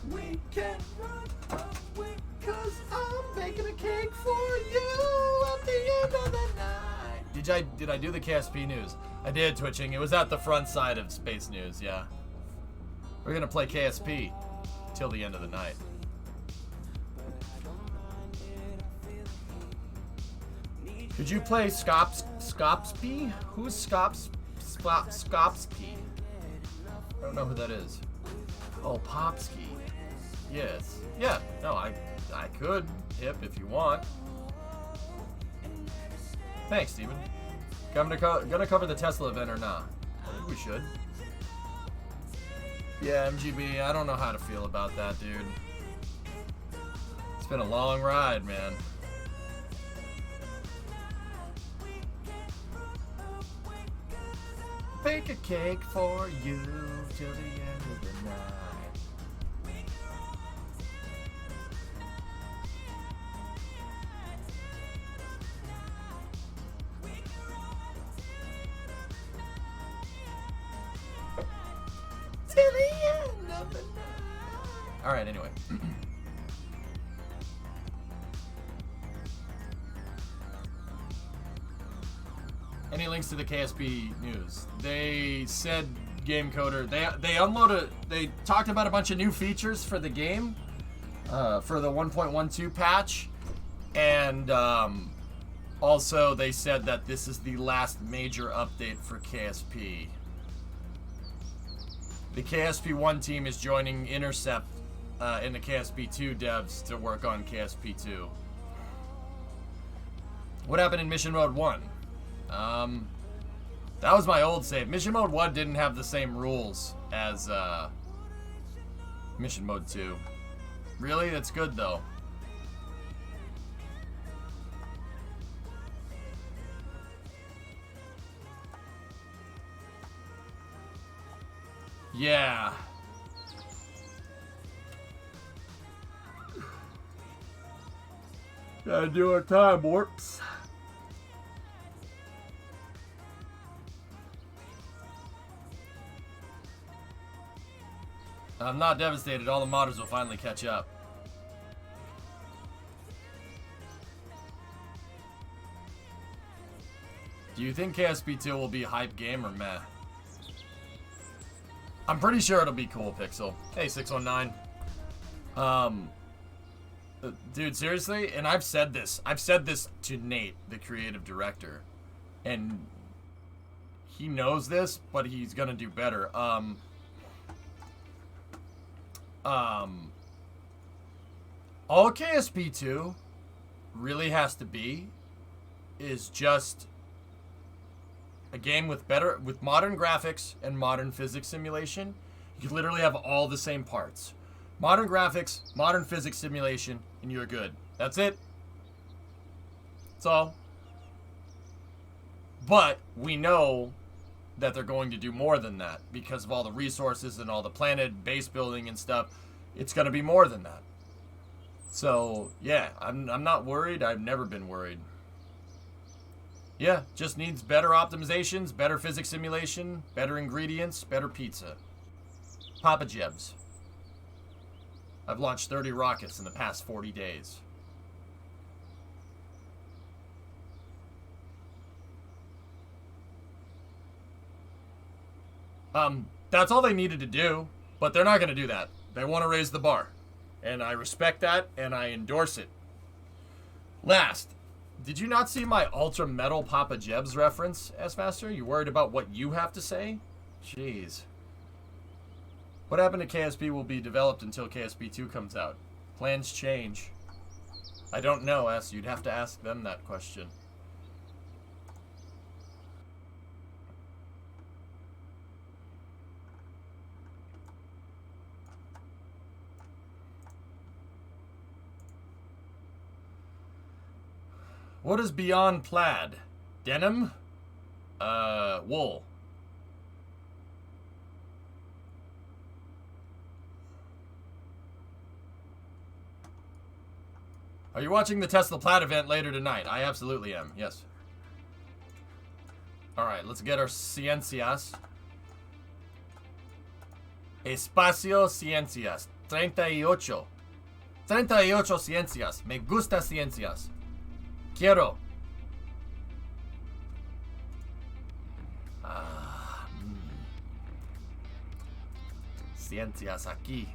We can run away, 'cause I'm baking a cake for you at the end of the night. Did I do the KSP news? I did, Twitching. It was at the front side of Space News, yeah. We're gonna play KSP till the end of the night. Could you play Skopsky? Who's Skopsky? I don't know who that is. Oh, Popsky. Yes. Yeah. No, I could, if you want. Thanks, Steven. Gonna cover the Tesla event or not? I think we should. Yeah, MGB, I don't know how to feel about that, dude. It's been a long ride, man. Bake a cake for you till the end of the night. Till the end of the night. Alright, anyway. Any links to the KSP news? They said game coder. They talked about a bunch of new features for the game, for the 1.12 patch, and also they said that this is the last major update for KSP. The KSP 1 team is joining Intercept in the KSP 2 devs to work on KSP 2. What happened in Mission Mode 1? That was my old save. Mission Mode 1 didn't have the same rules as, Mission Mode 2. Really? That's good, though. Yeah. Gotta do our time warps. I'm not devastated. All the modders will finally catch up. Do you think KSP 2 will be a hype game or meh? I'm pretty sure it'll be cool, Pixel. Hey, 619. Dude, seriously? And I've said this to Nate, the creative director. And he knows this, but he's gonna do better. All KSP 2 really has to be is just a game with modern graphics and modern physics simulation. You can literally have all the same parts. Modern graphics, modern physics simulation, and you're good. That's it. That's all. But we know that they're going to do more than that because of all the resources and all the planet base building and stuff. It's going to be more than that. So, yeah, I'm not worried. I've never been worried. Yeah, just needs better optimizations, better physics simulation, better ingredients, better pizza. Papa Jebs. I've launched 30 rockets in the past 40 days. That's all they needed to do, but they're not going to do that. They want to raise the bar. And I respect that, and I endorse it. Last, did you not see my Ultra Metal Papa Jebs reference, S-Master? You worried about what you have to say? Jeez. What happened to KSP will be developed until KSP 2 comes out. Plans change. I don't know, S. You'd have to ask them that question. What is beyond plaid? Denim? Wool. Are you watching the Tesla Plaid event later tonight? I absolutely am, yes. Alright, let's get our ciencias. Espacio Ciencias. 38. 38 ciencias. Me gusta ciencias. Quiero. Ciencias aquí.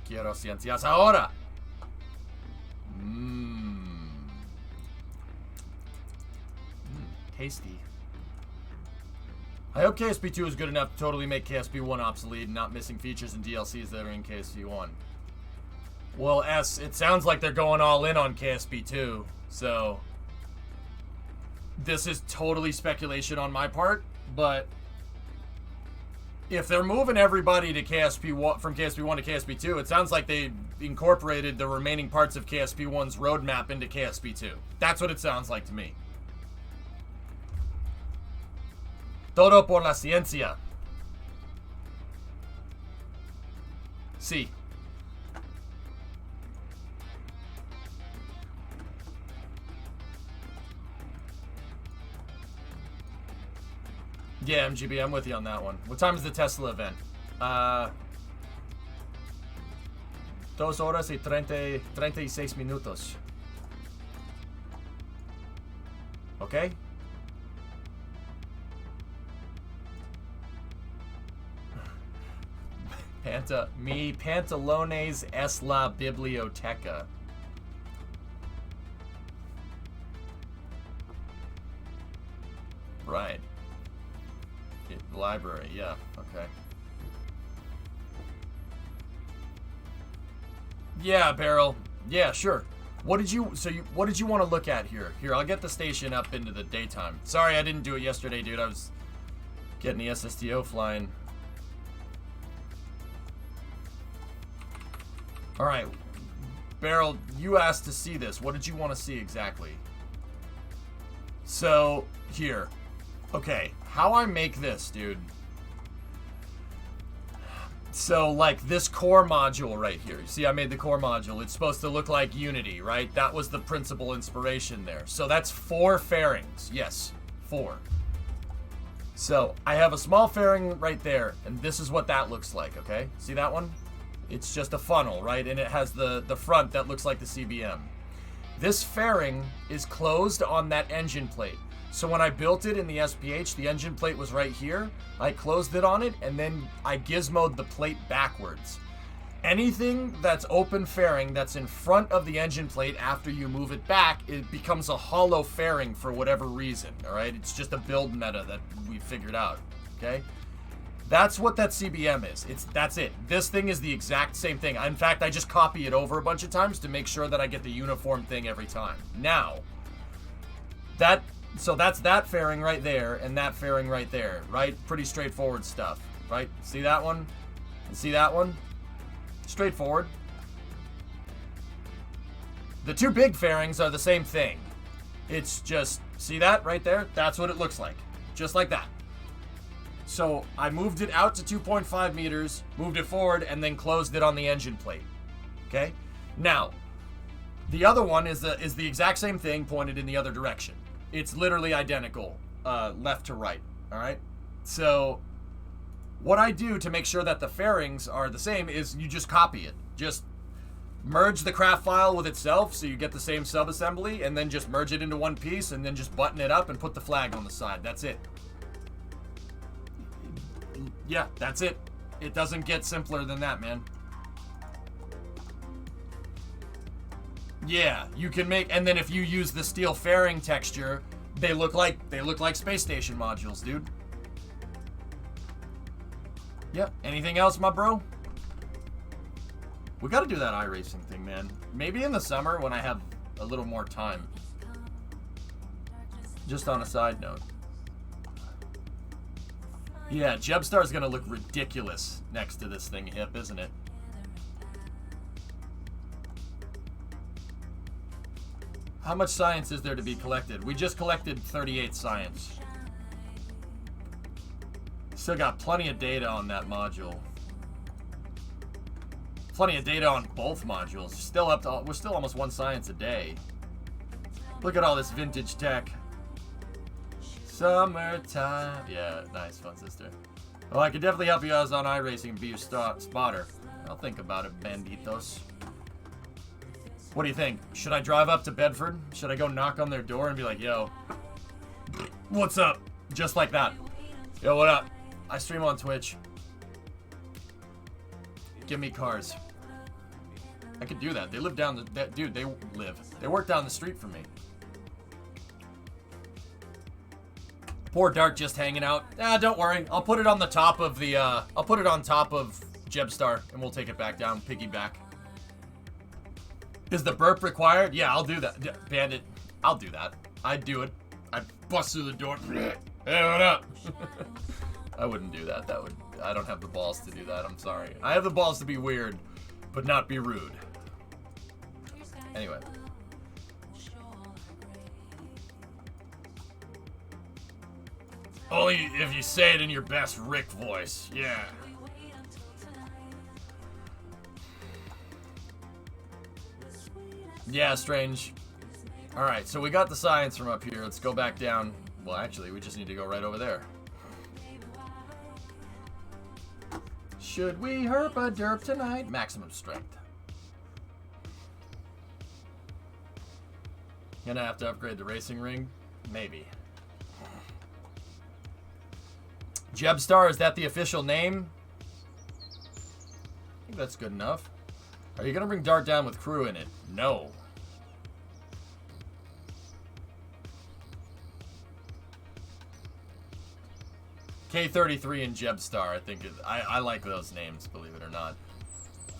Quiero ciencias ahora. Tasty. I hope KSP 2 is good enough to totally make KSP 1 obsolete and not missing features and DLCs that are in KSP 1. Well, S, it sounds like they're going all in on KSP 2, so this is totally speculation on my part, but if they're moving everybody to KSP 1 from KSP 1 to KSP 2, it sounds like they incorporated the remaining parts of KSP 1's roadmap into KSP 2. That's what it sounds like to me. Todo por la ciencia. Sí. Yeah, MGB, I'm with you on that one. What time is the Tesla event? 2 horas y 36 minutos. Okay? Mi pantalones es la biblioteca. Right. Library, yeah, okay. Yeah, Barrel. Yeah, sure. What did you want to look at here? Here, I'll get the station up into the daytime. Sorry I didn't do it yesterday, dude. I was getting the SSTO flying. Alright. Barrel, you asked to see this. What did you want to see exactly? So, here. Okay, how I make this, dude. So, like, this core module right here. You see, I made the core module. It's supposed to look like Unity, right? That was the principal inspiration there. So that's 4 fairings. Yes, 4. So, I have a small fairing right there, and this is what that looks like, okay? See that one? It's just a funnel, right? And it has the front that looks like the CBM. This fairing is closed on that engine plate. So when I built it in the SPH, the engine plate was right here. I closed it on it, and then I gizmoed the plate backwards. Anything that's open fairing that's in front of the engine plate after you move it back, it becomes a hollow fairing for whatever reason, all right? It's just a build meta that we figured out, okay? That's what that CBM is. That's it. This thing is the exact same thing. In fact, I just copy it over a bunch of times to make sure that I get the uniform thing every time. Now, so that's that fairing right there and that fairing right there, right? Pretty straightforward stuff, right? See that one? See that one? Straightforward. The 2 big fairings are the same thing. It's just, see that right there? That's what it looks like. Just like that. So I moved it out to 2.5 meters, moved it forward, and then closed it on the engine plate. Okay? Now, the other one is the exact same thing pointed in the other direction. It's literally identical, left to right. All right? So what I do to make sure that the fairings are the same is you just copy it. Just merge the craft file with itself so you get the same subassembly, and then just merge it into one piece, and then just button it up and put the flag on the side. That's it. Yeah, that's it. It doesn't get simpler than that, man. Yeah, you can make, and then if you use the steel fairing texture, they look like space station modules, dude. Yep. Anything else, my bro? We gotta do that iRacing thing, man. Maybe in the summer when I have a little more time. Just on a side note. Yeah, Jebstar's gonna look ridiculous next to this thing hip, isn't it? How much science is there to be collected? We just collected 38 science. Still got plenty of data on that module. Plenty of data on both modules. Still up to, we're still almost 1 science a day. Look at all this vintage tech. Summertime. Yeah, nice, fun sister. Well, I could definitely help you guys on iRacing and be your spotter. I'll think about it, banditos. What do you think? Should I drive up to Bedford? Should I go knock on their door and be like, yo, what's up? Just like that. Yo, what up? I stream on Twitch. Give me cars. I could do that. They live down the... Dude, they work down the street from me. Poor Dart just hanging out. Ah, don't worry. I'll put it on the top of the, I'll put it on top of Jebstar, and we'll take it back down, piggyback. Is the burp required? Yeah, I'll do that. Bandit, I'll do that. I'd do it. I'd bust through the door. Hey, what up? I wouldn't do that. I don't have the balls to do that. I'm sorry. I have the balls to be weird, but not be rude. Anyway. Only if you say it in your best Rick voice. Yeah. Yeah, Strange. Alright, so we got the science from up here. Let's go back down. Well, actually, we just need to go right over there. Should we herp a derp tonight? Maximum strength. Gonna have to upgrade the racing ring? Maybe. Jebstar, is that the official name? I think that's good enough. Are you gonna bring Dart down with crew in it? No. K33 and Jebstar, I think I like those names, believe it or not.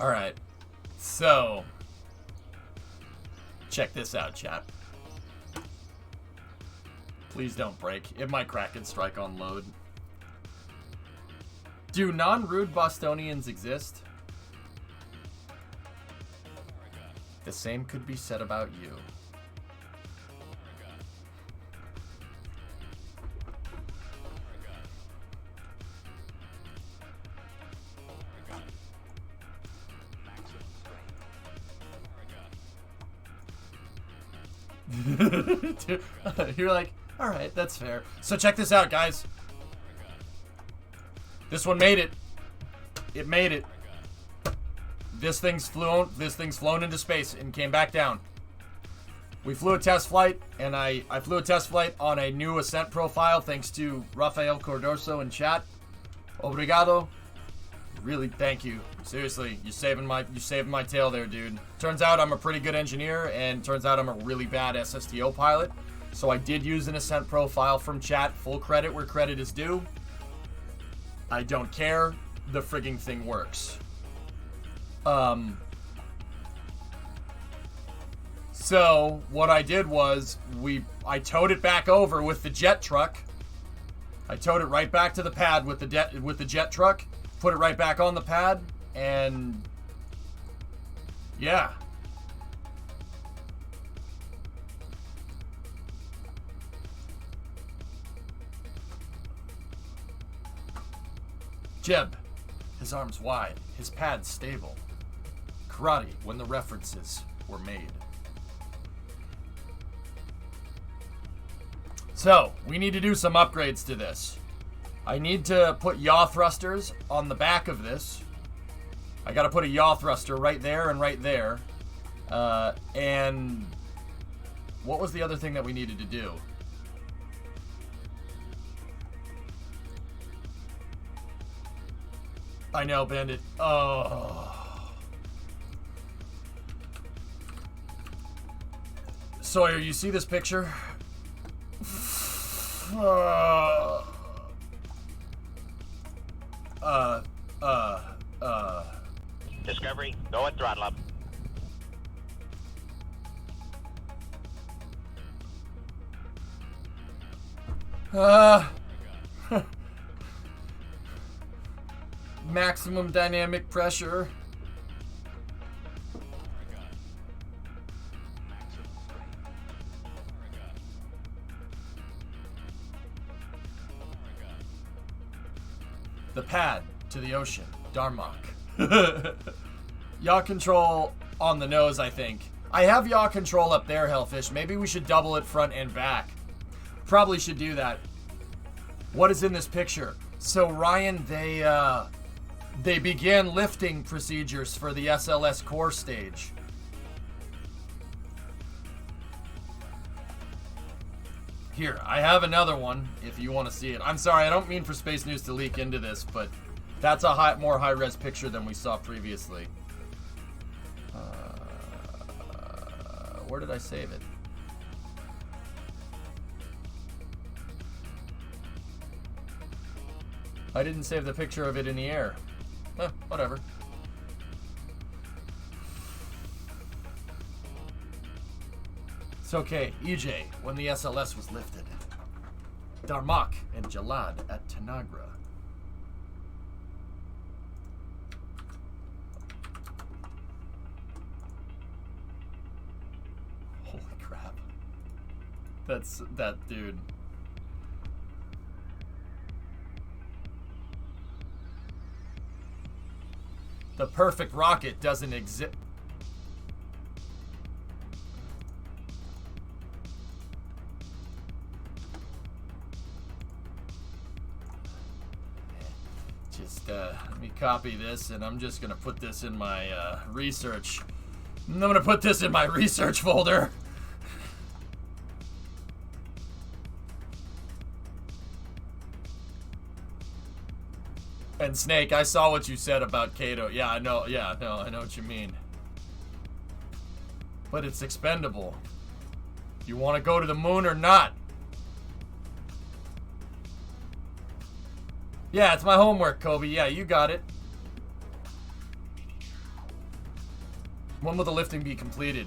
Alright. So check this out, chat. Please don't break. It might crack and strike on load. Do non-rude Bostonians exist? The same could be said about you. You're like, all right, that's fair. So check this out, guys. This one made it. It made it. This thing's flown into space and came back down. We flew a test flight, and I flew a test flight on a new ascent profile thanks to Rafael Cordorso in chat. Obrigado. Really, thank you. Seriously, you're saving my tail there, dude. Turns out I'm a pretty good engineer, and turns out I'm a really bad SSTO pilot. So I did use an ascent profile from chat. Full credit where credit is due. I don't care. The frigging thing works. So what I did was I towed it back over with the jet truck. I towed it right back to the pad with the jet truck. Put it right back on the pad, and yeah. Jeb, his arms wide, his pads stable. Karate when the references were made. So, we need to do some upgrades to this. I need to put yaw thrusters on the back of this. I gotta put a yaw thruster right there and right there. And what was the other thing that we needed to do? I know, Bandit. Oh. Sawyer, you see this picture? Discovery, go at throttle up. Maximum dynamic pressure. The pad to the ocean. Darmok. Yaw control on the nose, I think. I have yaw control up there, Hellfish. Maybe we should double it front and back. Probably should do that. What is in this picture? So Ryan, they began lifting procedures for the SLS core stage. Here, I have another one if you want to see it. I'm sorry, I don't mean for Space News to leak into this, but that's a more high-res picture than we saw previously. Where did I save it? I didn't save the picture of it in the air. Whatever. It's okay. EJ, when the SLS was lifted. Darmok and Jalad at Tanagra. Holy crap. That's that dude. The perfect rocket doesn't exist. Just let me copy this, and I'm just gonna put this in my research. I'm gonna put this in my research folder. And Snake, I saw what you said about Kato. Yeah, I know. Yeah, no, I know what you mean. But it's expendable. You want to go to the moon or not? Yeah, it's my homework, Kobe. Yeah, you got it. When will the lifting be completed?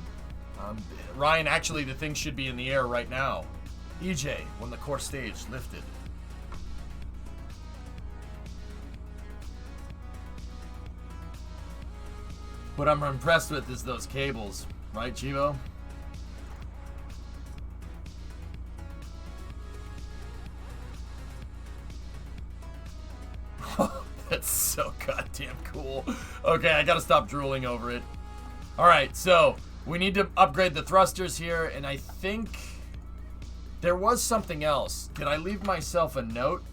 Ryan, actually, the thing should be in the air right now. EJ, when the core stage lifted. What I'm impressed with is those cables, right, Chivo? That's so goddamn cool. Okay, I gotta stop drooling over it. Alright, so we need to upgrade the thrusters here, and I think there was something else. Did I leave myself a note?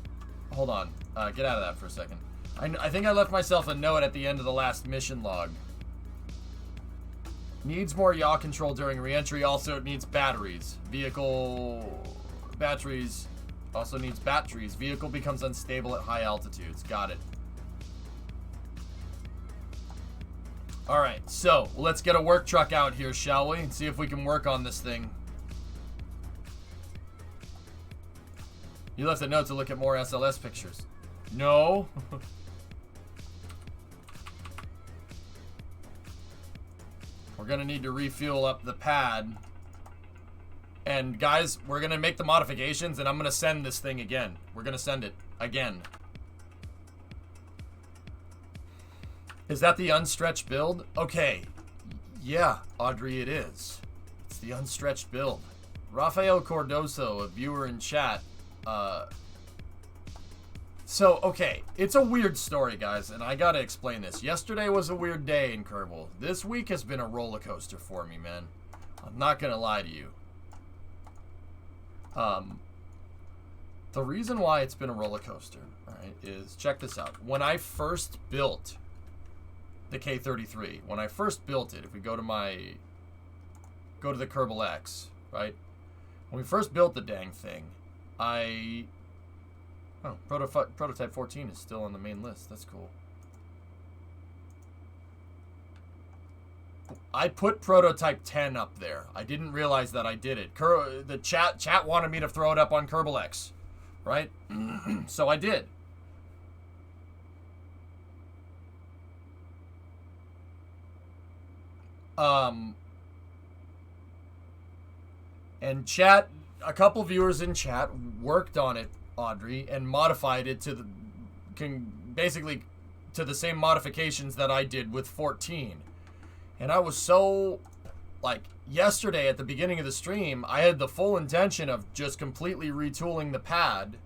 Hold on. Get out of that for a second. I think I left myself a note at the end of the last mission log. Needs more yaw control during re-entry. Also, it needs batteries. Vehicle batteries. Also needs batteries. Vehicle becomes unstable at high altitudes. Got it. Alright, so let's get a work truck out here, shall we? And see if we can work on this thing. You left a note to look at more SLS pictures. No. We're gonna need to refuel up the pad. And guys, we're gonna make the modifications and I'm gonna send this thing again. We're gonna send it again. Is that the unstretched build? Okay. Yeah, Audrey, it is. It's the unstretched build. Rafael Cordoso, a viewer in chat. So, okay. It's a weird story, guys, and I gotta explain this. Yesterday was a weird day in Kerbal. This week has been a roller coaster for me, man. I'm not gonna lie to you. The reason why it's been a roller coaster, right, is check this out. When I first built the K33, when I first built it, if we go to the Kerbal X, right? When we first built the dang thing, prototype 14 is still on the main list. That's cool. I put prototype 10 up there. I didn't realize that I did it. The chat wanted me to throw it up on Kerbal X, right? So I did. And chat, a couple viewers in chat worked on it, Audrey, and modified it to basically to the same modifications that I did with 14. And I was so, like, yesterday at the beginning of the stream, I had the full intention of just completely retooling the pad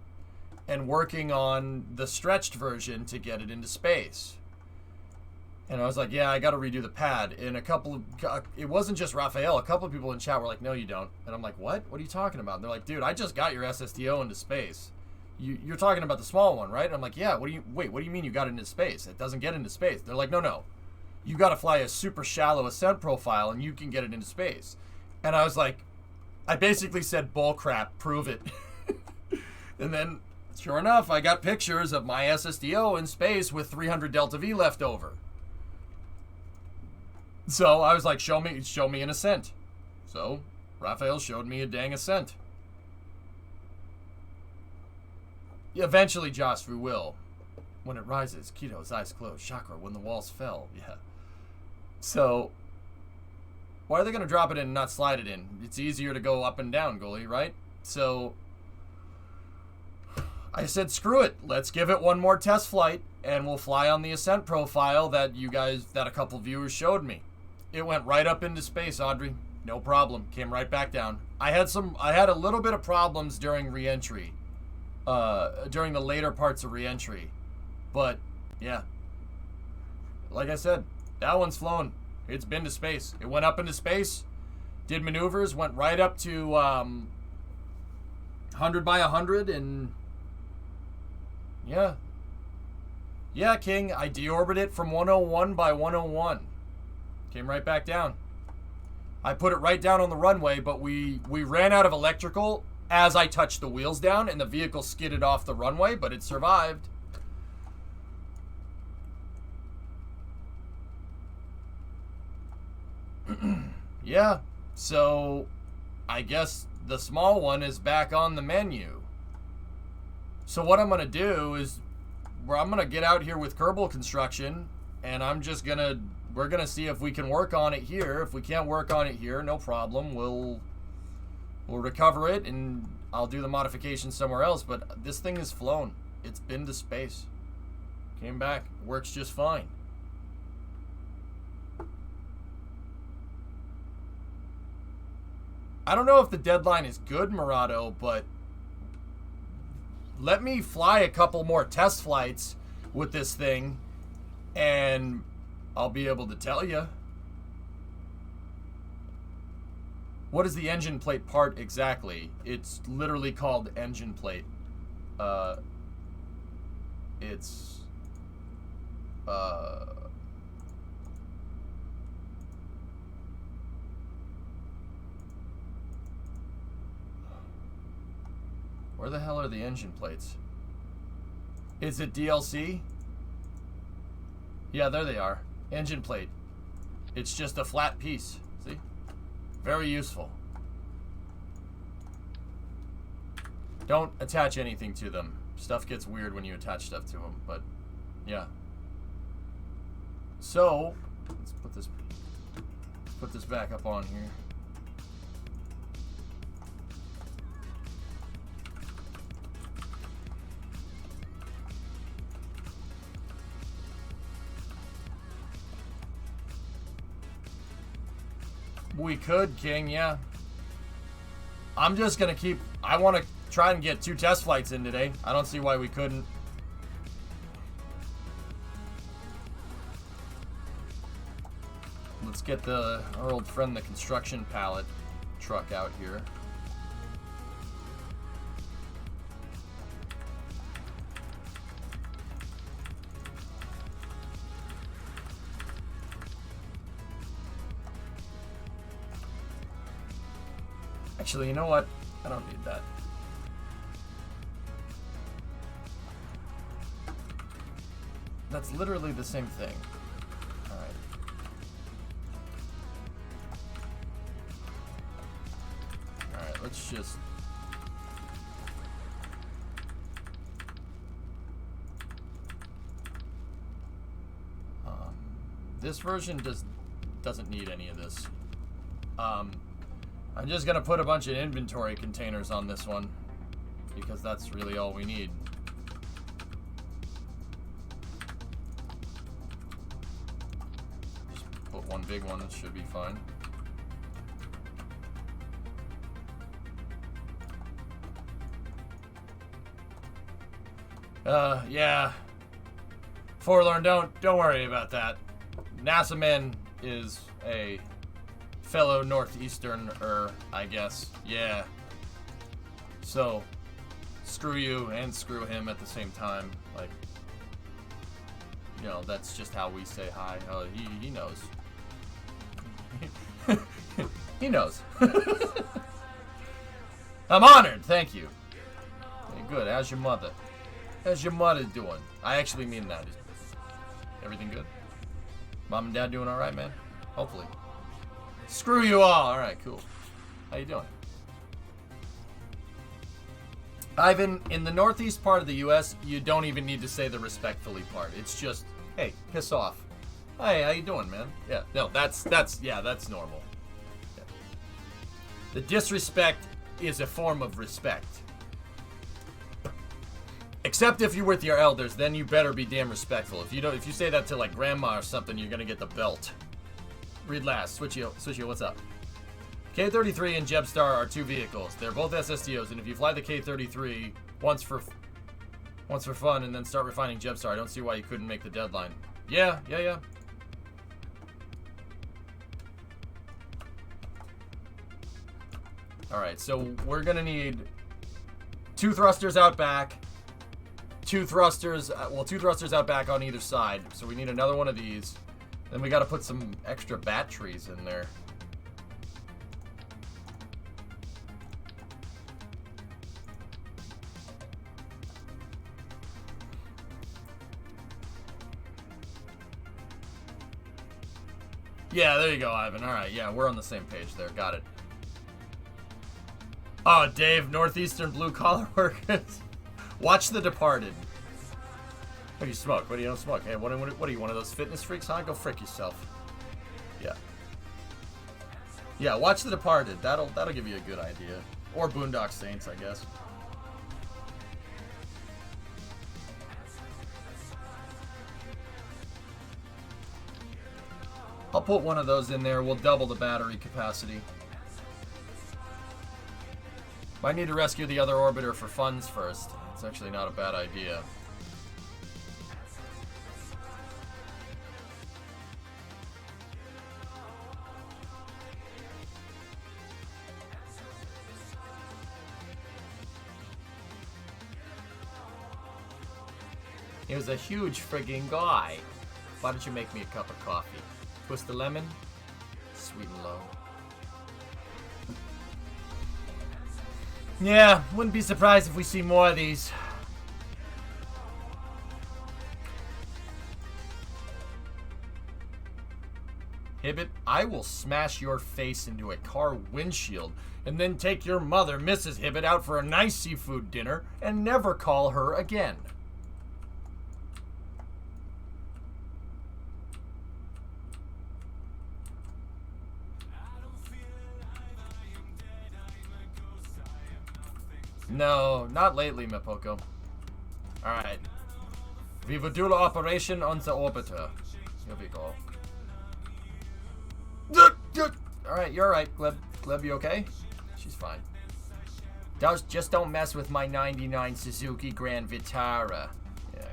and working on the stretched version to get it into space. And I was like, yeah, I got to redo the pad. And it wasn't just Raphael. A couple of people in chat were like, no, you don't. And I'm like, what? What are you talking about? And they're like, dude, I just got your SSTO into space. you're talking about the small one, right? And I'm like, yeah, what do you mean you got into space? It doesn't get into space. They're like, no. You got to fly a super shallow ascent profile and you can get it into space. And I was like, I basically said, bull crap, prove it. And then, sure enough, I got pictures of my SSDO in space with 300 Delta V left over. So I was like, show me an ascent. So Raphael showed me a dang ascent. Eventually, Josh, we will. When it rises, Keto's eyes closed. Chakra, when the walls fell. Yeah. So, why are they going to drop it in and not slide it in? It's easier to go up and down, goalie, right? So, I said, screw it. Let's give it one more test flight, and we'll fly on the ascent profile that a couple viewers showed me. It went right up into space, Audrey. No problem. Came right back down. I had a little bit of problems during re-entry. During the later parts of re-entry. But, yeah. Like I said, that one's flown. It's been to space. It went up into space, did maneuvers, went right up to 100 by 100, and yeah. Yeah, King, I deorbited it from 101 by 101. Came right back down. I put it right down on the runway, but we ran out of electrical as I touched the wheels down, and the vehicle skidded off the runway, but it survived. Yeah, so I guess the small one is back on the menu. So what I'm going to do is I'm going to get out here with Kerbal Construction, and we're going to see if we can work on it here. If we can't work on it here, no problem. We'll recover it, and I'll do the modifications somewhere else. But this thing is flown. It's been to space. Came back. Works just fine. I don't know if the deadline is good, Murado, but let me fly a couple more test flights with this thing, and I'll be able to tell you. What is the engine plate part exactly? It's literally called engine plate. Where the hell are the engine plates? Is it DLC? Yeah, there they are. Engine plate. It's just a flat piece. See? Very useful. Don't attach anything to them. Stuff gets weird when you attach stuff to them, but yeah. So, let's put this back up on here. We could, King, yeah. I'm just going to I want to try and get 2 test flights in today. I don't see why we couldn't. Let's get our old friend, the construction pallet truck out here. Actually, you know what? I don't need that. That's literally the same thing. Alright. Alright, let's just... this version doesn't need any of this. I'm just going to put a bunch of inventory containers on this one, because that's really all we need. Just put one big one, it should be fine. Yeah. Forlorn, don't worry about that. NASA Man is a fellow Northeasterner, I guess. Yeah. So screw you and screw him at the same time. Like, you know, that's just how we say hi. Oh, he knows. He knows. I'm honored. Thank you. Okay, good. How's your mother? How's your mother doing? I actually mean that. Is everything good? Mom and Dad doing all right, man? Hopefully. Screw you all. All right, cool. How you doing? Ivan, in the northeast part of the U.S., you don't even need to say the respectfully part. It's just, hey, piss off. Hey, how you doing, man? Yeah, no, that's normal. Yeah. The disrespect is a form of respect. Except if you're with your elders, then you better be damn respectful. If you say that to like grandma or something, you're gonna get the belt. Read last. Switchio, what's up? K-33 and Jebstar are two vehicles. They're both SSTOs, and if you fly the K-33 once for fun and then start refining Jebstar, I don't see why you couldn't make the deadline. Yeah. Alright, so we're gonna need 2 thrusters out back, 2 thrusters out back on either side, so we need another one of these. Then we gotta put some extra batteries in there. Yeah, there you go, Ivan. Alright, yeah, we're on the same page there. Got it. Oh, Dave, Northeastern blue-collar workers. Watch The Departed. What do you smoke? What do you don't smoke? Hey, what are you, one of those fitness freaks, huh? Go frick yourself. Yeah. Yeah, watch The Departed. That'll give you a good idea. Or Boondock Saints, I guess. I'll put one of those in there. We'll double the battery capacity. Might need to rescue the other orbiter for funds first. It's actually not a bad idea. He was a huge friggin' guy. Why don't you make me a cup of coffee? Twist the lemon, sweet and low. Yeah, wouldn't be surprised if we see more of these. Hibbit, I will smash your face into a car windshield and then take your mother, Mrs. Hibbit, out for a nice seafood dinner and never call her again. No, not lately, Mepoko. Alright. We will do the operation on the orbiter. Here we go. Alright, you're alright, Gleb. Gleb, you okay? She's fine. Just don't mess with my 99 Suzuki Grand Vitara. Yeah.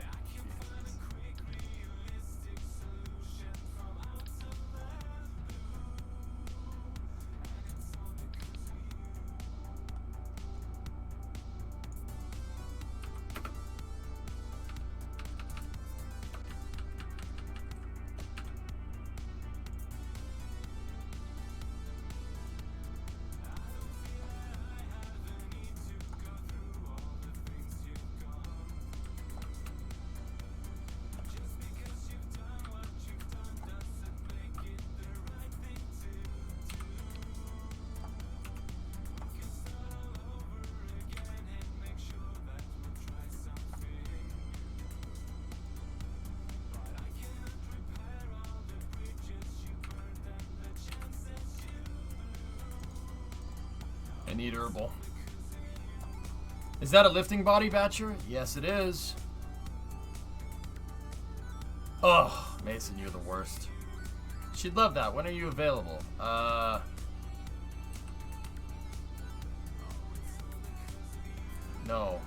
I need herbal. Is that a lifting body, Batcher? Yes, it is. Oh, Mason, you're the worst. She'd love that. When are you available? No.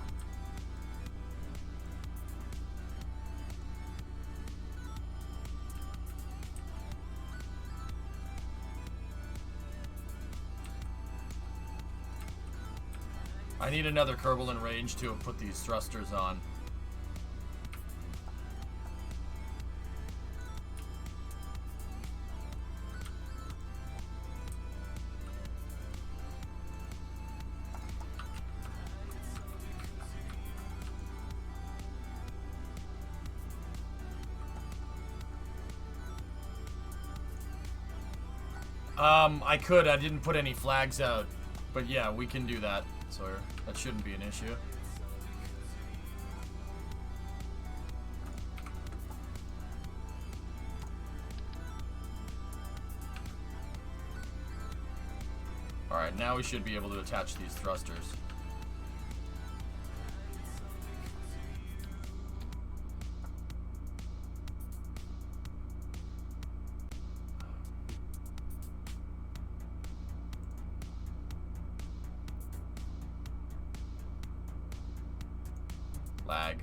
I need another Kerbal in range to put these thrusters on. I could. I didn't put any flags out. But yeah, we can do that, Sawyer. That shouldn't be an issue. Alright, now we should be able to attach these thrusters. Lag.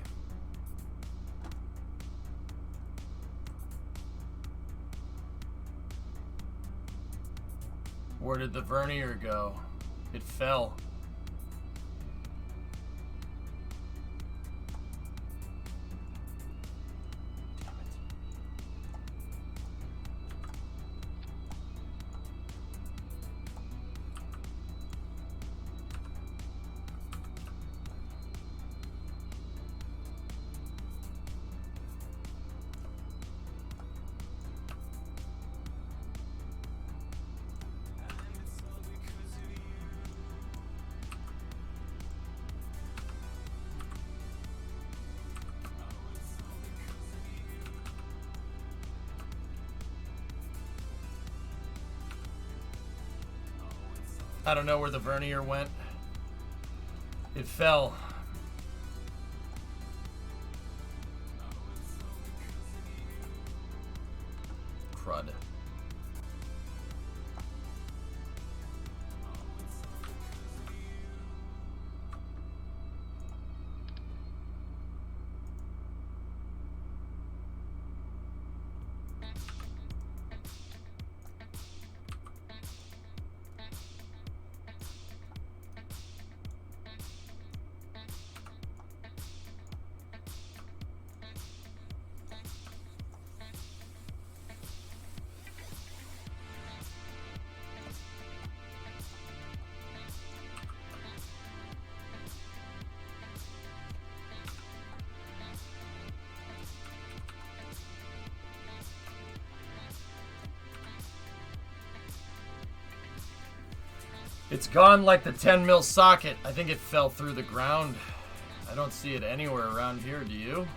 Where did the vernier go? It fell. Damn it. I don't know where the vernier went. It fell. Crud. It's gone like the 10 mil socket. I think it fell through the ground. I don't see it anywhere around here, do you?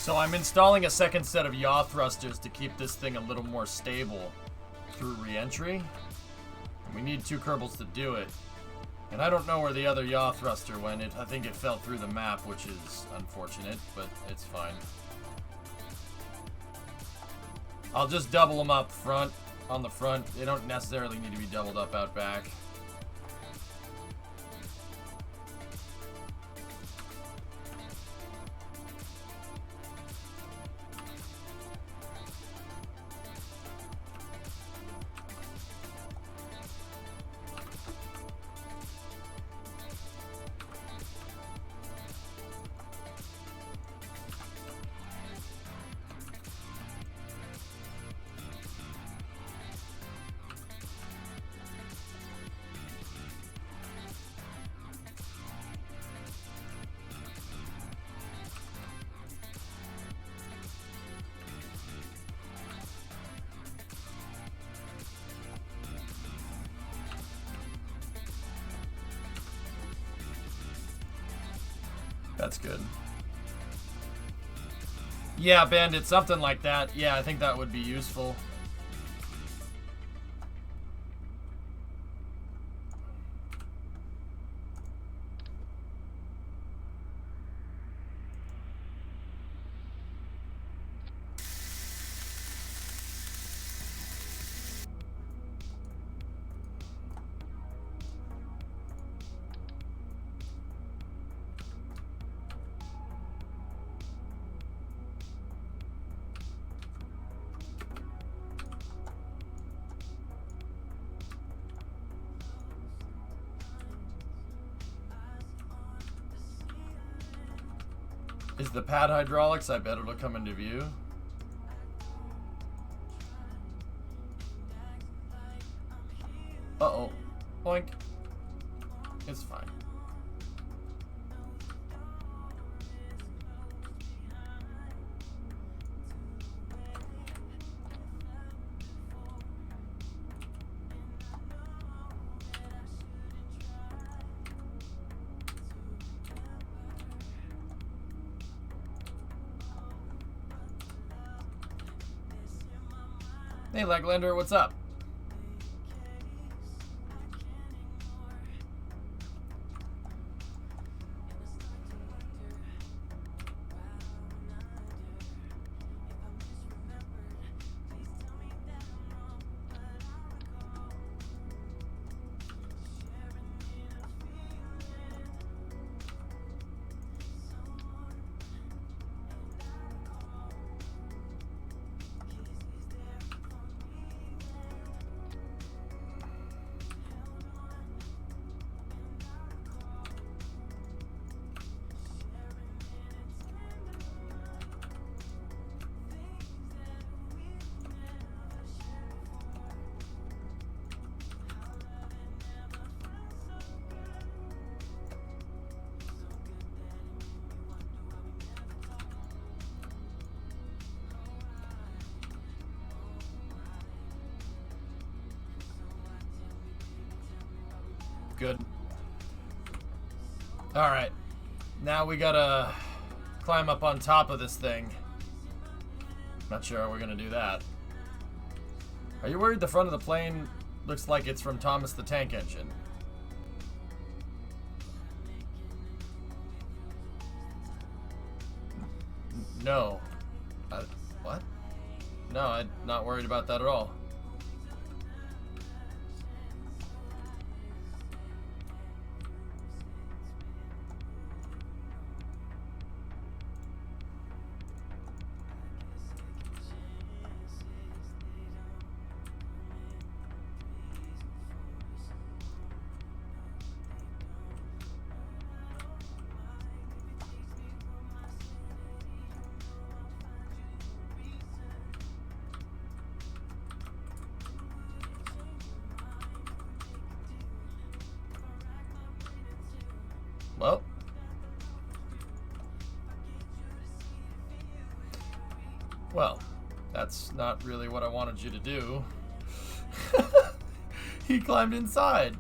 So I'm installing a second set of yaw thrusters to keep this thing a little more stable through re-entry. And we need 2 Kerbals to do it. And I don't know where the other yaw thruster went. I think it fell through the map, which is unfortunate, but it's fine. I'll just double them up front, on the front. They don't necessarily need to be doubled up out back. That's good. Yeah, Bandit, something like that. Yeah, I think that would be useful. Is the pad hydraulics? I bet it'll come into view. Uh-oh. Boink. It's fine. Hey, Leglander, what's up? Good. Alright. Now we gotta climb up on top of this thing. Not sure how we're gonna do that. Are you worried the front of the plane looks like it's from Thomas the Tank Engine? No. What? No, I'm not worried about that at all. Well, that's not really what I wanted you to do. He climbed inside.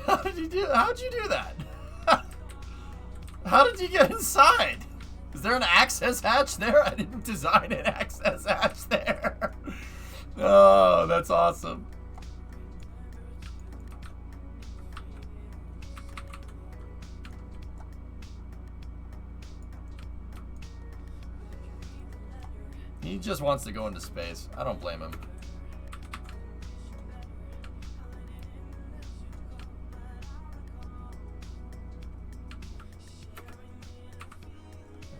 How'd you do that? How did you get inside? Is there an access hatch there? I didn't design an access hatch there. Oh, that's awesome. He just wants to go into space. I don't blame him.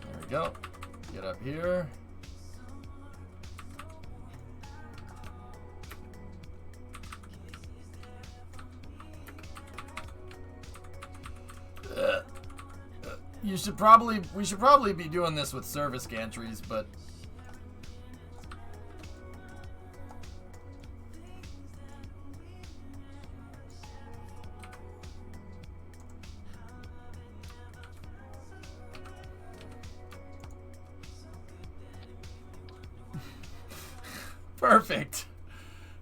There we go. Get up here. We should probably be doing this with service gantries, but perfect.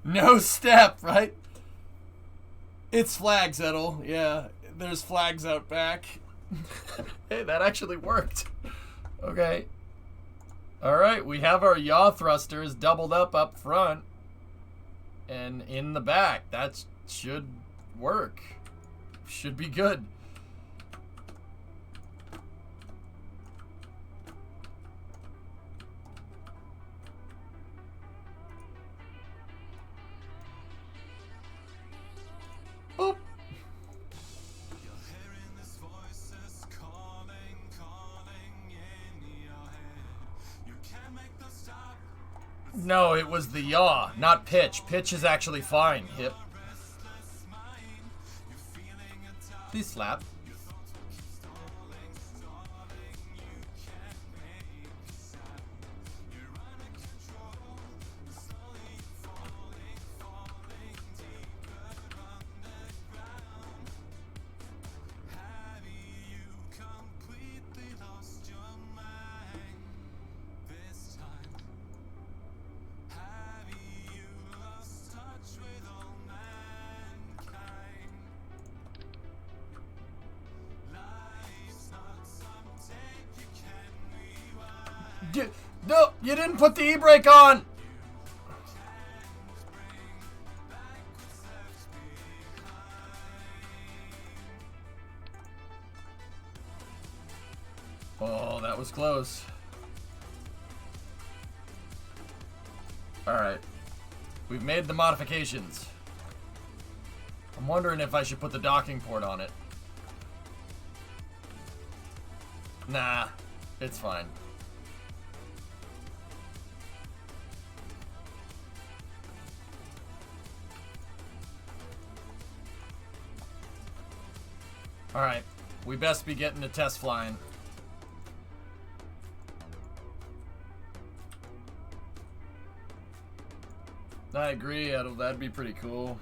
No step, right? It's flags, Edel. Yeah, there's flags out back. Hey, that actually worked. Okay. Alright, we have our yaw thrusters doubled up front. And in the back. That should work. Should be good. Boop. No, it was the yaw, not pitch. Pitch is actually fine, Hip. Please slap. No, you didn't put the e-brake on! Oh, that was close. Alright. We've made the modifications. I'm wondering if I should put the docking port on it. Nah, it's fine. Alright, we best be getting the test flying. I agree, that'd be pretty cool.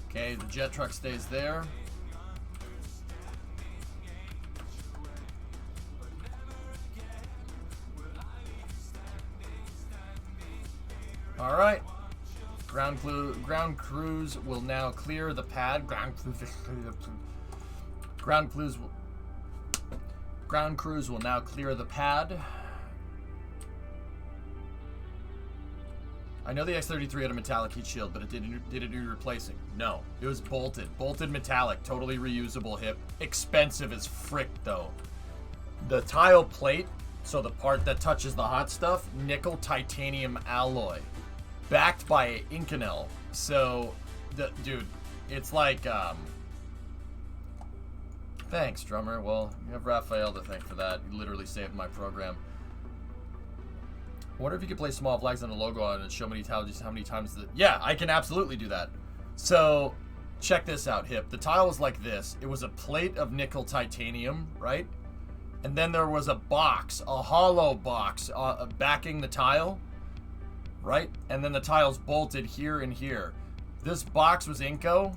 Okay, the jet truck stays there. Alright. Ground crews will now clear the pad. Ground crews will now clear the pad. I know the X-33 had a metallic heat shield, but did it need replacing? No. It was bolted. Bolted metallic. Totally reusable, Hip. Expensive as frick, though. The tile plate, so the part that touches the hot stuff, nickel titanium alloy. Backed by Inconel. So, dude, it's like, thanks, drummer. Well, you have Raphael to thank for that. You literally saved my program. I wonder if you could play small flags on the logo on it and show how many times the... Yeah, I can absolutely do that. So, check this out, Hip. The tile was like this. It was a plate of nickel titanium, right? And then there was a box, a hollow box, backing the tile, right? And then the tile's bolted here and here. This box was Inco.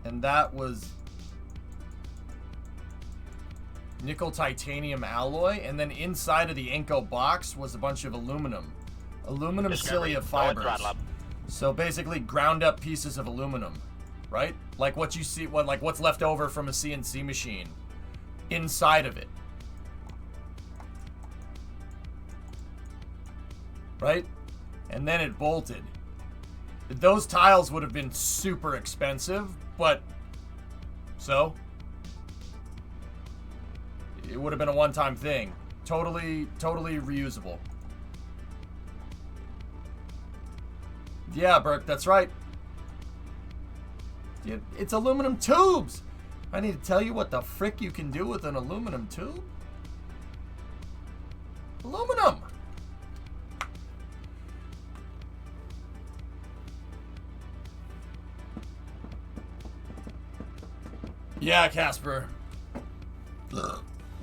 And that was nickel titanium alloy, and then inside of the Inco box was a bunch of aluminum cilia fibers. So basically ground up pieces of aluminum, right? Like what you see, what's left over from a CNC machine inside of it. Right? And then it bolted. Those tiles would have been super expensive, but so it would have been a one-time thing. Totally reusable. Yeah, Burke, that's right. It's aluminum tubes. I need to tell you what the frick you can do with an aluminum tube. Aluminum. Yeah, Casper.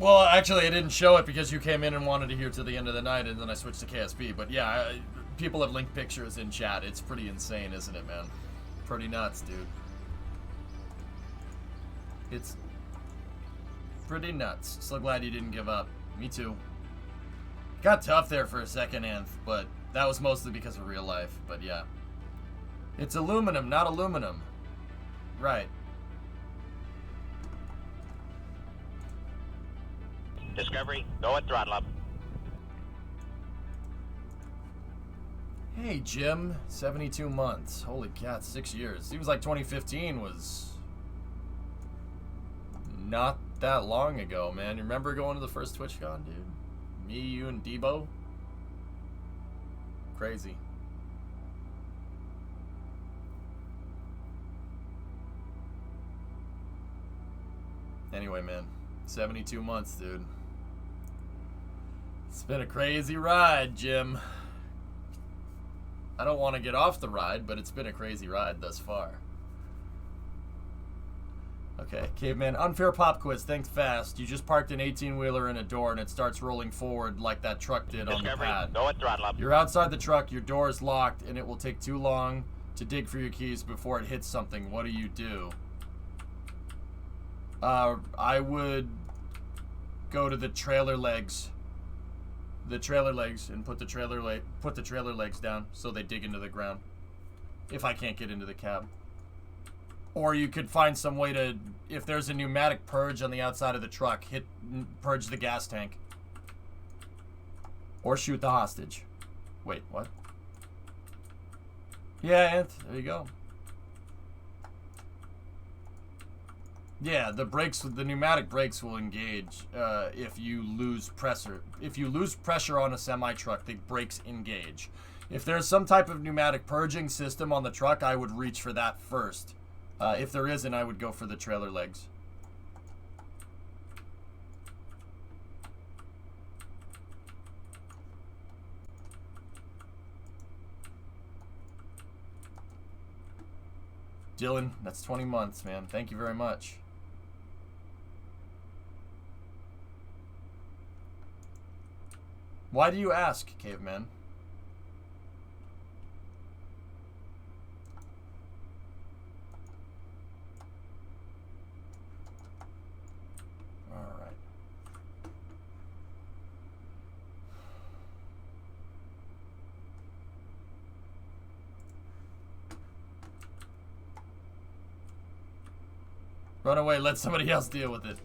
Well, actually, I didn't show it because you came in and wanted to hear to the end of the night, and then I switched to KSP. But yeah, people have linked pictures in chat. It's pretty insane, isn't it, man? Pretty nuts, dude. It's pretty nuts. So glad you didn't give up. Me too. Got tough there for a second, Anth, but that was mostly because of real life. But yeah. It's aluminum, not aluminum. Right. Discovery, go at throttle up. Hey, Jim. 72 months. Holy cat, 6 years. Seems like 2015 was not that long ago, man. You remember going to the first TwitchCon, dude? Me, you, and Debo? Crazy. Anyway, man. 72 months, dude. It's been a crazy ride, Jim. I don't want to get off the ride, but it's been a crazy ride thus far. Okay, Caveman. Unfair pop quiz. Think fast. You just parked an 18-wheeler in a door and it starts rolling forward like that truck did on the Discovery, pad. go at throttle up. You're outside the truck, your door is locked, and it will take too long to dig for your keys before it hits something. What do you do? I would go to the trailer legs. The trailer legs and put the trailer legs down so they dig into the ground. If I can't get into the cab. Or you could find some way to, if there's a pneumatic purge on the outside of the truck, purge the gas tank. Or shoot the hostage. Wait, what? Yeah, Ant, there you go. Yeah, the pneumatic brakes will engage if you lose pressure. If you lose pressure on a semi-truck, the brakes engage. If there's some type of pneumatic purging system on the truck, I would reach for that first. If there isn't, I would go for the trailer legs. Dylan, that's 20 months, man. Thank you very much. Why do you ask, Caveman? All right. Run away, let somebody else deal with it.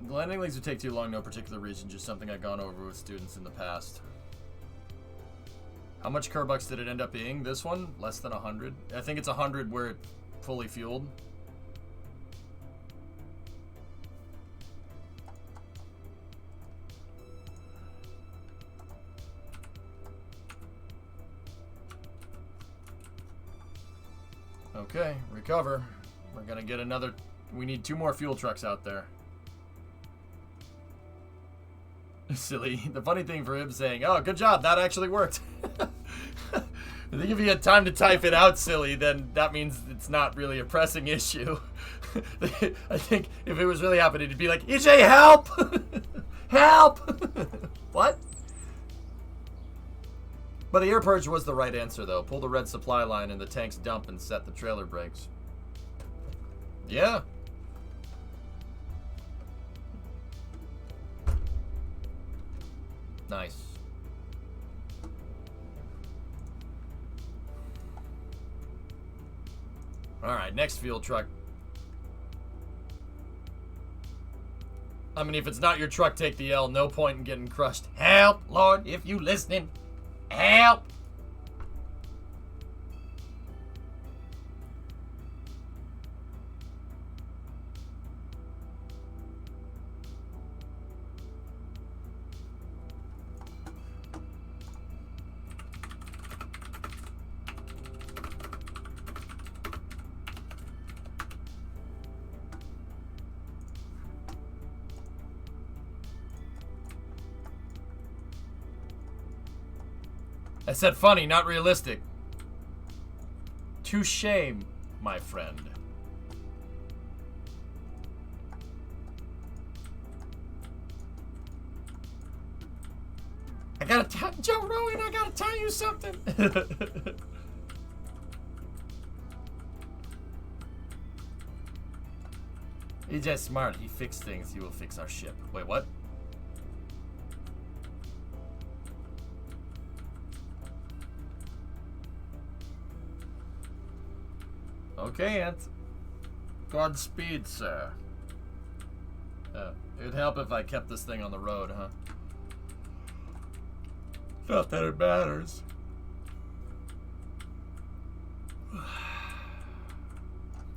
The landing legs would take too long, no particular reason, just something I've gone over with students in the past. How much Kerbucks did it end up being? This one? Less than 100? I think it's 100 where it fully fueled. Okay, recover. We're gonna get another... We need 2 more fuel trucks out there. Silly. The funny thing for him saying, oh, good job, that actually worked. I think if he had time to type it out, silly, then that means it's not really a pressing issue. I think if it was really happening, it'd be like, EJ, help! Help! What? But the air purge was the right answer, though. Pull the red supply line in the tank's dump and set the trailer brakes. Yeah. Nice. Alright, next fuel truck. I mean, if it's not your truck, take the L. No point in getting crushed. Help, Lord, if you listening. Help! I said funny, not realistic. Touche, my friend. I gotta tell Joe Rogan, I gotta tell you something. He's just smart. He fixed things. He will fix our ship. Wait, what? Okay, Ant. Godspeed, sir. It'd help if I kept this thing on the road, huh? Not that it matters.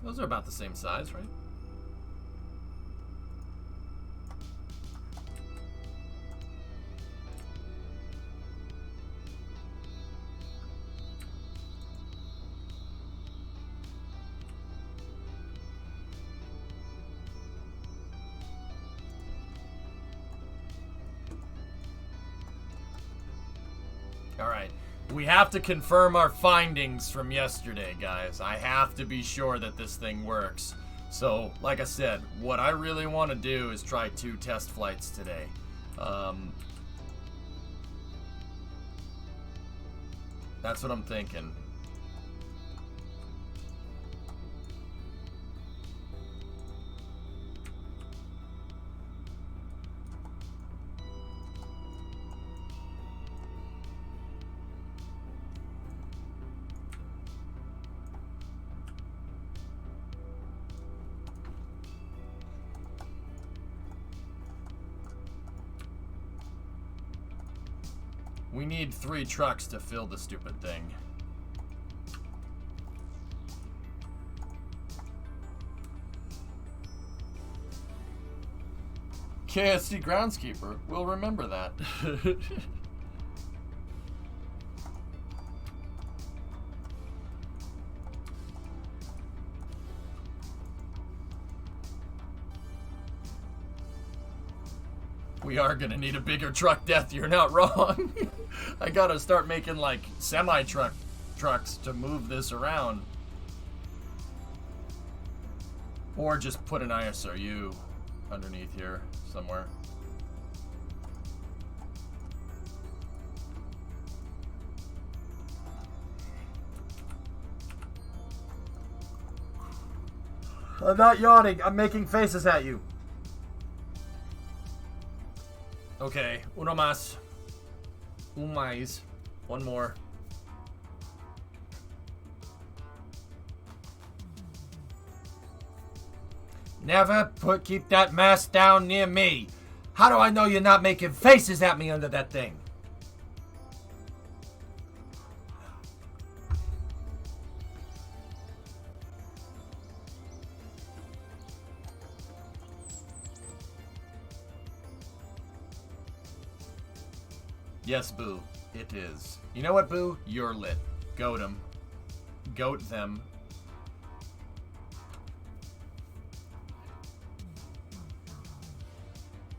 Those are about the same size, right? Alright, we have to confirm our findings from yesterday, guys. I have to be sure that this thing works. So, like I said, what I really want to do is try 2 test flights today. That's what I'm thinking. We need 3 trucks to fill the stupid thing. KSP groundskeeper will remember that. We are gonna need a bigger truck, Death. You're not wrong. I gotta start making like trucks to move this around, or just put an ISRU underneath here somewhere. I'm not yawning. I'm making faces at you. Okay, uno más. Un mais. One more. Never keep that mask down near me. How do I know you're not making faces at me under that thing? Yes, Boo, it is. You know what, Boo? You're lit. Goat 'em. Goat them.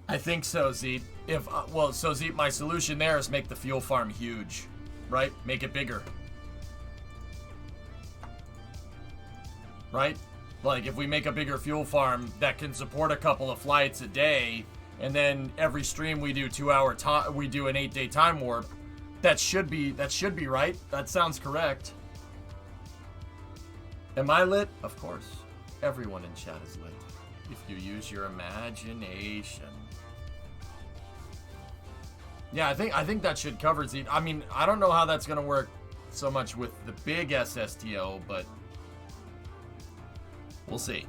I think so, Zeet. So Zeet, my solution there is make the fuel farm huge, right? Make it bigger. Right? Like, if we make a bigger fuel farm that can support a couple of flights a day, and then every stream we do 2-hour time, we do an 8-day time warp. That should be right. That sounds correct. Am I lit? Of course. Everyone in chat is lit. If you use your imagination. Yeah, I think that should cover it. I mean, I don't know how that's gonna work so much with the big SSTO, but We'll see.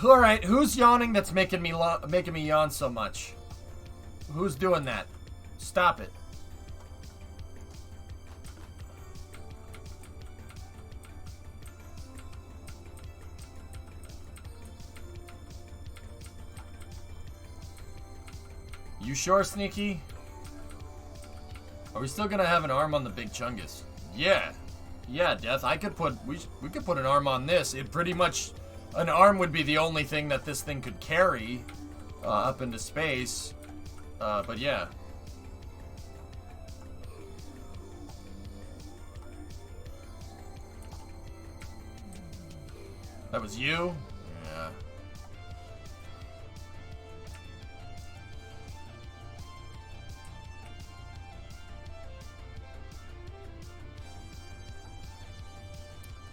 All right, who's yawning? That's making me yawn so much. Who's doing that? Stop it. You sure, Sneaky? Are we still gonna have an arm on the Big Chungus? Yeah. Yeah, Death. We could put an arm on this. It pretty much... An arm would be the only thing that this thing could carry up into space. But yeah. That was you? Yeah.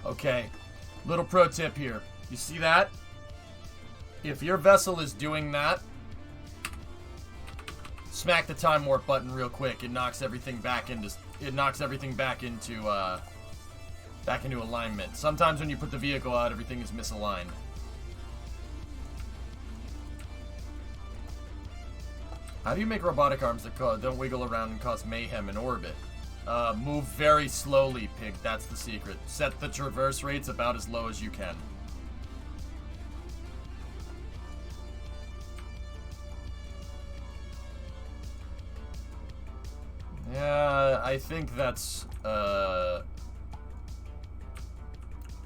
Okay. Little pro tip here. You see that? If your vessel is doing that, smack the time warp button real quick. It knocks everything back into alignment. Sometimes when you put the vehicle out, everything is misaligned. How do you make robotic arms that don't wiggle around and cause mayhem in orbit? Move very slowly, Pig. That's the secret. Set the traverse rates about as low as you can. Yeah, I think that's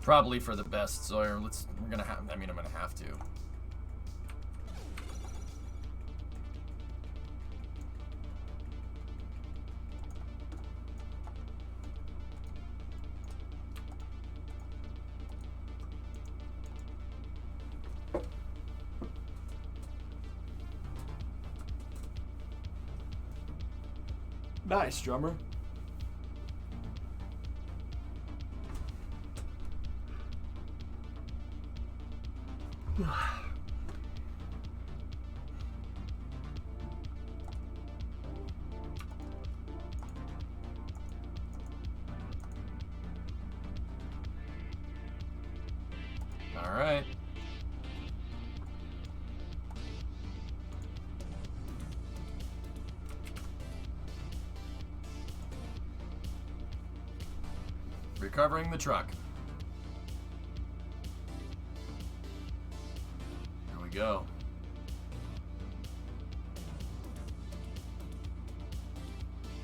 probably for the best, Sawyer. I'm gonna have to. Nice, drummer. All right. Recovering the truck. Here we go.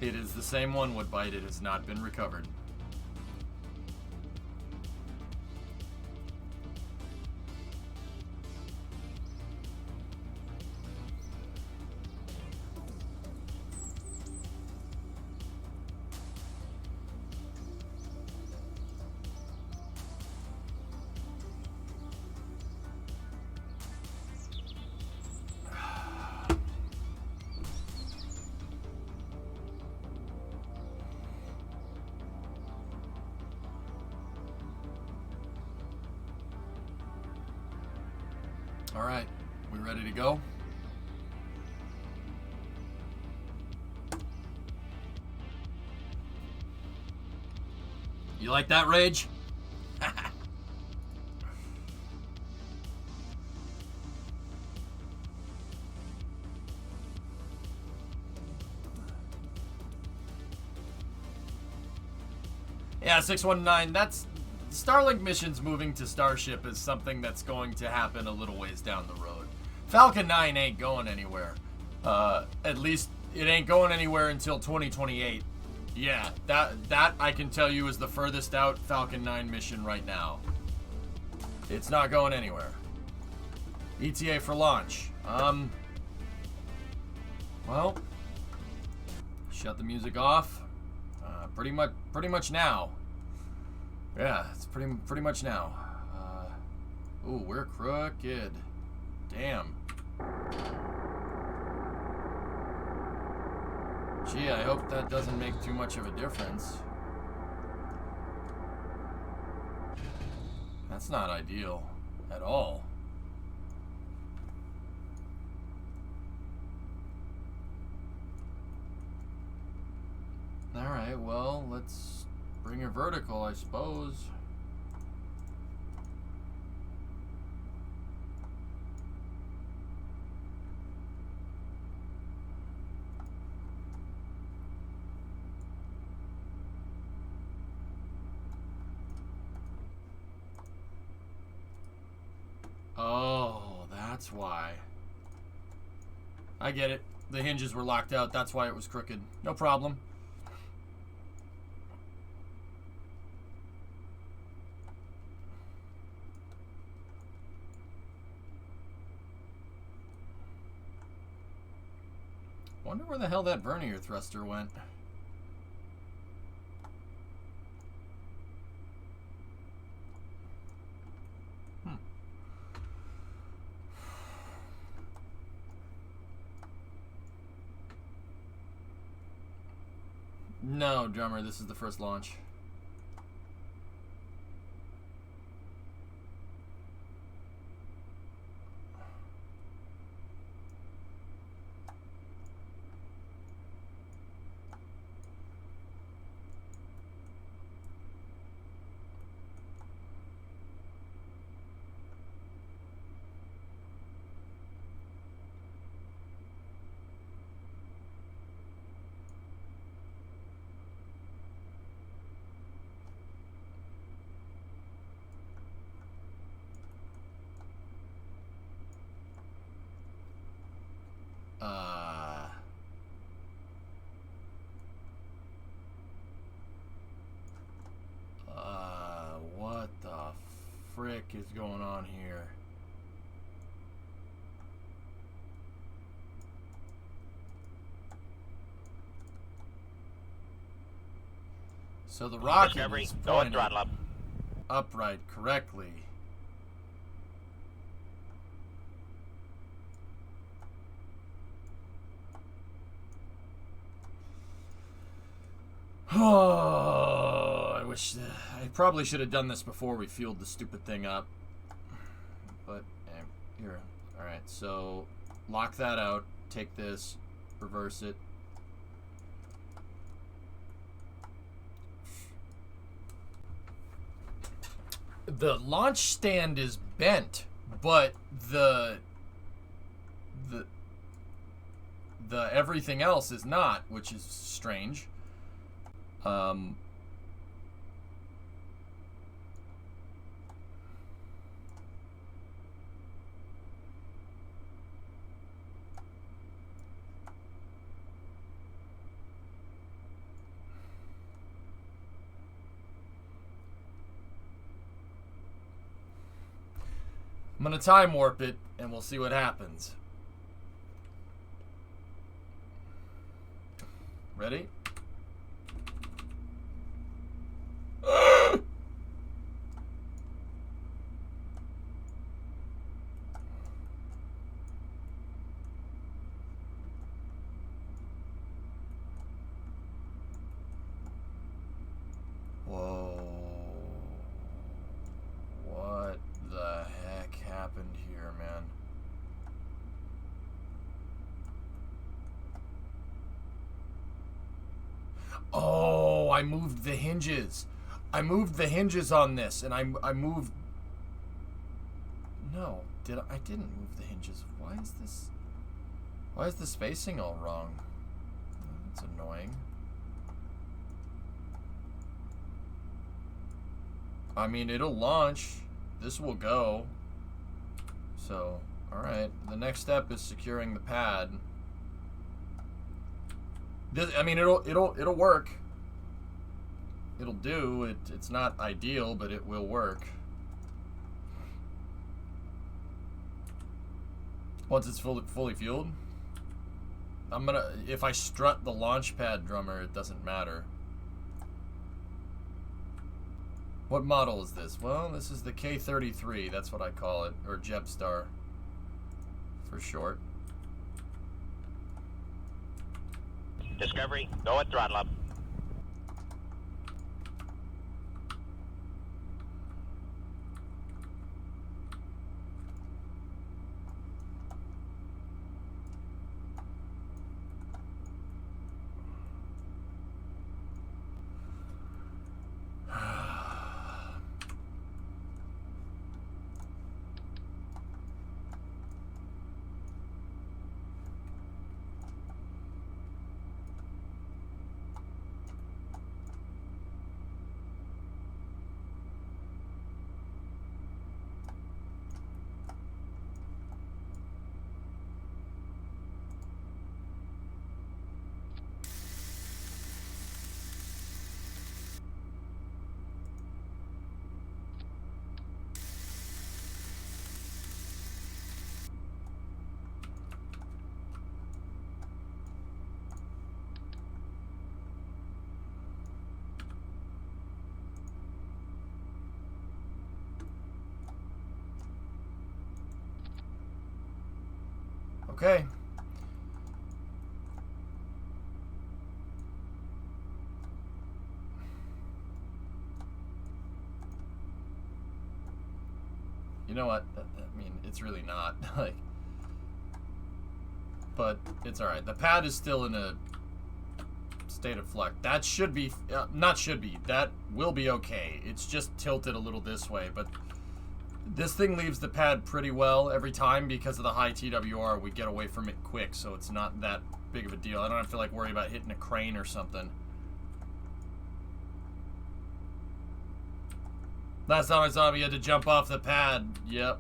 It is the same one, Woodbite. It has not been recovered. All right, we ready to go? You like that, Rage? Yeah, 619, that's... Starlink missions moving to Starship is something that's going to happen a little ways down the road. Falcon 9 ain't going anywhere. At least it ain't going anywhere until 2028. Yeah, that I can tell you is the furthest out Falcon 9 mission right now. It's not going anywhere. ETA for launch. Well, shut the music off. Pretty much now. Yeah, it's pretty much now. Ooh, we're crooked. Damn. Gee, I hope that doesn't make too much of a difference. That's not ideal at all. Alright, well, let's bring her vertical, I suppose. Oh, that's why. I get it. The hinges were locked out. That's why it was crooked. No problem. Wonder where the hell that vernier thruster went. No, drummer, this is the first launch. What the frick is going on here? So the rocket Discovery, is go at pointed throttle up. upright correctly. Oh, I wish I probably should have done this before we fueled the stupid thing up. But here, all right. So lock that out. Take this, reverse it. The launch stand is bent, but the everything else is not, which is strange. I'm gonna time warp it, and we'll see what happens. Ready? Whoa. What the heck happened here, man? Oh, I moved the hinges. I moved the hinges on this, and I moved... No, I didn't move the hinges. Why is the spacing all wrong? That's annoying. I mean, it'll launch. This will go. So, alright. The next step is securing the pad. I mean, it'll work. It'll do. It's not ideal, but it will work. Once it's fully fueled, I'm gonna... If I strut the launch pad, drummer, it doesn't matter. What model is this? Well, this is the K33. That's what I call it, or Jebstar for short. Discovery, go at throttle up. Okay. You know what? I mean, it's really not. Like, but it's alright. The pad is still in a state of flux. That should be, not should be, that will be okay. It's just tilted a little this way, but this thing leaves the pad pretty well every time because of the high TWR. We get away from it quick, so it's not that big of a deal. I don't have to, like, worry about hitting a crane or something. Last time I saw him, he had to jump off the pad. Yep.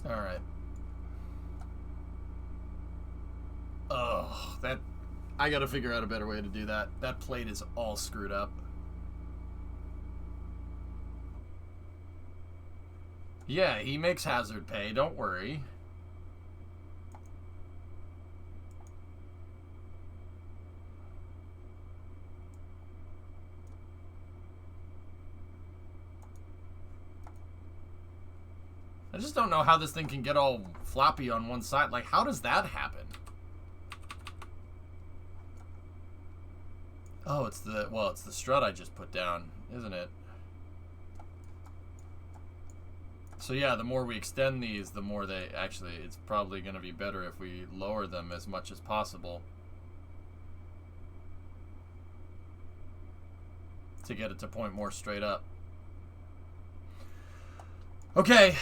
Alright. Oh, that... I gotta figure out a better way to do that. That plate is all screwed up. Yeah, he makes hazard pay, don't worry. I just don't know how this thing can get all floppy on one side. Like, how does that happen? Oh, it's the, well, it's the strut I just put down, isn't it? So yeah, the more we extend these, the more they, actually, it's probably going to be better if we lower them as much as possible to get it to point more straight up. Okay.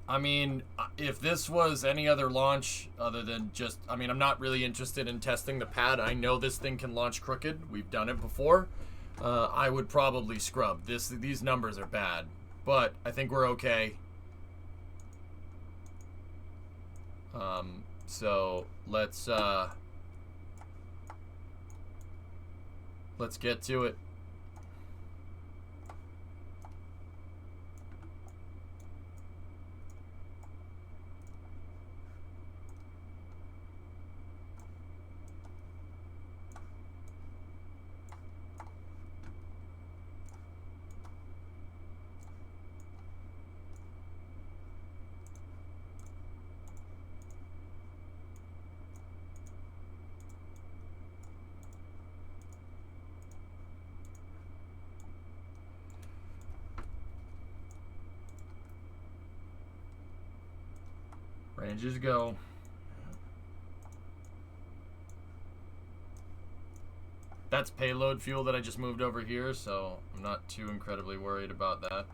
I mean, if this was any other launch other than just, I mean, I'm not really interested in testing the pad. I know this thing can launch crooked. We've done it before. I would probably scrub. These numbers are bad, but I think we're okay. So let's get to it. Ranges go. That's payload fuel that I just moved over here, so I'm not too incredibly worried about that.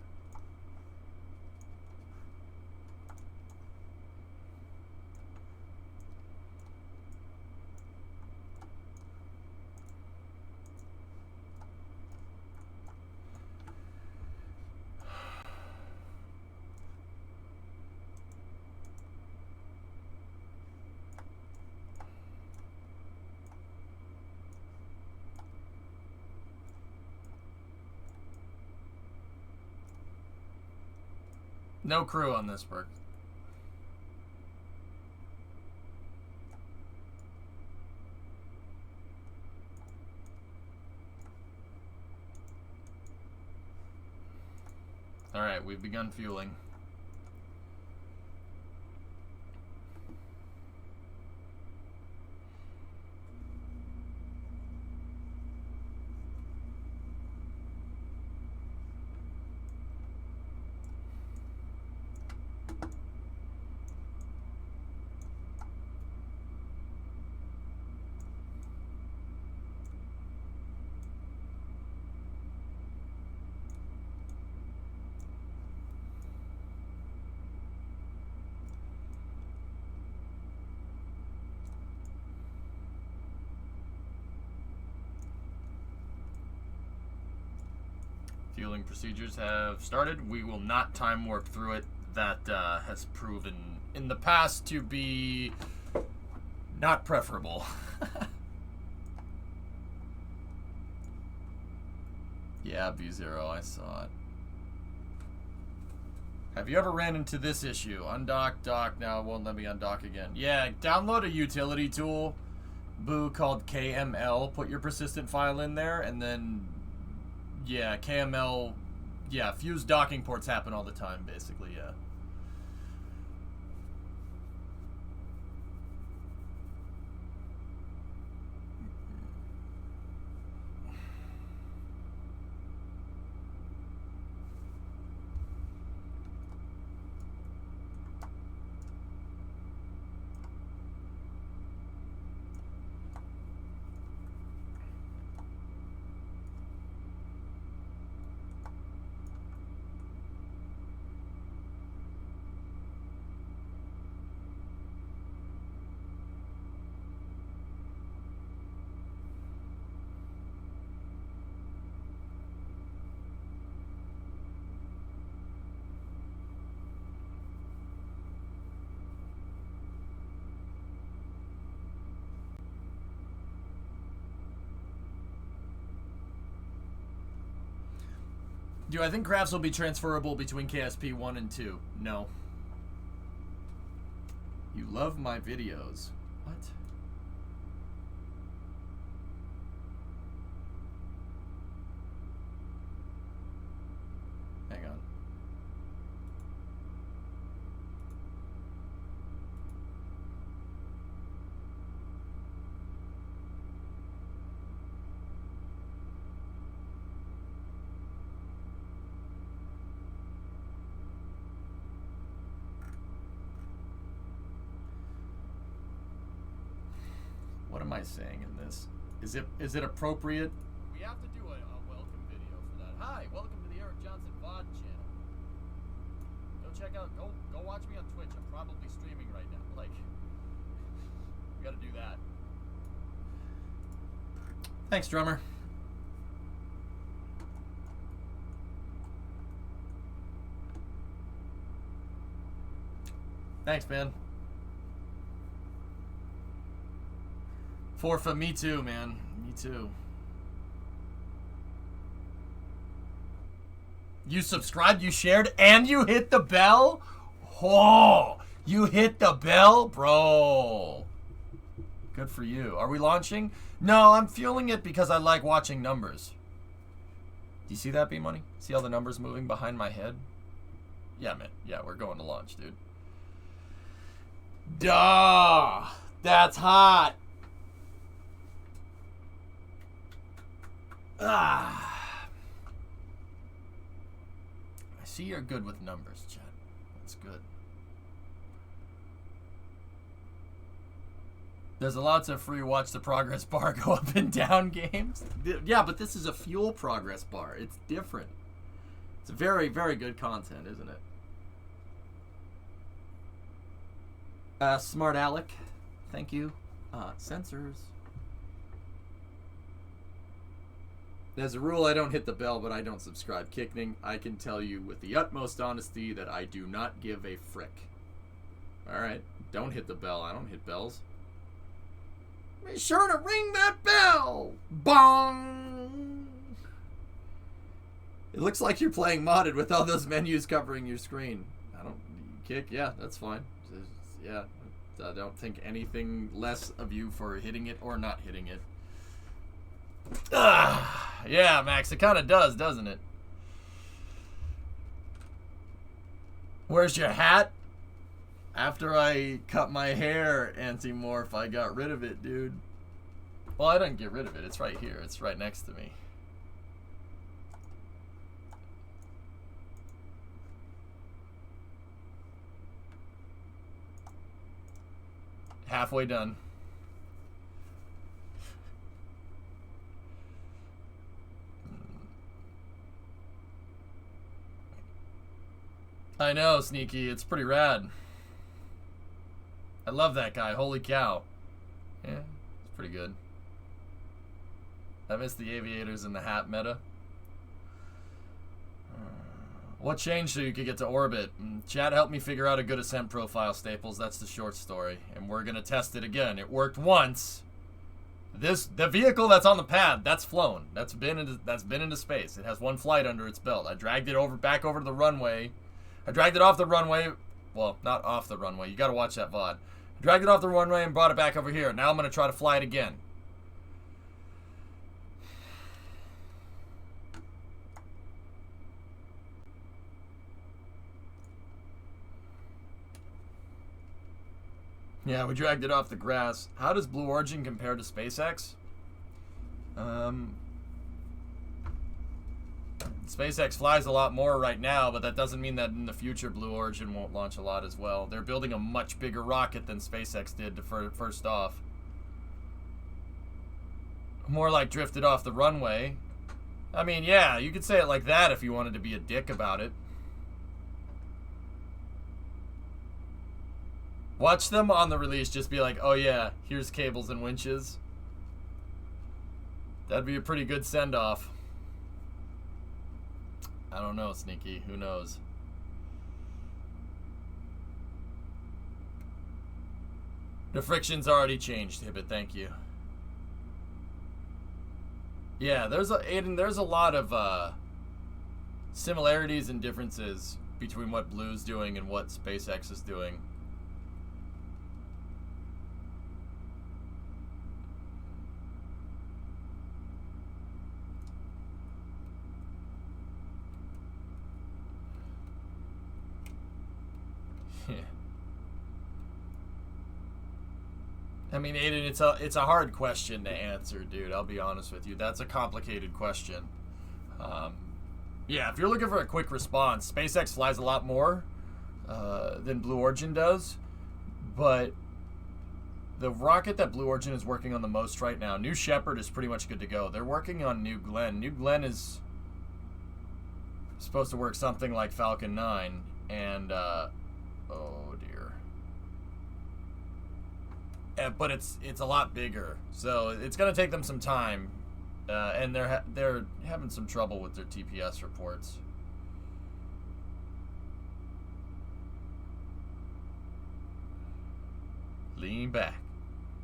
No crew on this work. Alright, we've begun fueling. Refueling procedures have started. We will not time warp through it. That has proven in the past to be not preferable. Yeah, B0, I saw it. Have you ever ran into this issue? Undock, dock, now it won't let me undock again. Yeah, download a utility tool, Boo, called KML. Put your persistent file in there, and then, yeah, KML, yeah, fused docking ports happen all the time, basically, yeah. Do I think crafts will be transferable between KSP 1 and 2? No. You love my videos. What? Hang on. What am I saying in this? Is it appropriate? We have to do a welcome video for that. Hi, welcome to the Eric Johnson VOD channel. Go check out, go watch me on Twitch. I'm probably streaming right now. Like, we gotta do that. Thanks, drummer. Thanks, man. Forfa, me too, man. Me too. You subscribed, you shared, and you hit the bell? Oh, you hit the bell? Bro. Good for you. Are we launching? No, I'm fueling it because I like watching numbers. Do you see that, B-Money? See all the numbers moving behind my head? Yeah, man. Yeah, we're going to launch, dude. Duh! That's hot! Ah. I see you're good with numbers, Chad. That's good. There's lots of free watch the progress bar go up and down games. Yeah, but this is a fuel progress bar. It's different. It's very, very good content, isn't it? Smart Alec. Thank you. Sensors. As a rule, I don't hit the bell, but I don't subscribe. Kickning, I can tell you with the utmost honesty that I do not give a frick. Alright, don't hit the bell. I don't hit bells. Be sure to ring that bell! Bong! It looks like you're playing modded with all those menus covering your screen. I don't... Kick? Yeah, that's fine. Yeah, I don't think anything less of you for hitting it or not hitting it. Yeah, Max, it kind of does, doesn't it? Where's your hat? After I cut my hair, Anti-Morph, I got rid of it, dude. Well, I didn't get rid of it. It's right here. It's right next to me. Halfway done. I know, Sneaky. It's pretty rad. I love that guy. Holy cow. Yeah, it's pretty good. I miss the aviators and the hat meta. What changed so you could get to orbit? Chad helped me figure out a good ascent profile, Staples. That's the short story. And we're going to test it again. It worked once. The vehicle that's on the pad, that's flown. That's been into space. It has one flight under its belt. I dragged it back over to the runway. I dragged it off the runway. Well, not off the runway. You got to watch that VOD. I dragged it off the runway and brought it back over here. Now I'm going to try to fly it again. Yeah, we dragged it off the grass. How does Blue Origin compare to SpaceX? SpaceX flies a lot more right now, but that doesn't mean that in the future Blue Origin won't launch a lot as well. They're building a much bigger rocket than SpaceX did first off. More like drifted off the runway. I mean, yeah, you could say it like that if you wanted to be a dick about it. Watch them on the release just be like, oh yeah, here's cables and winches. That'd be a pretty good send-off. I don't know, Sneaky. Who knows? The friction's already changed, Hibbit. Thank you. Yeah, Aiden, there's a lot of similarities and differences between what Blue's doing and what SpaceX is doing. I mean, Aiden, it's a hard question to answer, dude. I'll be honest with you. That's a complicated question. Yeah, if you're looking for a quick response, SpaceX flies a lot more than Blue Origin does, but the rocket that Blue Origin is working on the most right now, New Shepard, is pretty much good to go. They're working on New Glenn. New Glenn is supposed to work something like Falcon 9, and oh dear. But it's a lot bigger, so it's gonna take them some time, and they're having some trouble with their TPS reports. Lean back,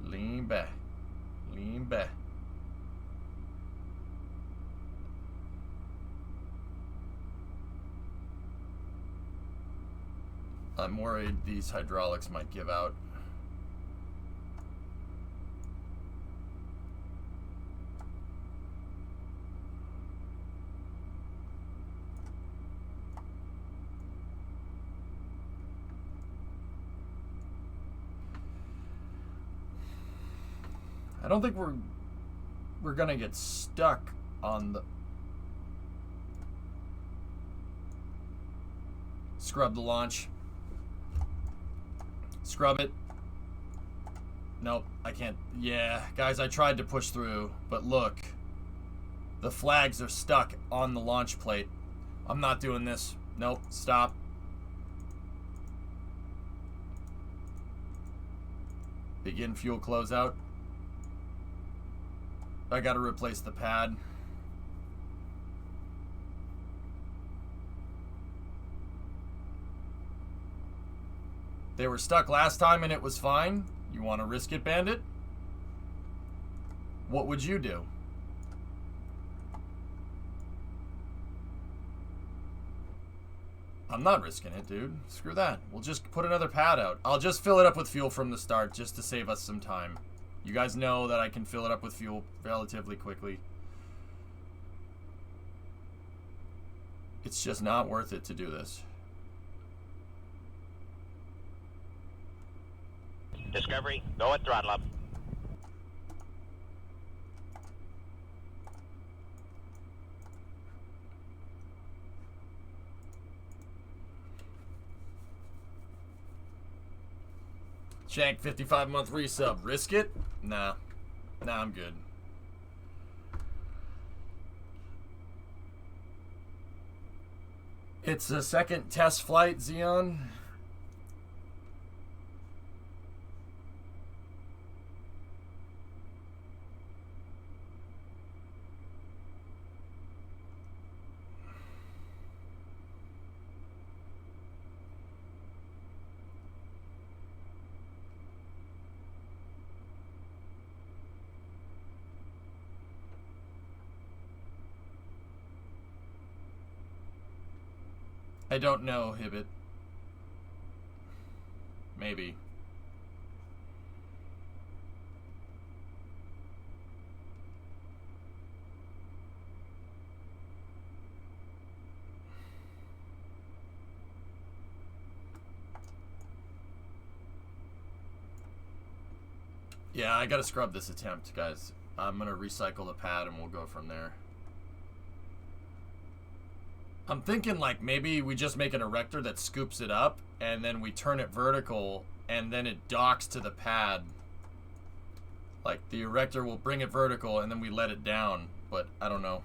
lean back, lean back. I'm worried these hydraulics might give out. I don't think we're gonna get stuck on the... Scrub the launch. Scrub it. Nope, I can't. Yeah, guys, I tried to push through, but look. The flags are stuck on the launch plate. I'm not doing this. Nope, stop. Begin fuel closeout. I gotta replace the pad. They were stuck last time and it was fine. You want to risk it, Bandit? What would you do? I'm not risking it, dude. Screw that. We'll just put another pad out. I'll just fill it up with fuel from the start just to save us some time. You guys know that I can fill it up with fuel relatively quickly. It's just not worth it to do this. Discovery, go at throttle up. Shank, 55-month resub. Risk it? Nah. Nah, I'm good. It's a second test flight, Xeon. I don't know, Hibbit. Maybe. Yeah, I gotta scrub this attempt, guys. I'm gonna recycle the pad and we'll go from there. I'm thinking like maybe we just make an erector that scoops it up and then we turn it vertical and then it docks to the pad. Like the erector will bring it vertical and then we let it down, but I don't know.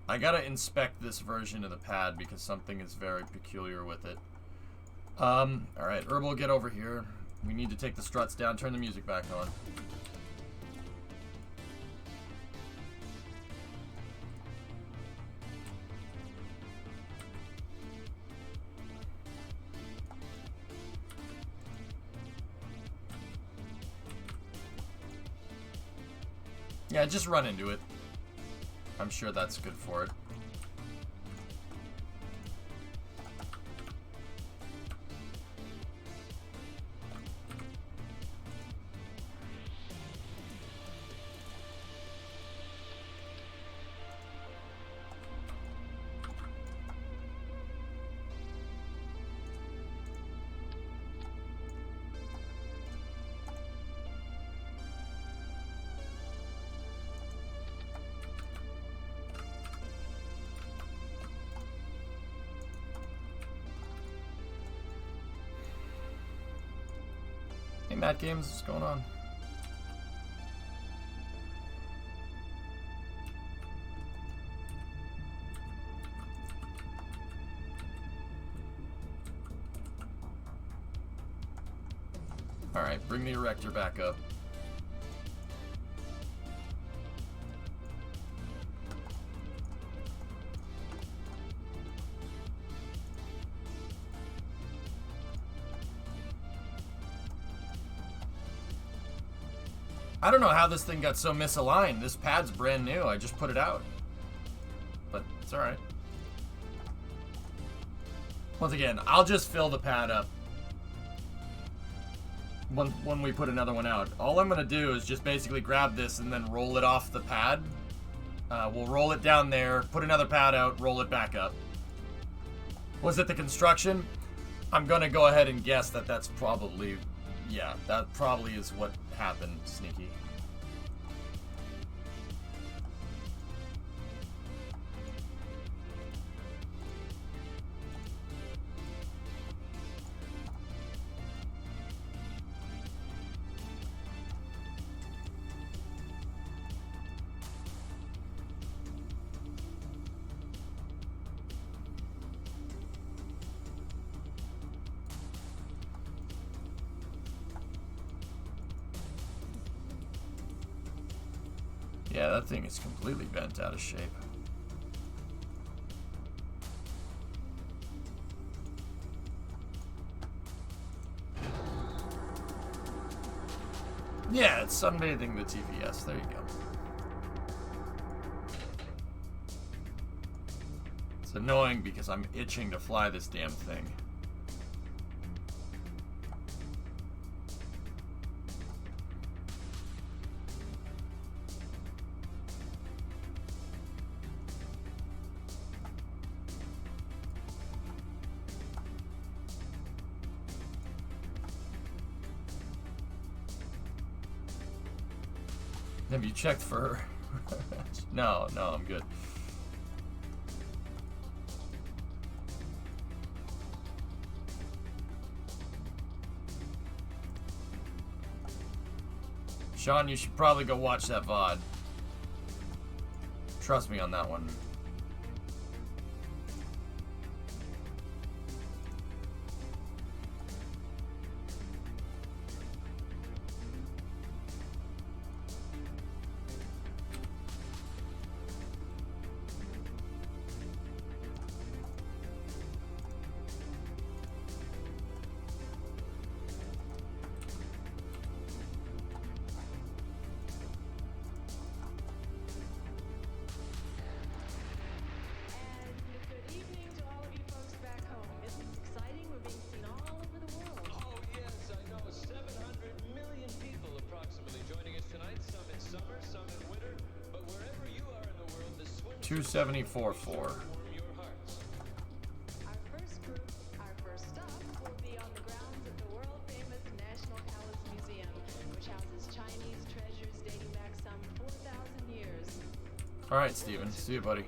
I gotta inspect this version of the pad because something is very peculiar with it. Alright, Herbal, get over here. We need to take the struts down, turn the music back on. Yeah, just run into it. I'm sure that's good for it. Hey, Matt Games, what's going on? Alright, bring the erector back up. I don't know how this thing got so misaligned. This pad's brand new. I just put it out. But it's alright. Once again, I'll just fill the pad up when we put another one out. All I'm going to do is just basically grab this and then roll it off the pad. We'll roll it down there, put another pad out, roll it back up. Was it the construction? I'm going to go ahead and guess that that's probably... Yeah, that probably is what happened, Sneaky. Yeah, that thing is completely bent out of shape. Yeah, it's sunbathing the TVS. There you go. It's annoying because I'm itching to fly this damn thing. Have you checked for... No, I'm good. Sean, you should probably go watch that VOD. Trust me on that one. 274.4. Our first stop will be on the grounds of the world-famous National Palace Museum, which houses Chinese treasures dating back some 4,000 years. All right, Steven. See you, buddy.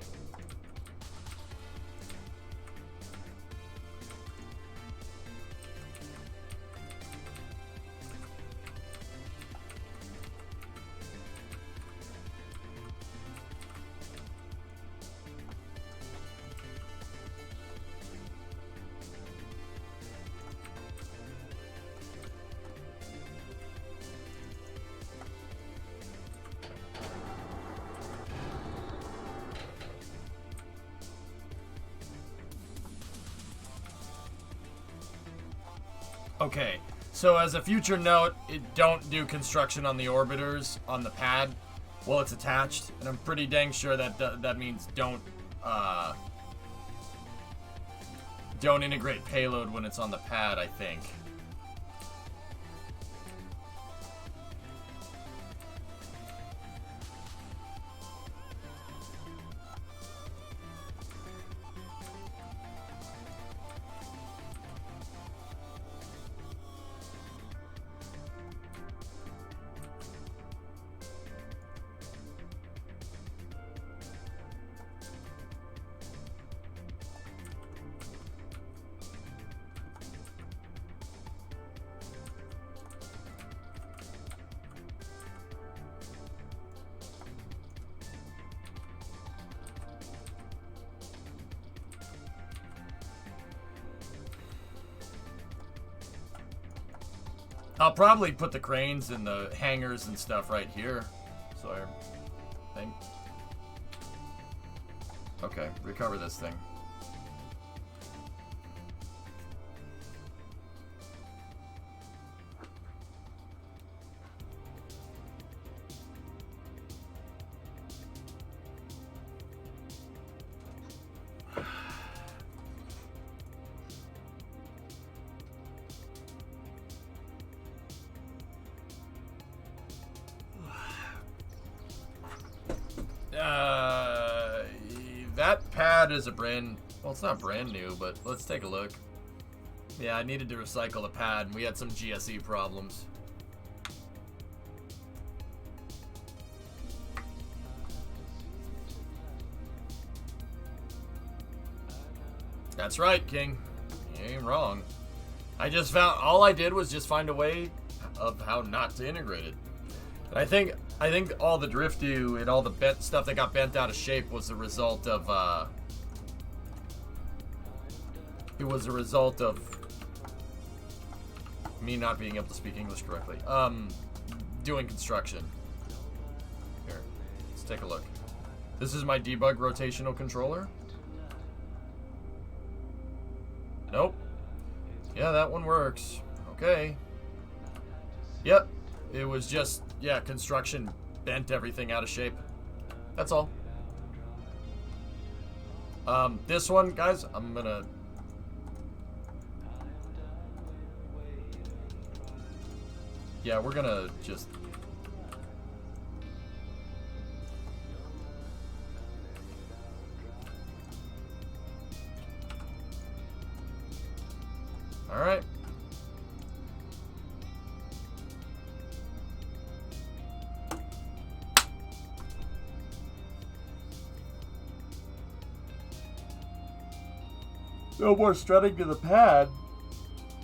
Okay, so as a future note, don't do construction on the orbiters on the pad while it's attached, and I'm pretty dang sure that that means don't integrate payload when it's on the pad, I think. I'll probably put the cranes and the hangars and stuff right here. So I think. Okay, recover this thing. That pad is a brand, well, it's not brand new, but let's take a look. Yeah, I needed to recycle the pad, and we had some GSE problems. That's right, King. You ain't wrong. I just found, all I did was just find a way of how not to integrate it. And I think all the drift do and all the bent stuff that got bent out of shape was a result of me not being able to speak English correctly. Doing construction. Here, let's take a look. This is my debug rotational controller. Nope. Yeah, that one works. Okay. Yep. It was just, yeah, construction bent everything out of shape. That's all. This one, guys, I'm gonna... Yeah, we're gonna just... Alright. No more strutting to the pad.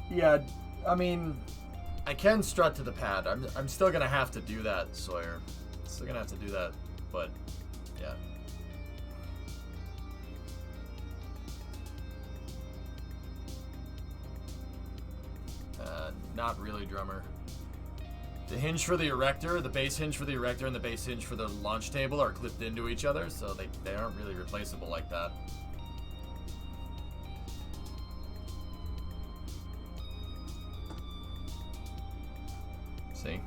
Yeah, I mean, I can strut to the pad. I'm still gonna have to do that, Sawyer. Still gonna have to do that, but yeah. Not really, drummer. The hinge for the erector, the base hinge for the erector, and the base hinge for the launch table are clipped into each other, so they aren't really replaceable like that. See?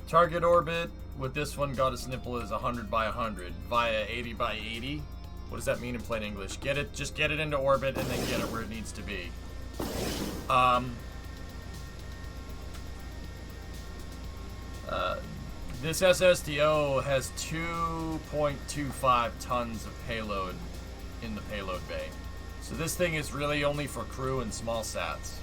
Target orbit with this one got as simple as 100 by 100 via 80 by 80. What does that mean in plain English? Just get it into orbit and then get it where it needs to be. This SSTO has 2.25 tons of payload in the payload bay. So this thing is really only for crew and small sats.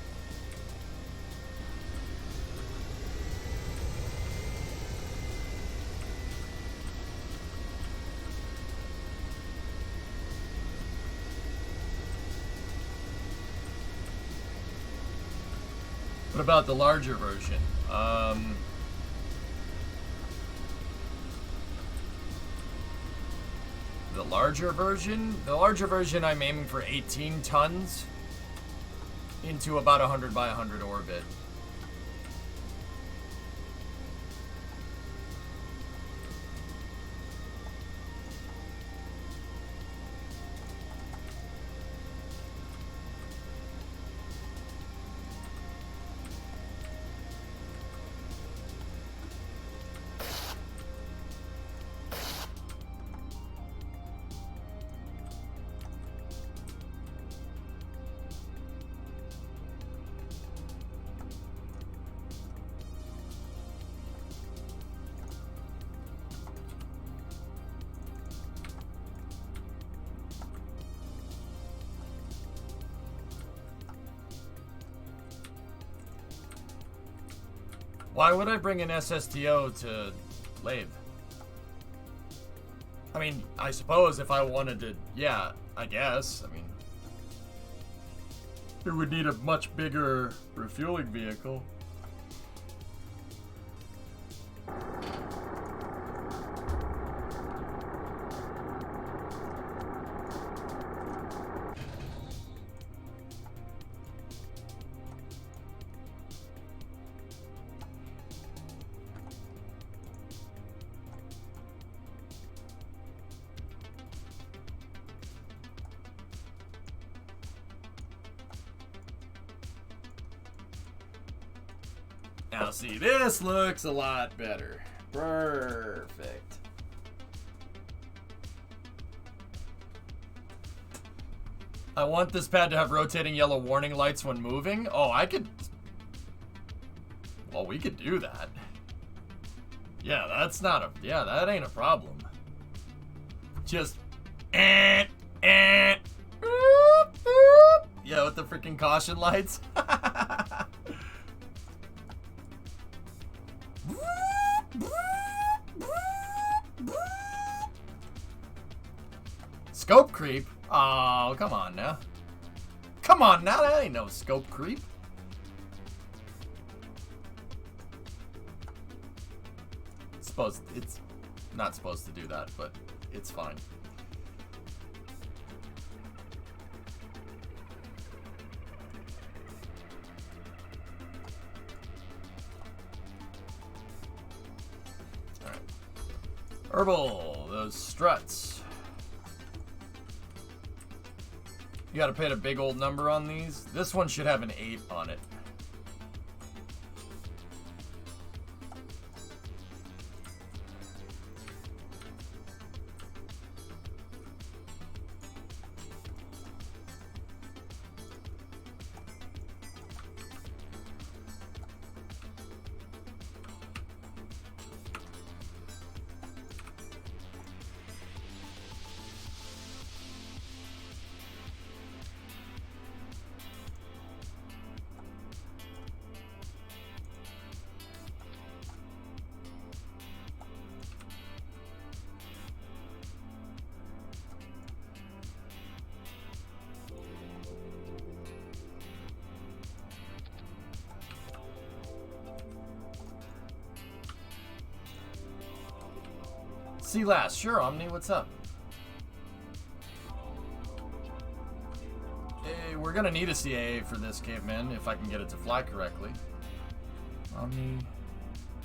What about the larger version? The larger version I'm aiming for 18 tons into about 100 by 100 orbit. Why would I bring an SSTO to Lave? I mean, I suppose if I wanted to, yeah, I guess. I mean, it would need a much bigger refueling vehicle. Now see, this looks a lot better. Perfect. I want this pad to have rotating yellow warning lights when moving. Oh, I could... Well, we could do that. Yeah, that's not a... Yeah, that ain't a problem. Just... Yeah, with the freaking caution lights. Scope creep? Oh, come on now. Come on now, that ain't no scope creep. It's not supposed to do that, but it's fine. Alright. Herbal, those struts. You gotta put a big old number on these. This one should have an 8 on it. See last. Sure, Omni, what's up? Hey, we're gonna need a CAA for this, Caveman, if I can get it to fly correctly. Omni.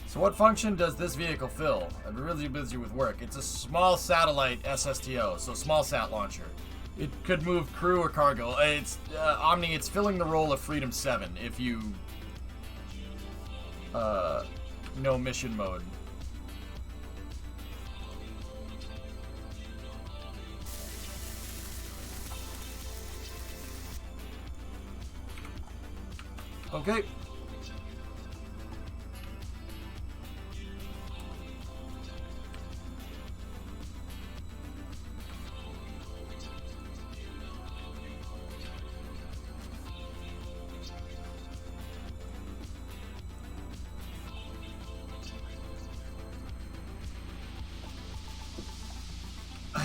So what function does this vehicle fill? I've been really busy with work. It's a small satellite SSTO, so small sat launcher. It could move crew or cargo. It's Omni, it's filling the role of Freedom 7 if you know mission mode. Okay.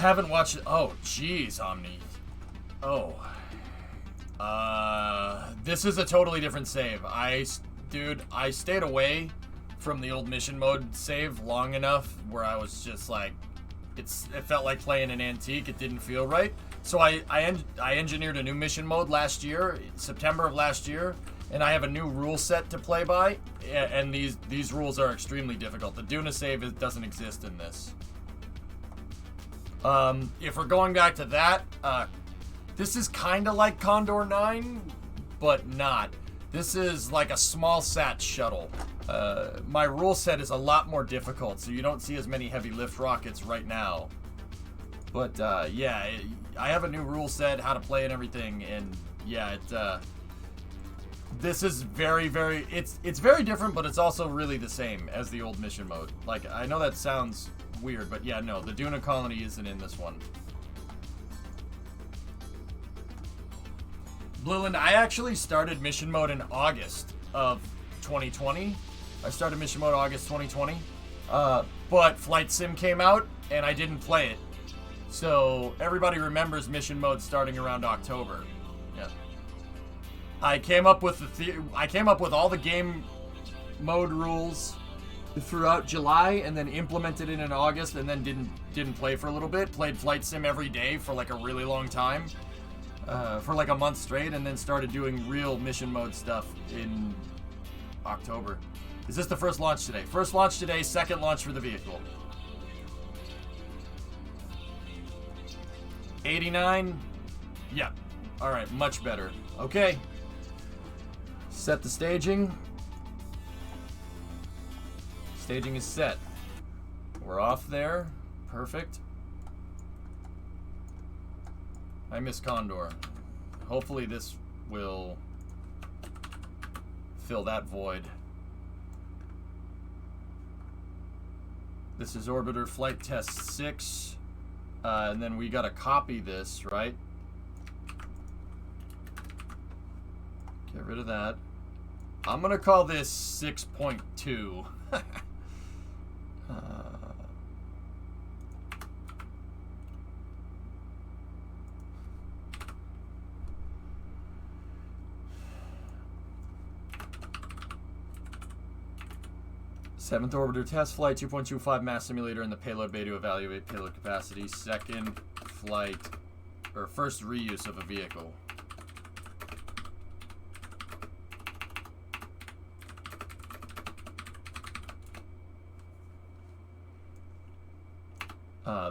haven't watched it. Oh, jeez, Omni. Oh. This is a totally different save. Dude, I stayed away from the old mission mode save long enough where I was just like, it felt like playing an antique. It didn't feel right. So I engineered a new mission mode last year, September of last year, and I have a new rule set to play by, and these rules are extremely difficult. The Duna save doesn't exist in this. If we're going back to that, this is kind of like Condor 9, but not. This is like a small sat shuttle. My rule set is a lot more difficult, so you don't see as many heavy lift rockets right now. But yeah, I have a new rule set, how to play and everything, and yeah, this is very, very, it's very different, but it's also really the same as the old mission mode. Like, I know that sounds weird, but yeah, no, the Duna colony isn't in this one. Blueland, I actually started mission mode in August of 2020. I started mission mode August 2020, but Flight Sim came out and I didn't play it. So everybody remembers mission mode starting around October. Yeah. I came up with all the game mode rules throughout July and then implemented it in August and then didn't play for a little bit. Played Flight Sim every day for like a really long time. For like a month straight, and then started doing real mission mode stuff in October. Is this the first launch today? First launch today, second launch for the vehicle. 89? Yeah. Alright, much better. Okay. Set the staging. Staging is set. We're off there. Perfect. I miss Condor. Hopefully this will fill that void. This is Orbiter Flight Test 6. And then we gotta copy this, right? Get rid of that. I'm gonna call this 6.2. 7th Orbiter Test Flight 2.25 Mass Simulator in the payload bay to evaluate payload capacity. Second flight, or first reuse of a vehicle.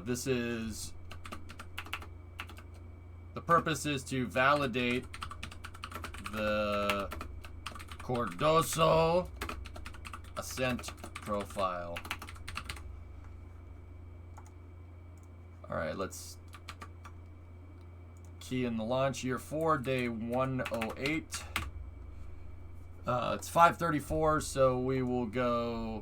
This is... The purpose is to validate the Cardoso ascent profile. Alright, let's key in the launch. Year 4, day 108. It's 5:34, so we will go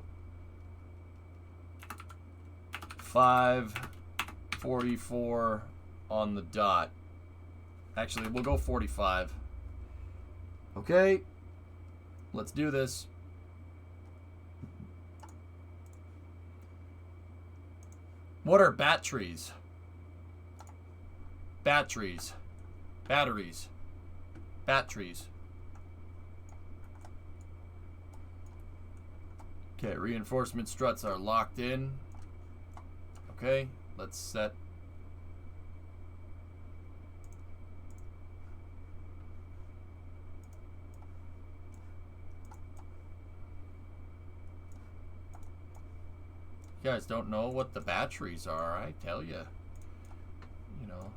5:44 on the dot. Actually, we'll go 45. Okay, let's do this. What are batteries? Batteries. Batteries. Batteries. Okay, reinforcement struts are locked in. Okay, let's set. You guys don't know what the batteries are, I tell you. You know,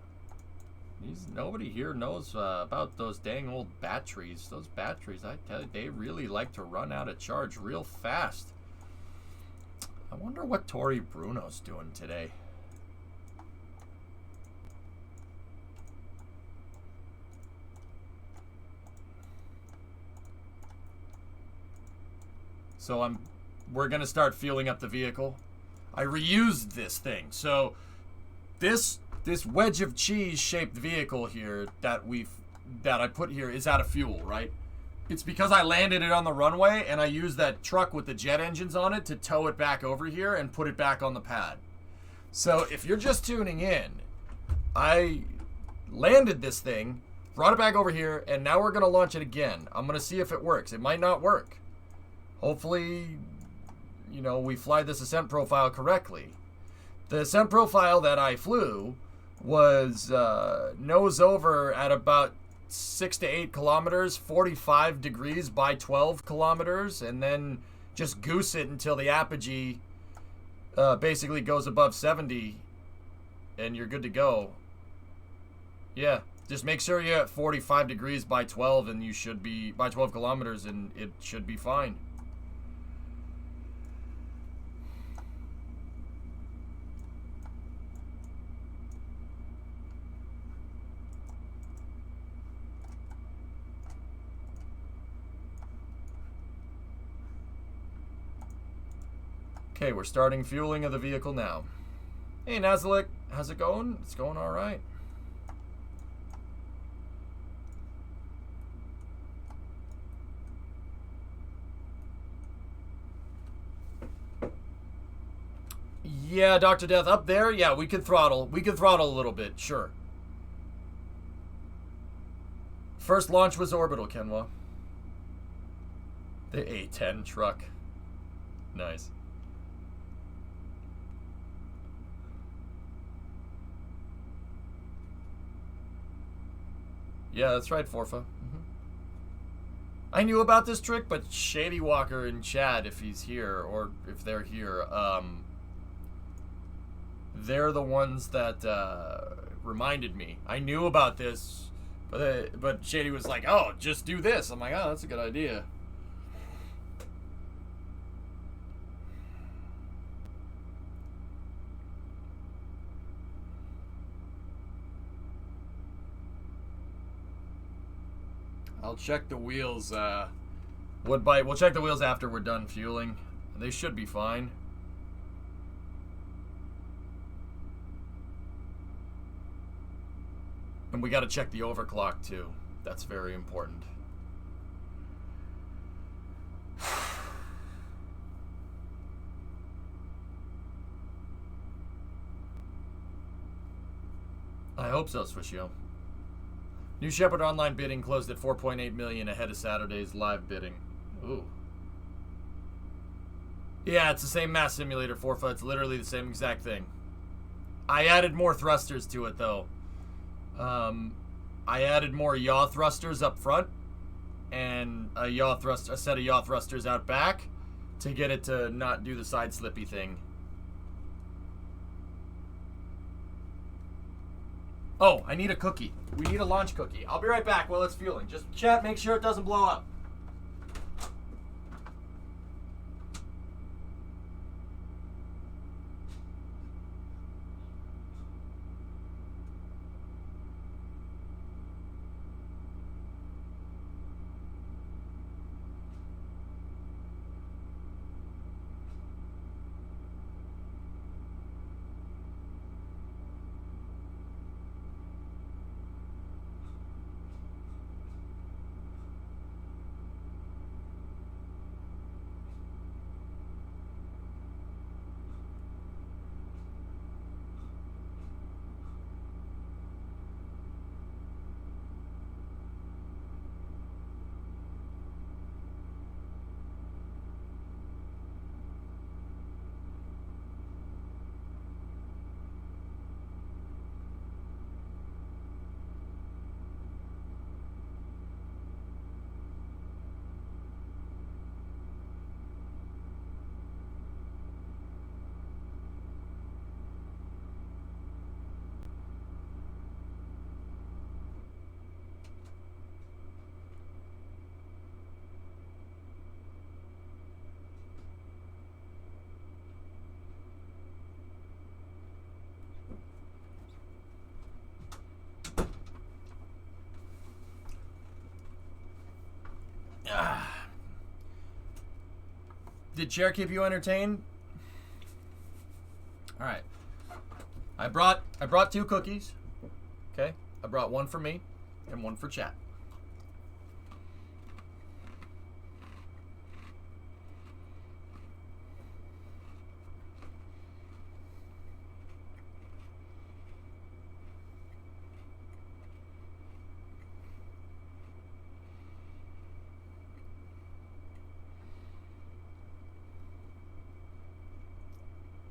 nobody here knows about those dang old batteries. Those batteries, I tell you, they really like to run out of charge real fast. I wonder what Tori Bruno's doing today. So we're gonna start fueling up the vehicle. I reused this thing. So this wedge of cheese shaped vehicle here that I put here is out of fuel, right? It's because I landed it on the runway and I used that truck with the jet engines on it to tow it back over here and put it back on the pad. So if you're just tuning in, I landed this thing, brought it back over here, and now we're going to launch it again. I'm going to see if it works. It might not work. Hopefully, you know, we fly this ascent profile correctly. The ascent profile that I flew was nose over at about 6 to 8 kilometers, 45 degrees by 12 kilometers, and then just goose it until the apogee basically goes above 70, and you're good to go. Yeah, just make sure you're at 45 degrees by 12, and you should be by 12 kilometers, and it should be fine. Okay, we're starting fueling of the vehicle now. Hey, Nazalik, how's it going? It's going all right. Yeah, Dr. Death, up there, yeah, we could throttle. We could throttle a little bit, sure. First launch was orbital, Kenwa. The A10 truck. Nice. Yeah, that's right, Forfa. I knew about this trick, but Shady Walker and Chad, if he's here, or if they're here, they're the ones that reminded me. I knew about this, but Shady was like, oh, just do this. I'm like, oh, that's a good idea. I'll check the wheels, Woodbite. We'll check the wheels after we're done fueling. They should be fine. And we gotta check the overclock too. That's very important. I hope so, Swishio. New Shepard online bidding closed at 4.8 million ahead of Saturday's live bidding. Ooh. Yeah, it's the same mass simulator, Forfa. It's literally the same exact thing. I added more thrusters to it, though. I added more yaw thrusters up front and a set of yaw thrusters out back to get it to not do the side slippy thing. Oh, I need a cookie. We need a launch cookie. I'll be right back while it's fueling. Just chat, make sure it doesn't blow up. Did chair keep you entertained? All right. I brought 2 cookies. Okay? I brought one for me and one for chat.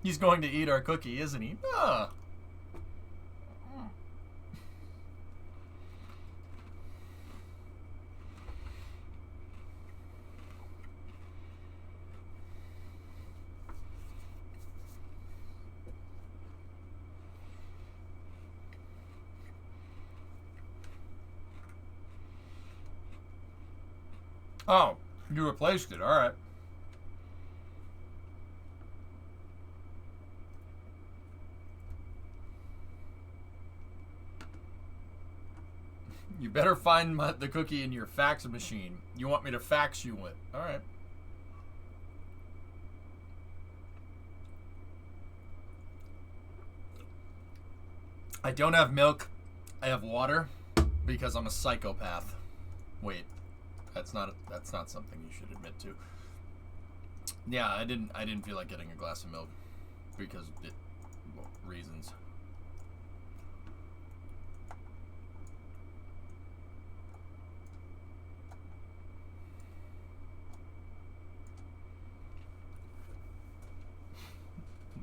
He's going to eat our cookie, isn't he? Ah. Oh, you replaced it. All right. You better find the cookie in your fax machine. You want me to fax you it. All right. I don't have milk. I have water because I'm a psychopath. Wait. That's not something you should admit to. Yeah, I didn't feel like getting a glass of milk because reasons.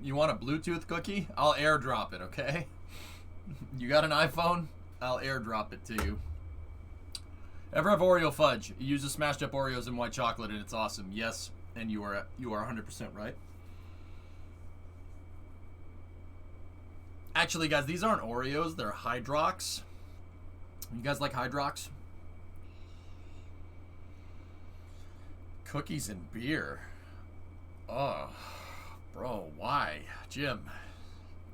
You want a Bluetooth cookie? I'll airdrop it, okay? You got an iPhone? I'll airdrop it to you. Ever have Oreo fudge? You use the smashed up Oreos and white chocolate and it's awesome. Yes, and you are 100% right. Actually, guys, these aren't Oreos. They're Hydrox. You guys like Hydrox? Cookies and beer. Oh, bro, why? Jim,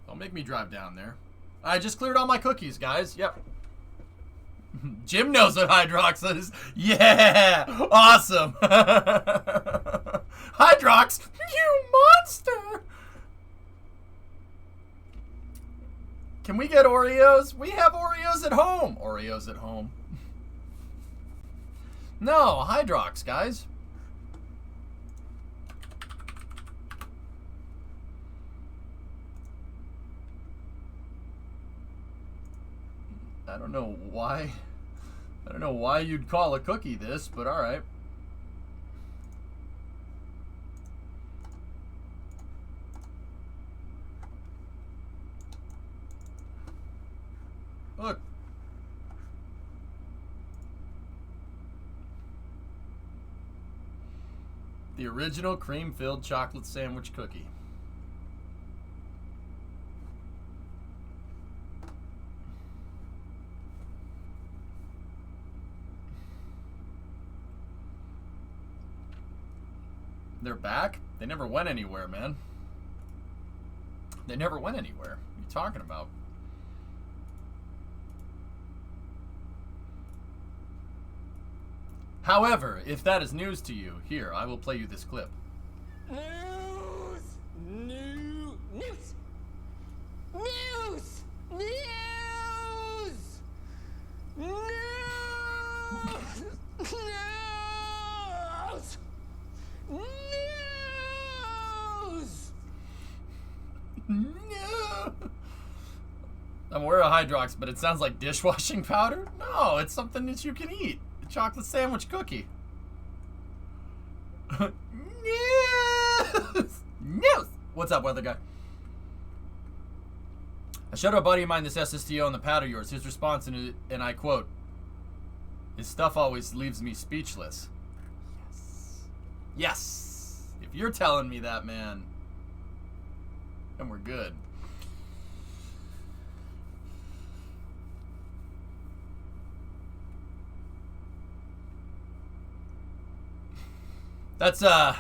don't make me drive down there. I just cleared all my cookies, guys. Yep. Jim knows what Hydrox is. Yeah! Awesome! Hydrox, you monster! Can we get Oreos? We have Oreos at home. Oreos at home. No, Hydrox, guys. I don't know why. I don't know why you'd call a cookie this, but all right. Look. The original cream-filled chocolate sandwich cookie. They're back? They never went anywhere, man. They never went anywhere. What are you talking about? However, if that is news to you, here, I will play you this clip. News! News! News! News! News! News! News! No. I'm aware of Hydrox, but it sounds like dishwashing powder? No, it's something that you can eat. A chocolate sandwich cookie. News! News! What's up, weather guy? I showed a buddy of mine this SSTO on the pad of yours. His response, and I quote, "His stuff always leaves me speechless." Yes. Yes! If you're telling me that, man, then we're good. That's, that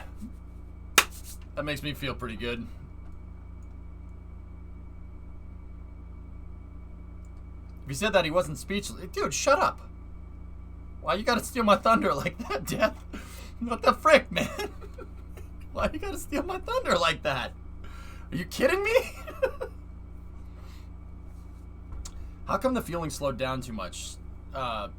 makes me feel pretty good. If he said that he wasn't speechless, dude, shut up. Why you gotta steal my thunder like that, Death? What the frick, man? Why you gotta steal my thunder like that? Are you kidding me? How come the fueling slowed down too much?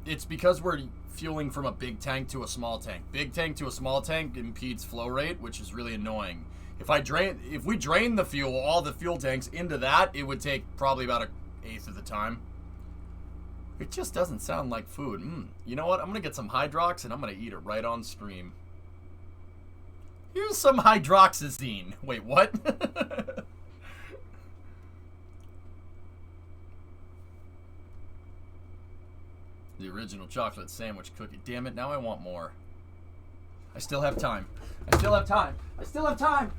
It's because we're fueling from a big tank to a small tank. Big tank to a small tank impedes flow rate, which is really annoying. If we drain the fuel, all the fuel tanks into that, it would take probably about an eighth of the time. It just doesn't sound like food. You know what? I'm gonna get some Hydrox and I'm gonna eat it right on stream. Here's some hydroxyzine. Wait, what? The original chocolate sandwich cookie. Damn it, now I want more. I still have time. I still have time. I still have time.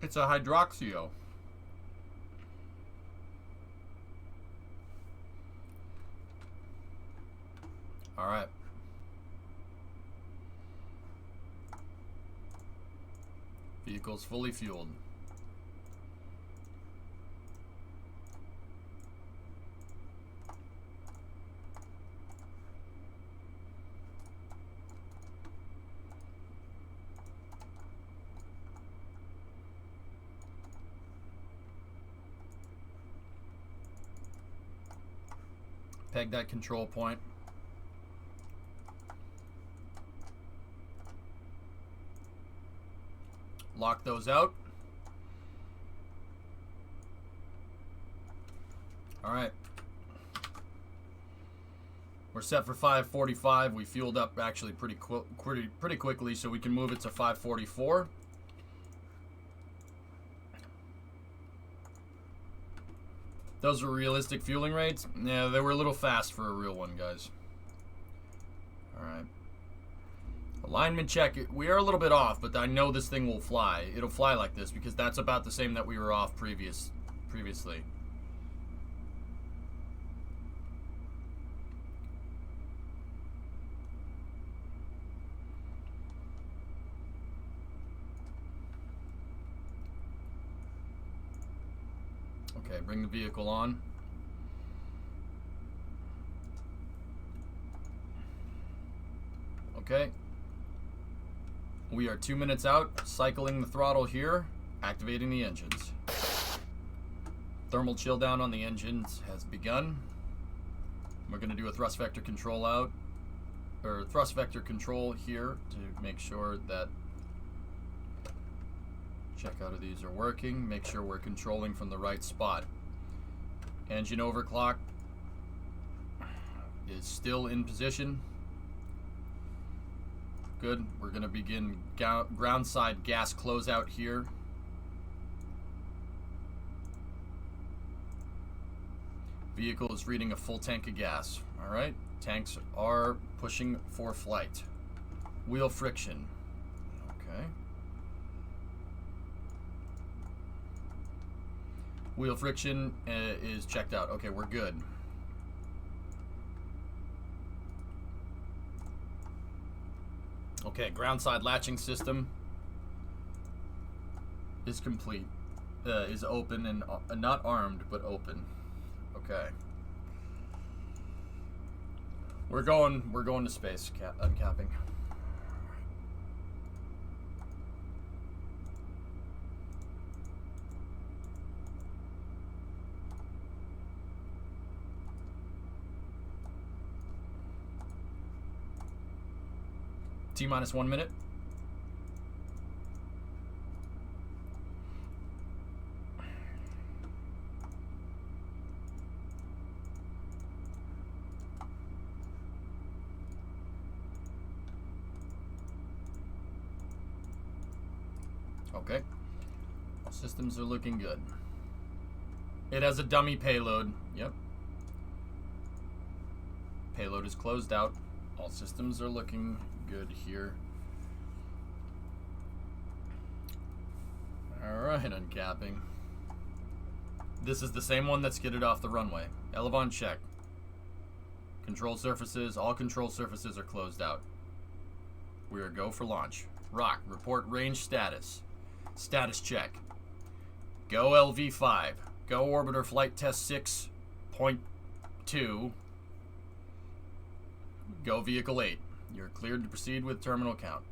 It's a hydroxyo. All right. Vehicle's fully fueled. Peg that control point. Lock those out. All right. We're set for 545. We fueled up actually pretty quickly, so we can move it to 544. Those are realistic fueling rates? Yeah, they were a little fast for a real one, guys. Alright. Alignment check. We are a little bit off, but I know this thing will fly. It'll fly like this because that's about the same that we were off previously. Okay, bring the vehicle on. Okay. We are 2 minutes out, cycling the throttle here, activating the engines. Thermal chill down on the engines has begun. We're going to do a thrust vector control out, or thrust vector control here to make sure that check out of these are working. Make sure we're controlling from the right spot. Engine overclock is still in position. Good. We're going to begin ground side gas closeout here. Vehicle is reading a full tank of gas. All right. Tanks are pushing for flight. Wheel friction. Okay. Wheel friction is checked out. Okay, we're good. Okay, ground side latching system is complete. Is open and not armed, but open. Okay. We're going to space. Uncapping. T-minus 1 minute. Okay. All systems are looking good. It has a dummy payload. Yep. Payload is closed out. All systems are looking good here. Alright, uncapping. This is the same one that skidded off the runway. Elevon check. Control surfaces, all control surfaces are closed out. We are go for launch. Rock, report range status. Status check. Go LV5. Go orbiter flight test 6.2. Go vehicle 8. You're cleared to proceed with terminal count.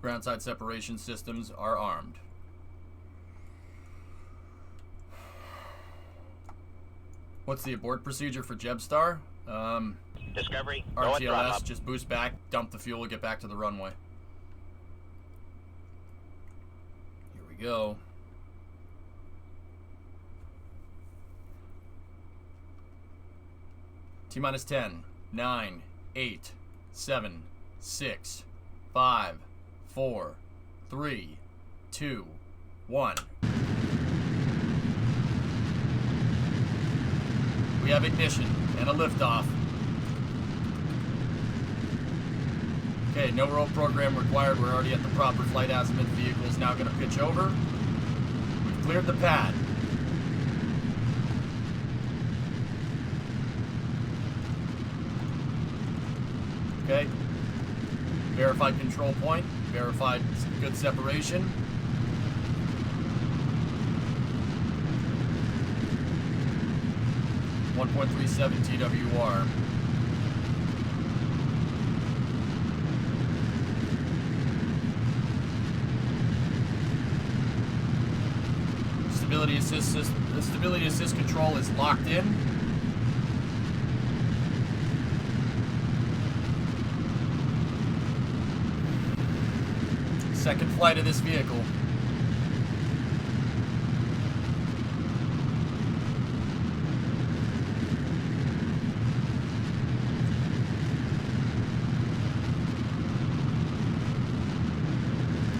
Groundside separation systems are armed. What's the abort procedure for Jebstar? Discovery, go at throttle RTLS, up. just boost back, dump the fuel, get back to the runway. Here we go. T-minus 10, 9, 8, 7, 6, 5, 4, 3, 2, 1. We have ignition and a liftoff. Okay, no roll program required. We're already at the proper flight azimuth. Vehicle is now going to pitch over. We've cleared the pad. Okay. Verified control point. Verified good separation. .37 TWR. The stability assist control is locked in. Second flight of this vehicle.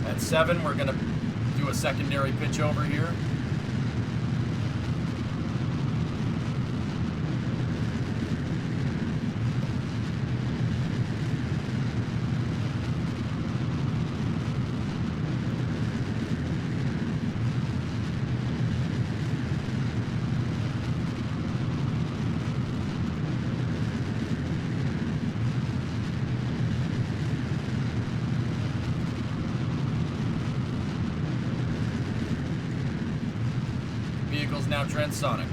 At 7, we're going to do a secondary pitch over here. Vehicle's now transonic.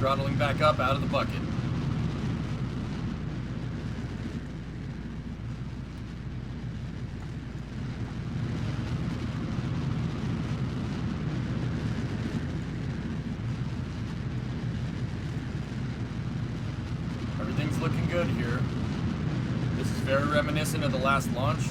Throttling back up out of the bucket. Everything's looking good here. This is very reminiscent of the last launch.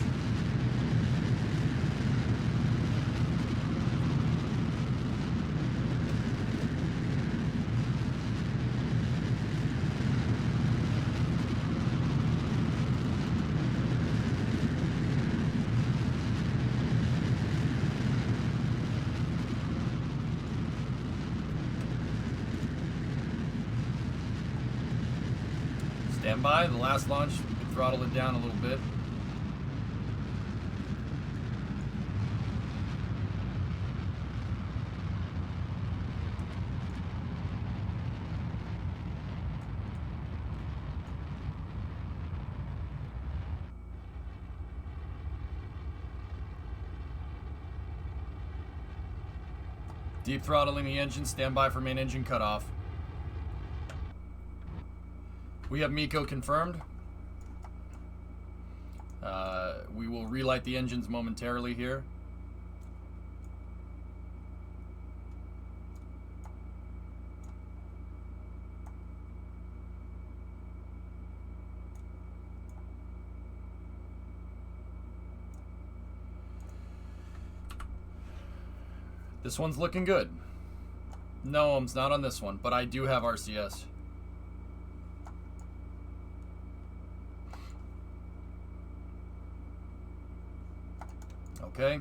Stand by, the last launch, we can throttle it down a little bit. Deep throttling the engine, stand by for main engine cutoff. We have MECO confirmed. We will relight the engines momentarily here. This one's looking good. No, I'm not on this one, but I do have RCS. Okay.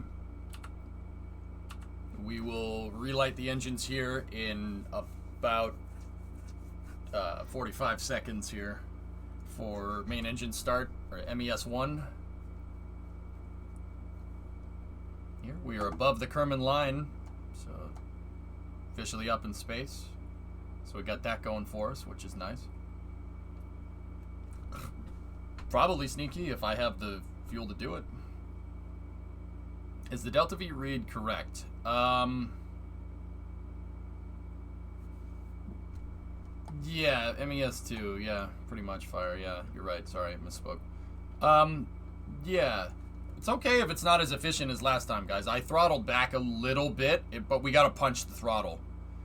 We will relight the engines here in about 45 seconds here for main engine start, or MES1. Here, we are above the Kerman line, so officially up in space. So we got that going for us, which is nice. Probably sneaky if I have the fuel to do it. Is the Delta V read correct? Yeah, MES2, yeah, pretty much fire, yeah, you're right, sorry, misspoke. Yeah, it's okay if it's not as efficient as last time, guys. I throttled back a little bit, but we gotta punch the throttle.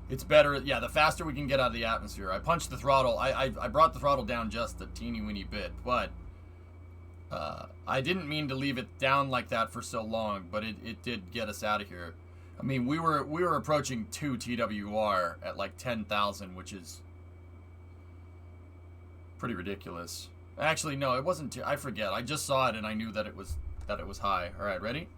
It's better, yeah, the faster we can get out of the atmosphere. I punched the throttle, I brought the throttle down just a teeny weeny bit, but I didn't mean to leave it down like that for so long, but it did get us out of here. I mean, we were approaching 2 TWR at like 10,000, which is pretty ridiculous. Actually, no, it wasn't. I forget. I just saw it and I knew that it was high. All right, ready?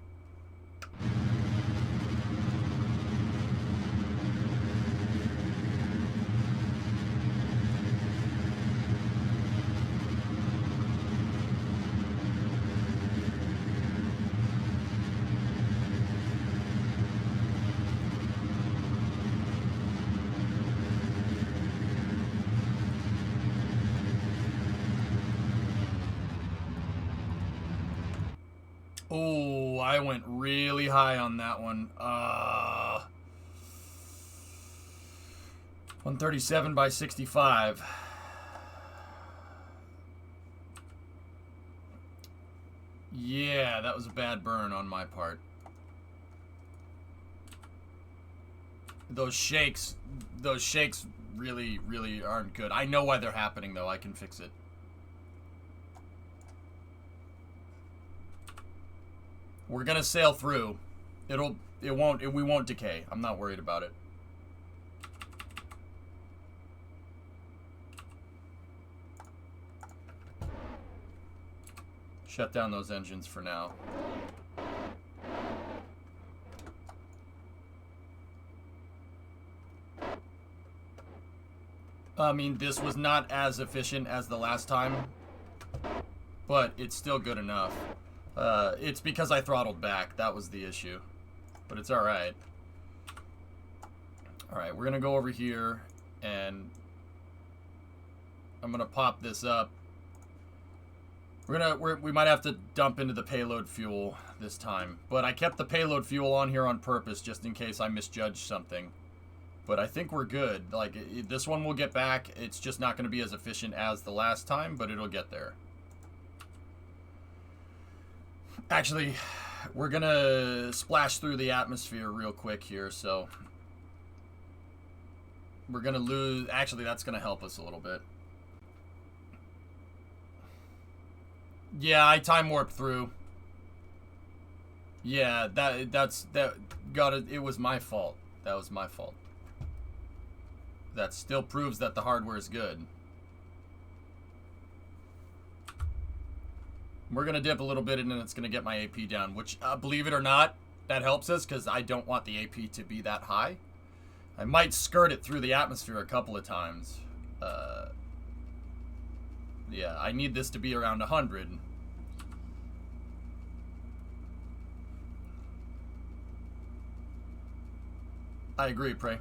Oh, I went really high on that one. 137 by 65. Yeah, that was a bad burn on my part. Those shakes really, really aren't good. I know why they're happening, though. I can fix it. We're gonna sail through. We won't decay. I'm not worried about it. Shut down those engines for now. I mean, this was not as efficient as the last time, but it's still good enough. It's because I throttled back. That was the issue. But it's alright. Alright, we're gonna go over here, and I'm gonna pop this up. We might have to dump into the payload fuel this time. But I kept the payload fuel on here on purpose, just in case I misjudged something. But I think we're good. Like, this one will get back. It's just not gonna be as efficient as the last time, but it'll get there. Actually, we're gonna splash through the atmosphere real quick here, so we're gonna lose. Actually, that's gonna help us a little bit. Yeah, I time warped through. Yeah, that got it. It was my fault. That was my fault. That still proves that the hardware is good. We're going to dip a little bit and then it's going to get my AP down, which, believe it or not, that helps us because I don't want the AP to be that high. I might skirt it through the atmosphere a couple of times. Yeah, I need this to be around 100. I agree, Prey.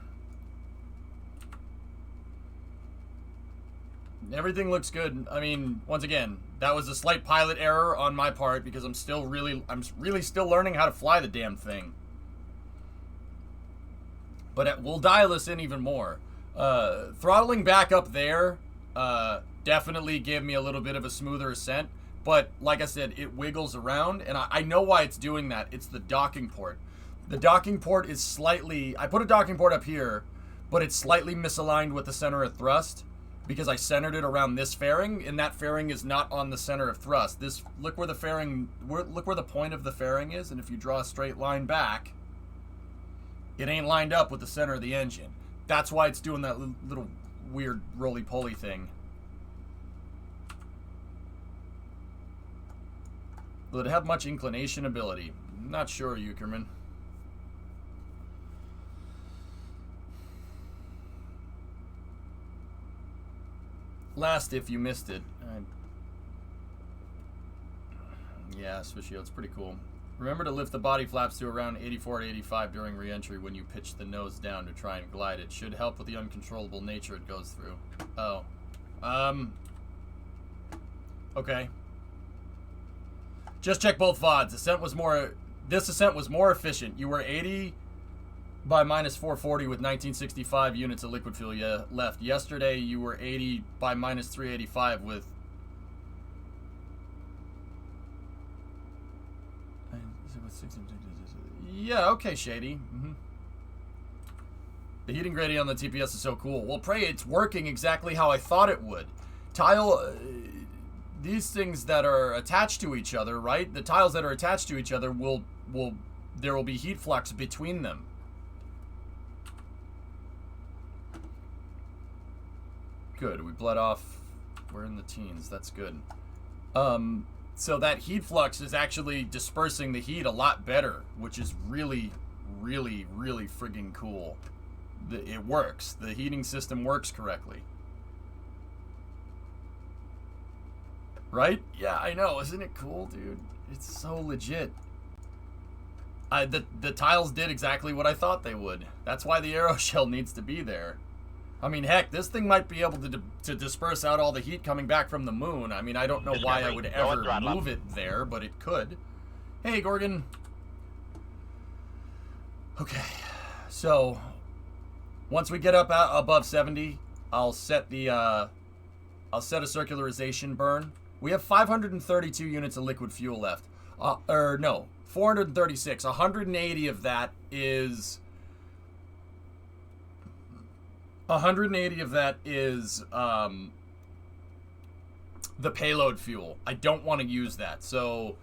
Everything looks good. I mean, once again, that was a slight pilot error on my part because I'm really still learning how to fly the damn thing. But we'll dial this in even more. Throttling back up there definitely gave me a little bit of a smoother ascent. But like I said, it wiggles around, and I know why it's doing that. It's the docking port. The docking port is slightly... I put a docking port up here, but it's slightly misaligned with the center of thrust because I centered it around this fairing, and that fairing is not on the center of thrust. Look where the fairing... Look where the point of the fairing is, and if you draw a straight line back, it ain't lined up with the center of the engine. That's why it's doing that little weird roly-poly thing. Will it have much inclination ability? Not sure, Eukerman. Last, if you missed it. Yeah, Swishio, it's pretty cool. Remember to lift the body flaps to around 84 to 85 during re-entry when you pitch the nose down to try and glide. It should help with the uncontrollable nature it goes through. Oh. Okay. Just check both VODs. This ascent was more efficient. You were 80 by minus 440 with 1965 units of liquid fuel left. Yesterday, you were 80 by minus 385 with... Yeah, okay, Shady. Mm-hmm. The heating gradient on the TPS is so cool. Well, Prey, it's working exactly how I thought it would. These things that are attached to each other, right? The tiles that are attached to each other there will be heat flux between them. Good, we bled off. We're in the teens, that's good. So that heat flux is actually dispersing the heat a lot better, which is really, really, really friggin' cool. It works. The heating system works correctly. Right? Yeah, I know. Isn't it cool, dude? It's so legit. The tiles did exactly what I thought they would. That's why the aeroshell needs to be there. I mean, heck, this thing might be able to disperse out all the heat coming back from the moon. I mean, I don't know why I would ever move it there, but it could. Hey, Gorgon. Okay, so once we get up above 70, I'll set a circularization burn. We have 532 units of liquid fuel left. 436. 180 of that is... 180 of that is the payload fuel. I don't want to use that. So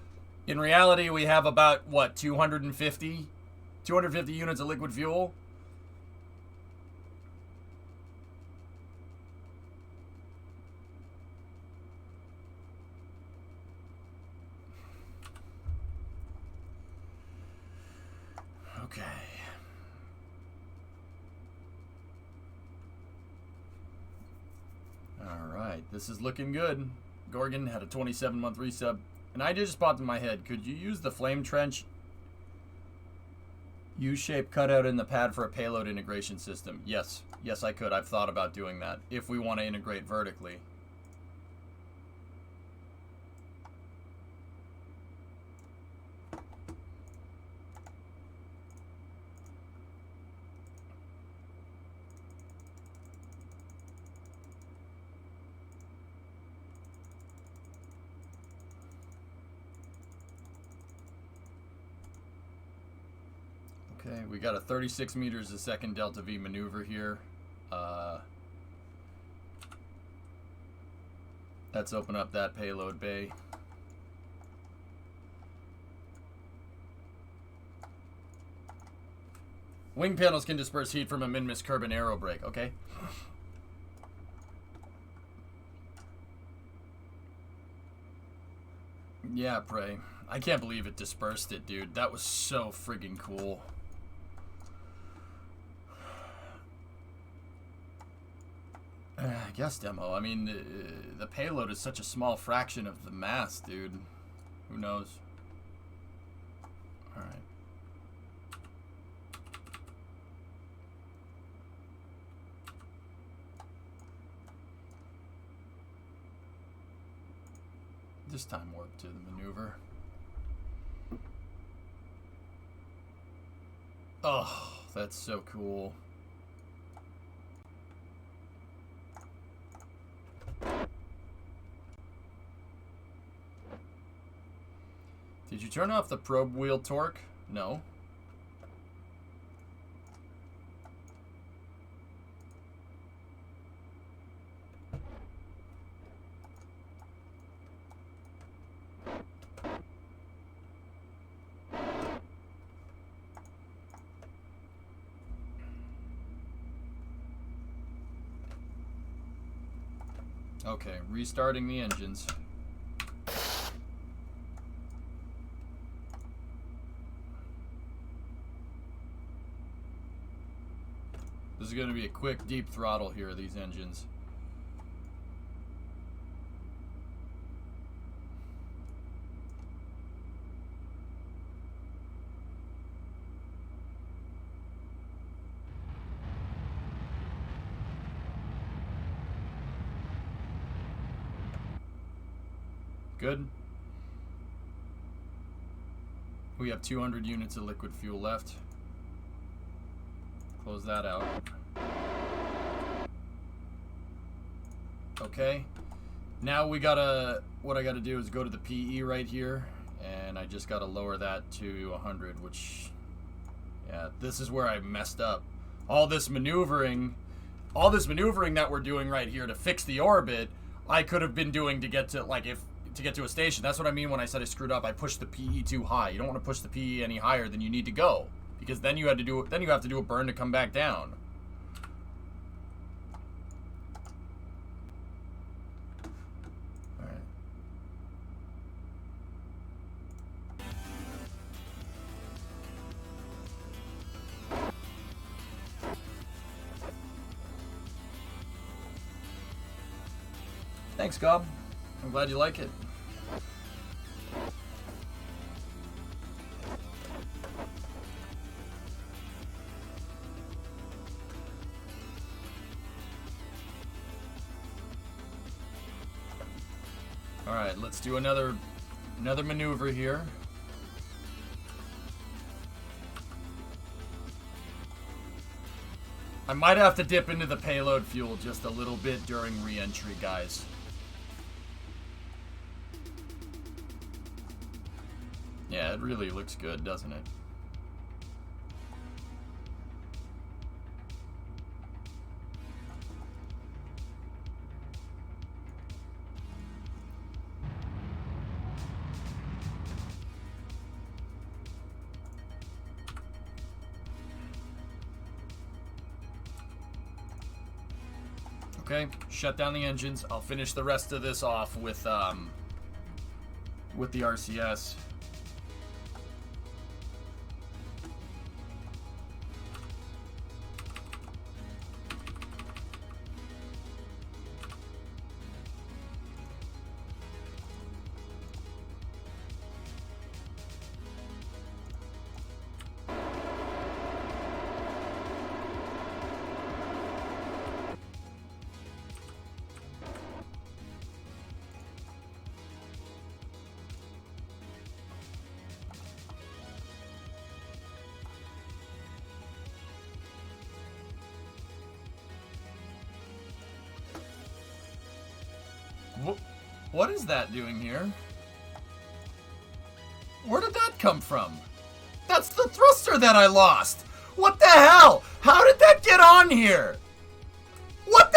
in reality, we have about, what, 250 units of liquid fuel? Okay. Alright, this is looking good. Gorgon had a 27-month resub. An idea just popped in my head. Could you use the flame trench U-shaped cutout in the pad for a payload integration system? Yes. Yes, I could. I've thought about doing that if we want to integrate vertically. Okay, we got a 36 meters a second delta V maneuver here. Let's open up that payload bay. Wing panels can disperse heat from a min-miss curb and aero brake, okay? Yeah, Prey. I can't believe it dispersed it, dude. That was so friggin' cool. Guess demo. I mean, the payload is such a small fraction of the mass, dude. Who knows? All right. This time warp to the maneuver. Oh, that's so cool. Did you turn off the probe wheel torque? No. Okay, restarting the engines. This is going to be a quick deep throttle here, these engines. Good. We have 200 units of liquid fuel left. Close that out. Okay. Now we gotta, what I gotta do is go to the PE right here, and I just gotta lower that to 100, which, yeah, this is where I messed up. All this maneuvering that we're doing right here to fix the orbit, I could have been doing to get to, like, to get to a station. That's what I mean when I said I screwed up. I pushed the PE too high. You don't want to push the PE any higher than you need to go, because then you have to do a burn to come back down. All right. Thanks, Gob. I'm glad you like it. All right, let's do another maneuver here. I might have to dip into the payload fuel just a little bit during re-entry, guys. Yeah, it really looks good, doesn't it? Okay, shut down the engines. I'll finish the rest of this off with the RCS. What is that doing here? Where did that come from? That's the thruster that I lost! What the hell? How did that get on here? What?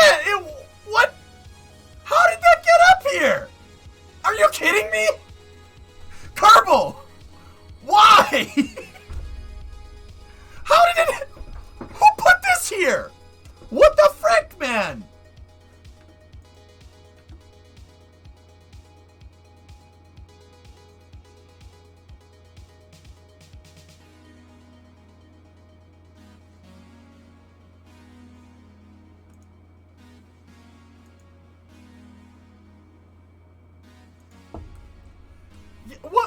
How did that get up here? Are you kidding me? Kerbal! Why? How did it... Who put this here? What the frick, man?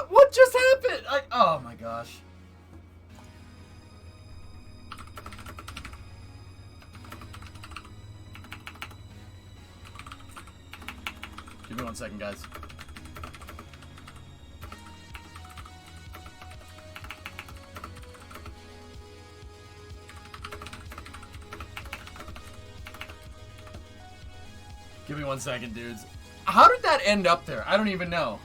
What just happened? Oh my gosh. Give me 1 second, guys. Give me 1 second, dudes. How did that end up there? I don't even know.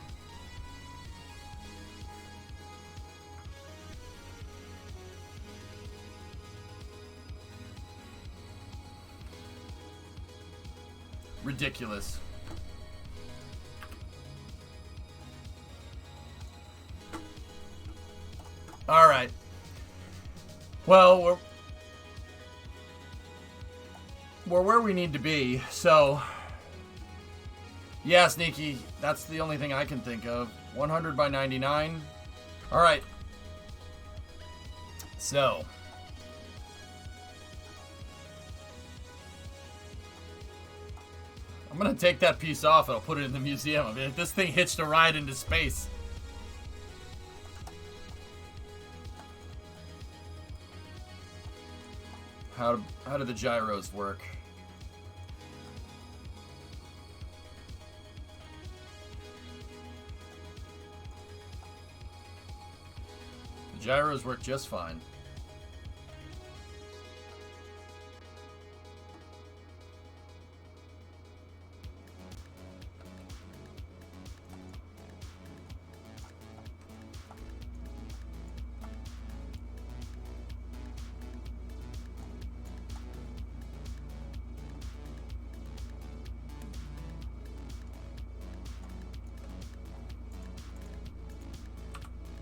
Ridiculous. All right. Well, we're where we need to be. So Yeah, Sneaky. That's the only thing I can think of. 100 by 99. All right. So. I'm going to take that piece off and I'll put it in the museum. I mean, if this thing hitched a ride into space. How do the gyros work? The gyros work just fine.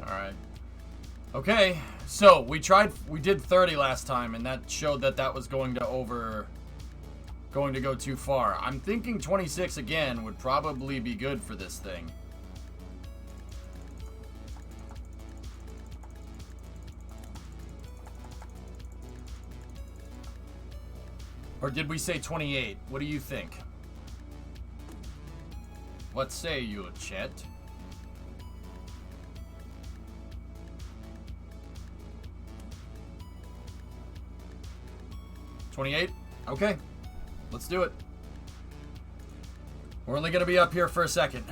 Alright. Okay, so we did 30 last time, and that showed that that was going to go too far. I'm thinking 26 again would probably be good for this thing. Or did we say 28? What do you think? What say you, Chet? 28? Okay. Let's do it. We're only going to be up here for a second.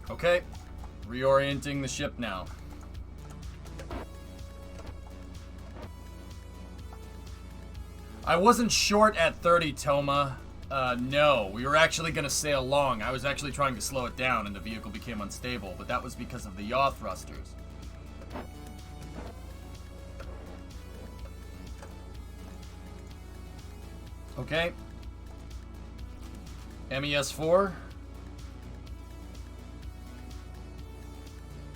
Okay, reorienting the ship now. I wasn't short at 30, Toma. No, we were actually going to sail long. I was actually trying to slow it down and the vehicle became unstable, but that was because of the yaw thrusters. Okay. MES4.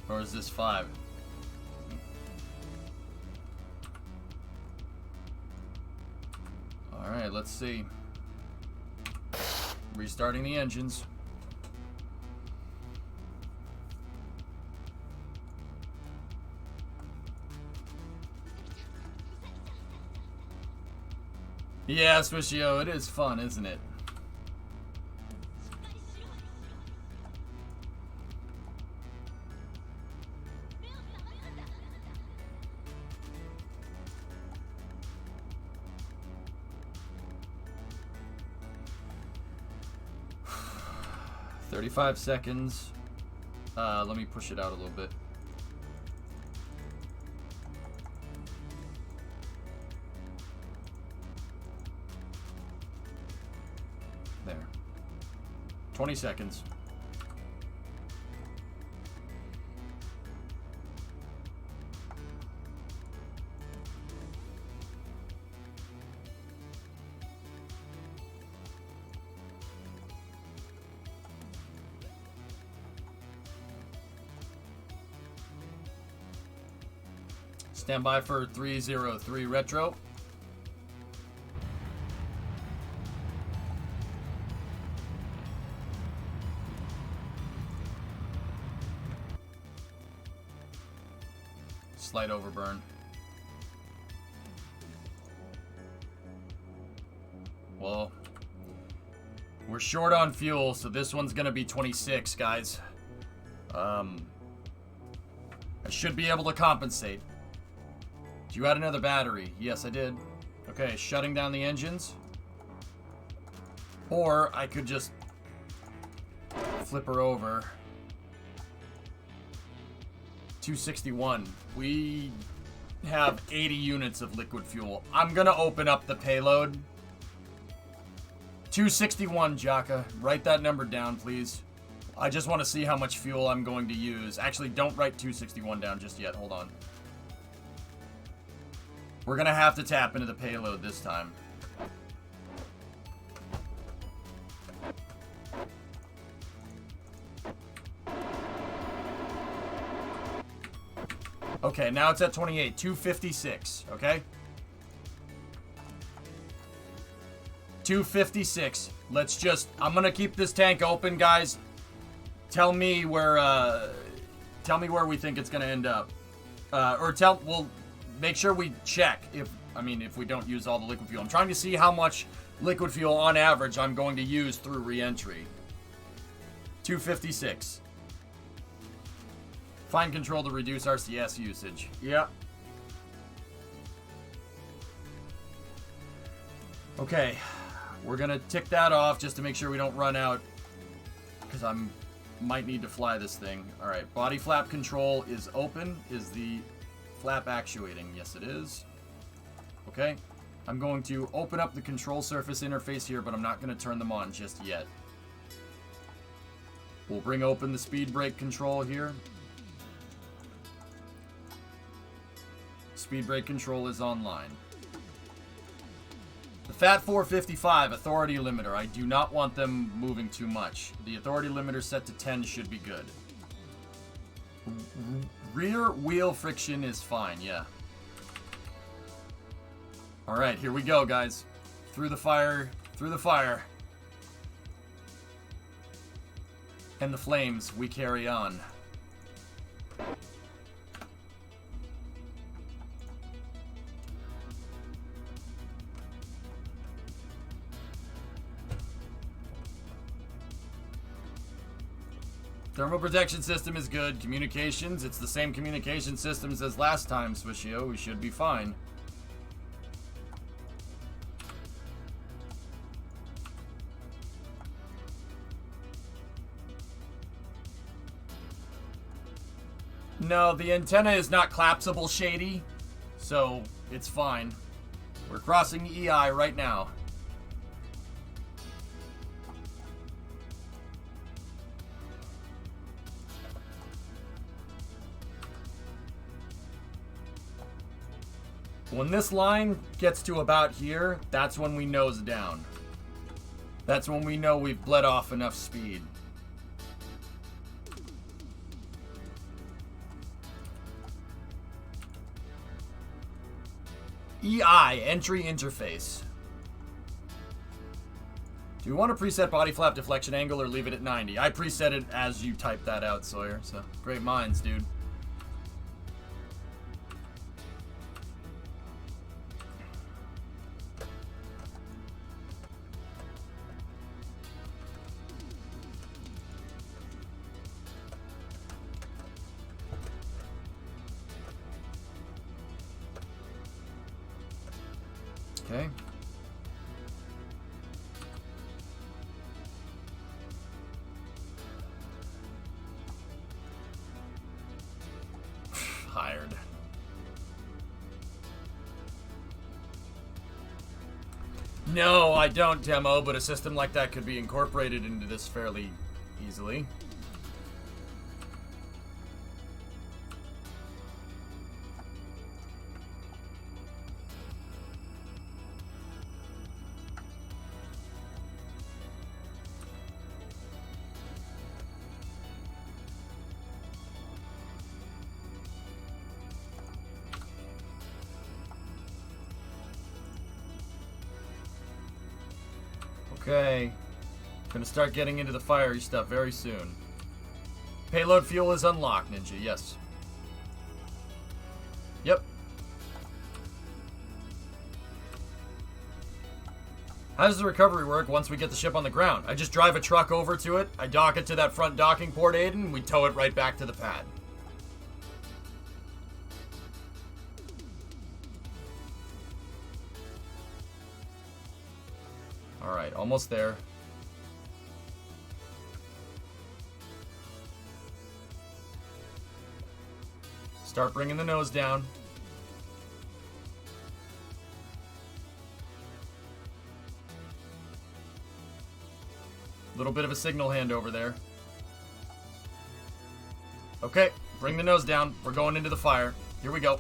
Or is this 5? Alright, let's see. Restarting the engines. Yeah, Swishio, it is fun, isn't it? "35 seconds. Let me push it out a little bit. There. 20 seconds. Stand by for 303 retro. Slight overburn. Well, we're short on fuel, so this one's gonna be 26, guys. I should be able to compensate. Did you add another battery? Yes, I did. Okay, shutting down the engines. Or I could just flip her over. 261. We have 80 units of liquid fuel. I'm gonna open up the payload. 261, Jaka. Write that number down, please. I just want to see how much fuel I'm going to use. Actually, don't write 261 down just yet. Hold on. We're going to have to tap into the payload this time. Okay, now it's at 28. 256, okay? 256. Let's just... I'm going to keep this tank open, guys. Tell me where we think it's going to end up. We'll make sure we check if we don't use all the liquid fuel. I'm trying to see how much liquid fuel on average I'm going to use through re-entry. 256. Find control to reduce RCS usage. Yeah. Okay. We're going to tick that off just to make sure we don't run out. Because might need to fly this thing. Alright. Body flap control is open. Is the flap actuating? Yes, it is. Okay. I'm going to open up the control surface interface here, but I'm not going to turn them on just yet. We'll bring open the speed brake control here. Speed brake control is online. The FAT 455 authority limiter. I do not want them moving too much. The authority limiter set to 10 should be good. Rear wheel friction is fine, yeah. Alright, here we go, guys. Through the fire, through the fire. And the flames, we carry on. Thermal protection system is good. Communications, it's the same communication systems as last time, Swishio. We should be fine. No, the antenna is not collapsible, Shady, so it's fine. We're crossing EI right now. When this line gets to about here, that's when we nose down. That's when we know we've bled off enough speed. EI, entry interface. Do we want to preset body flap deflection angle or leave it at 90? I preset it as you type that out, Sawyer, so great minds, dude. Okay. Hired. No, I don't, Demo, but a system like that could be incorporated into this fairly easily. Okay. Gonna start getting into the fiery stuff very soon. Payload fuel is unlocked, Ninja, yes. Yep. How does the recovery work once we get the ship on the ground? I just drive a truck over to it, I dock it to that front docking port, Aiden, and we tow it right back to the pad. Alright, almost there. Start bringing the nose down. Little bit of a signal handover there. Okay, bring the nose down. We're going into the fire. Here we go.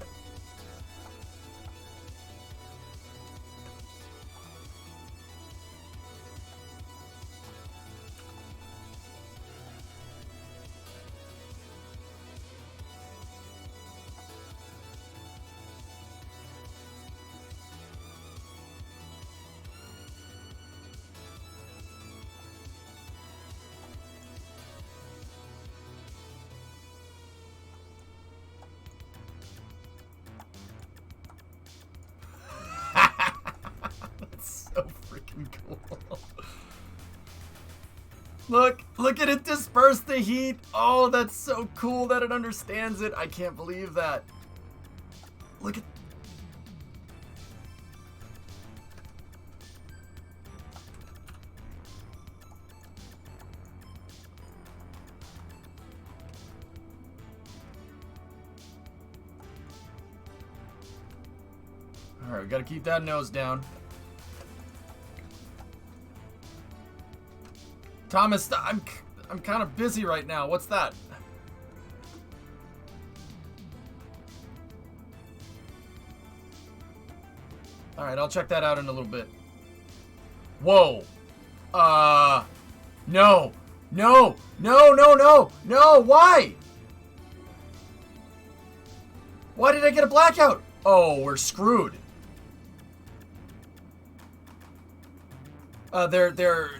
That's so freaking cool. Look at it disperse the heat. Oh, that's so cool that it understands it. I can't believe that. Look at... Alright, we gotta keep that nose down. Thomas, I'm kind of busy right now. What's that? Alright, I'll check that out in a little bit. Whoa. No. No, no, no, no, no, why? Why did I get a blackout? Oh, we're screwed. They're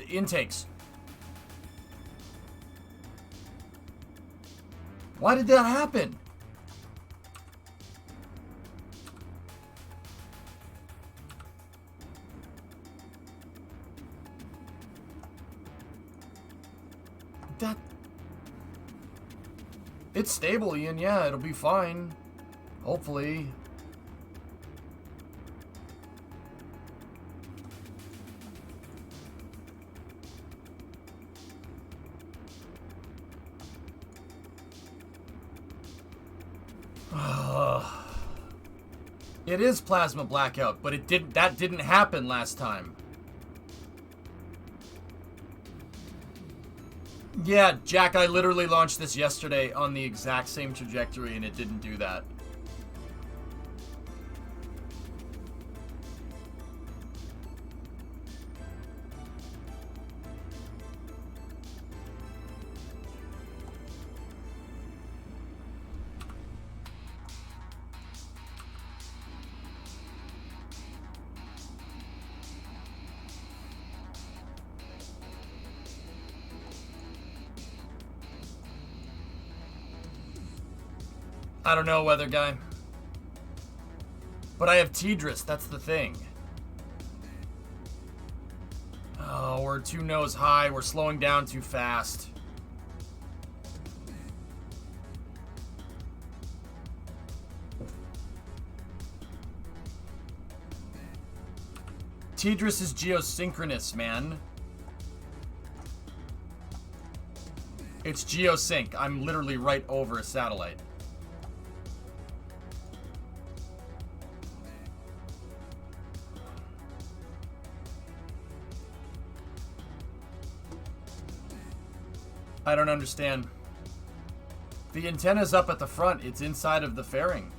intakes. Why did that happen? It's stable, Ian. Yeah, it'll be fine. Hopefully. It is plasma blackout, but that didn't happen last time. Yeah, Jack, I literally launched this yesterday on the exact same trajectory and it didn't do that. I don't know, weather guy. But I have Tidris, that's the thing. Oh, we're too nose high. We're slowing down too fast. Tidris is geosynchronous, man. It's geosync. I'm literally right over a satellite. I don't understand. The antenna's up at the front. It's inside of the fairing.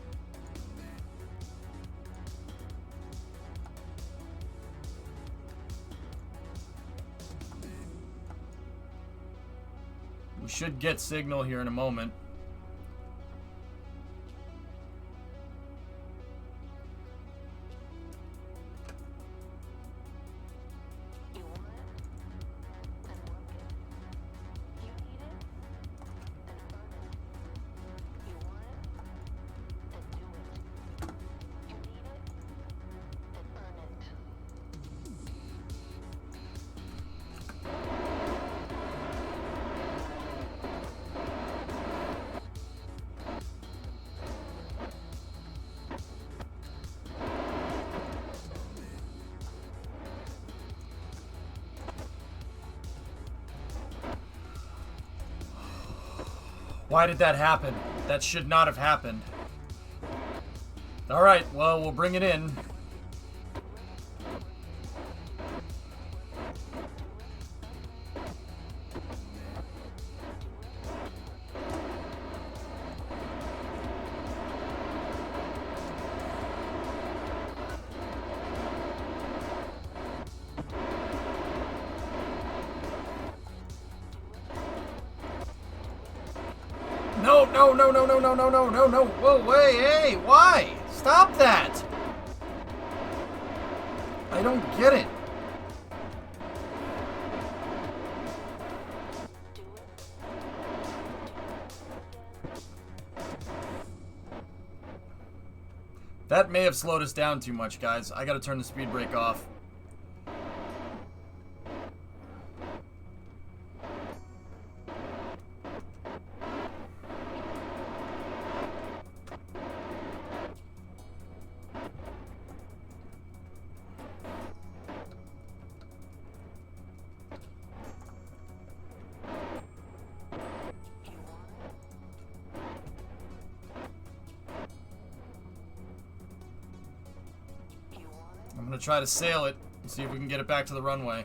We should get signal here in a moment. Why did that happen? That should not have happened. Alright, well, we'll bring it in. No, no, no, no, no, no, no, no, no, no. Whoa, wait, hey, why? Stop that. I don't get it. That may have slowed us down too much, guys. I gotta turn the speed brake off. I'm gonna try to sail it and see if we can get it back to the runway.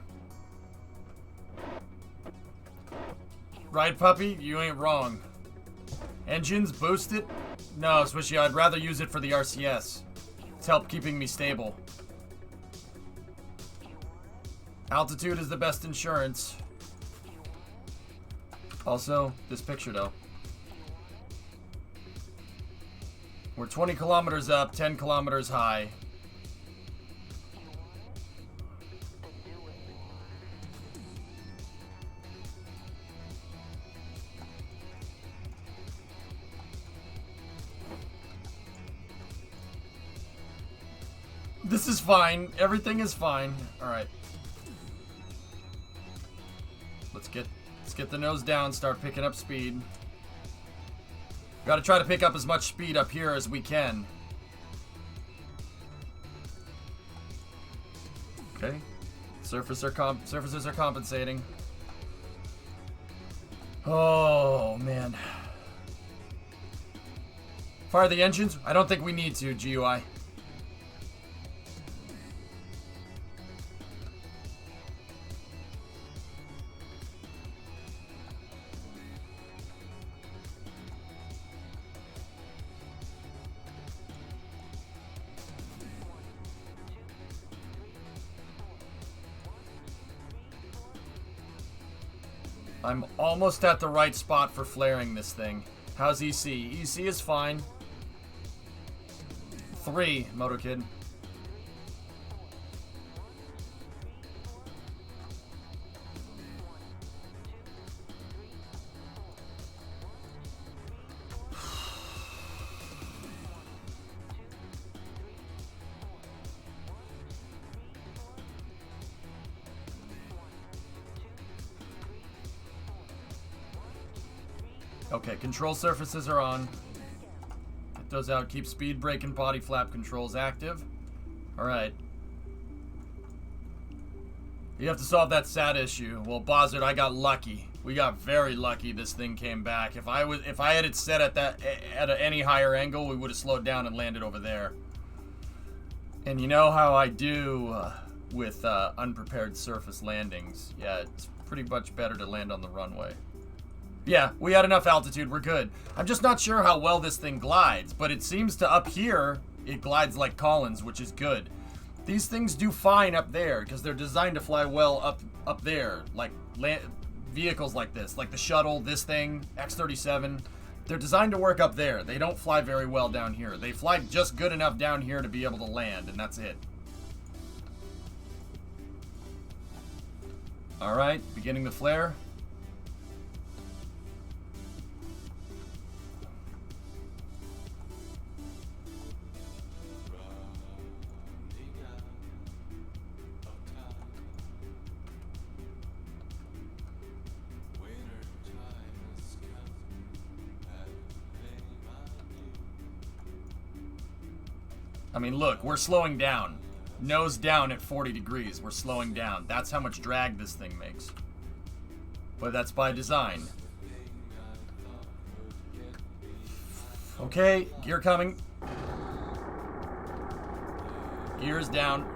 Right, puppy? You ain't wrong. Engines boosted? No, Swishy, I'd rather use it for the RCS. It's helped keeping me stable. Altitude is the best insurance. Also, this picture though. We're 20 kilometers up, 10 kilometers high. This is fine. Everything is fine. All right. Let's get the nose down, start picking up speed. Got to try to pick up as much speed up here as we can. Okay. Surfaces are compensating. Oh, man. Fire the engines? I don't think we need to, GUI. I'm almost at the right spot for flaring this thing. How's EC? EC is fine. 3, MotoKid. Okay, control surfaces are on. Get those out. Keep speed brake and body flap controls active. Alright. You have to solve that SAT issue. Well, Bozzard, I got lucky. We got very lucky this thing came back. If I had it set at any higher angle, we would have slowed down and landed over there. And you know how I do with unprepared surface landings. Yeah, it's pretty much better to land on the runway. Yeah, we had enough altitude, we're good. I'm just not sure how well this thing glides, but it seems to up here, it glides like Collins, which is good. These things do fine up there, because they're designed to fly well up there, like vehicles like this, like the shuttle, this thing, X-37. They're designed to work up there. They don't fly very well down here. They fly just good enough down here to be able to land, and that's it. Alright, beginning the flare. I mean, look, we're slowing down. Nose down at 40 degrees. We're slowing down. That's how much drag this thing makes. But that's by design. Okay, gear coming. Gears down.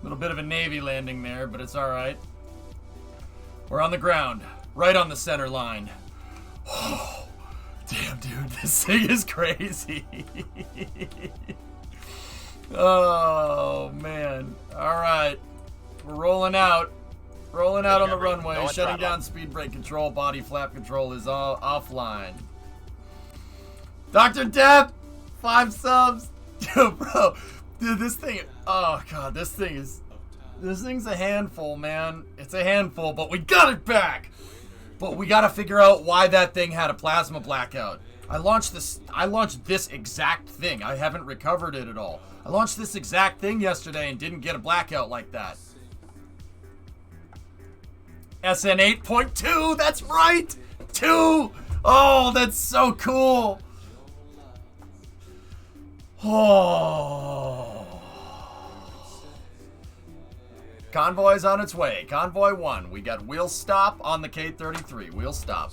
Little bit of a Navy landing there, but it's alright. We're on the ground. Right on the center line. Oh, damn, dude. This thing is crazy. Oh, man. Alright. We're rolling out. Rolling out on the runway. Shutting down speed brake control. Body flap control is all offline. Dr. Depp! 5 subs. Dude, bro. Dude, this thing... Oh, God. This thing's a handful, man. It's a handful, but we got it back! But we gotta figure out why that thing had a plasma blackout. I launched this exact thing. I haven't recovered it at all. I launched this exact thing yesterday and didn't get a blackout like that. SN 8.2, that's right! 2! Oh, that's so cool! Oh. Convoy's on its way. Convoy 1. We got wheel stop on the K-33. Wheel stop.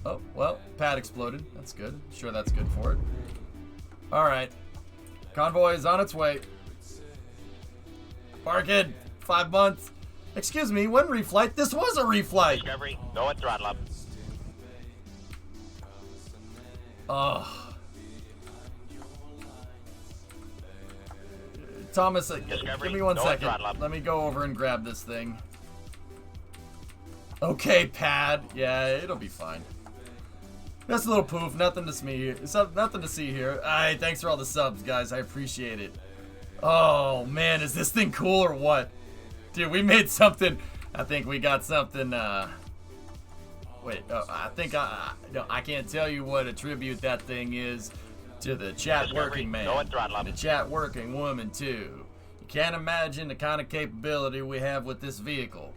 Oh, well, pad exploded. That's good. Sure that's good for it. Alright. Convoy is on its way. Park it. 5 months. Excuse me, when reflight? This was a reflight! Discovery, go at throttle up. Oh. Thomas, give me 1 second. Let me go over and grab this thing. Okay, pad. Yeah, it'll be fine. That's a little poof. Nothing to see. Nothing to see here. Alright, thanks for all the subs, guys. I appreciate it. Oh, man. Is this thing cool or what? Dude, we made something. I think we got something. Wait. I think no, I can't tell you what a tribute that thing is. To the chat working man, and the chat working woman too. You can't imagine the kind of capability we have with this vehicle.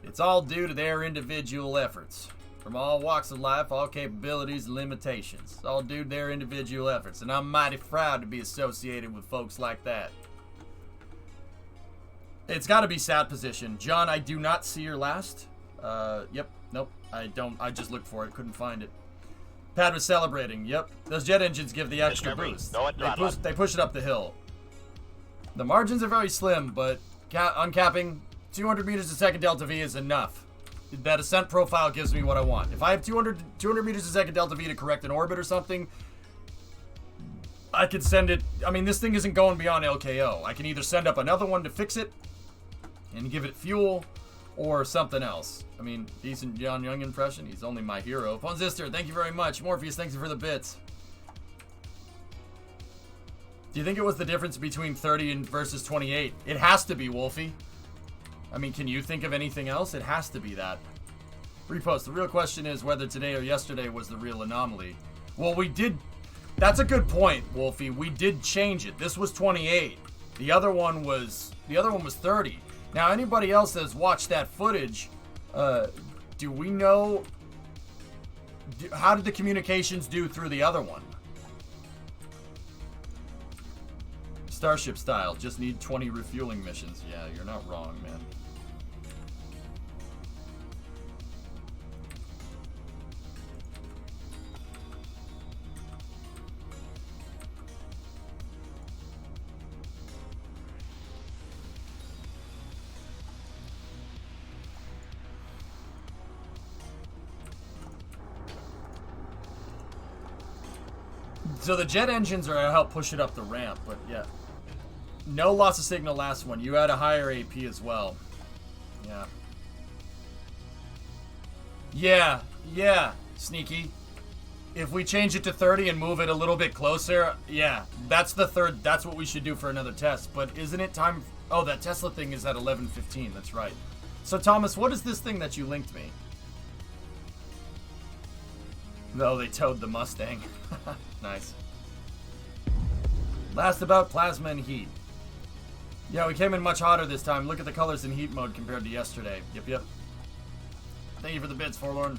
It's all due to their individual efforts. From all walks of life, all capabilities and limitations. It's all due to their individual efforts, and I'm mighty proud to be associated with folks like that. It's got to be sat position. John, I do not see your last. Yep, nope, I don't. I just looked for it, couldn't find it. Pad was celebrating. Yep. Those jet engines give the extra boost. They push it up the hill. The margins are very slim, but uncapping 200 meters a second delta V is enough. That ascent profile gives me what I want. If I have 200 meters a second delta V to correct an orbit or something, I could send it. I mean, this thing isn't going beyond LKO. I can either send up another one to fix it and give it fuel, or something else. I mean, decent John Young impression. He's only my hero. Ponzister, thank you very much. Morpheus, thank you for the bits. Do you think it was the difference between 30 and versus 28? It has to be, Wolfie. I mean, can you think of anything else? It has to be that. Repost. The real question is whether today or yesterday was the real anomaly. Well, we did... That's a good point, Wolfie. We did change it. This was 28. The other one was 30. Now, anybody else that's watched that footage, do we know... how did the communications do through the other one? Starship style. Just need 20 refueling missions. Yeah, you're not wrong, man. So the jet engines are gonna help push it up the ramp, but yeah. No loss of signal last one. You had a higher AP as well. Yeah. Yeah, Sneaky. If we change it to 30 and move it a little bit closer, yeah. That's the third, that's what we should do for another test. But isn't it time... Oh, that Tesla thing is at 11:15, that's right. So Thomas, what is this thing that you linked me? No, they towed the Mustang. Nice. Last about plasma and heat. Yeah, we came in much hotter this time. Look at the colors in heat mode compared to yesterday. Yep. Thank you for the bits, Forlorn.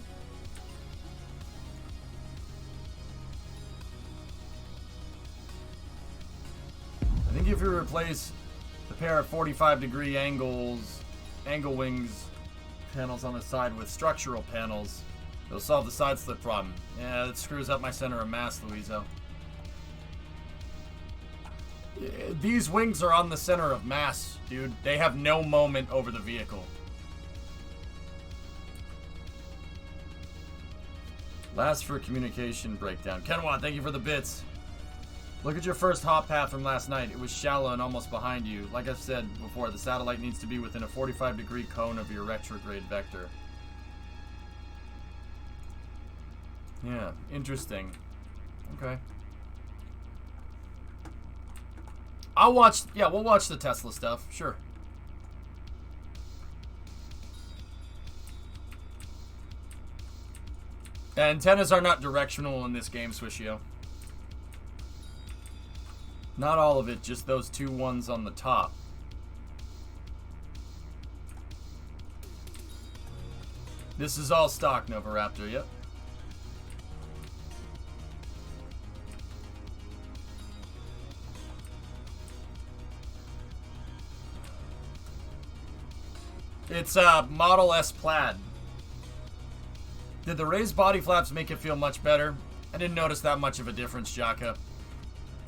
I think if you replace the pair of 45-degree angle wings panels on the side with structural panels, it'll solve the side slip problem. Yeah, that screws up my center of mass, Louiso. These wings are on the center of mass, dude. They have no moment over the vehicle. Last for communication breakdown. Kenwa, thank you for the bits. Look at your first hop path from last night. It was shallow and almost behind you. Like I've said before, the satellite needs to be within a 45-degree cone of your retrograde vector. Yeah, interesting. Okay. I'll watch, yeah, we'll watch the Tesla stuff, sure. Antennas are not directional in this game, Swishio. Not all of it, just those two ones on the top. This is all stock, Novaraptor, yep. It's Model S Plaid. Did the raised body flaps make it feel much better? I didn't notice that much of a difference, Jaka.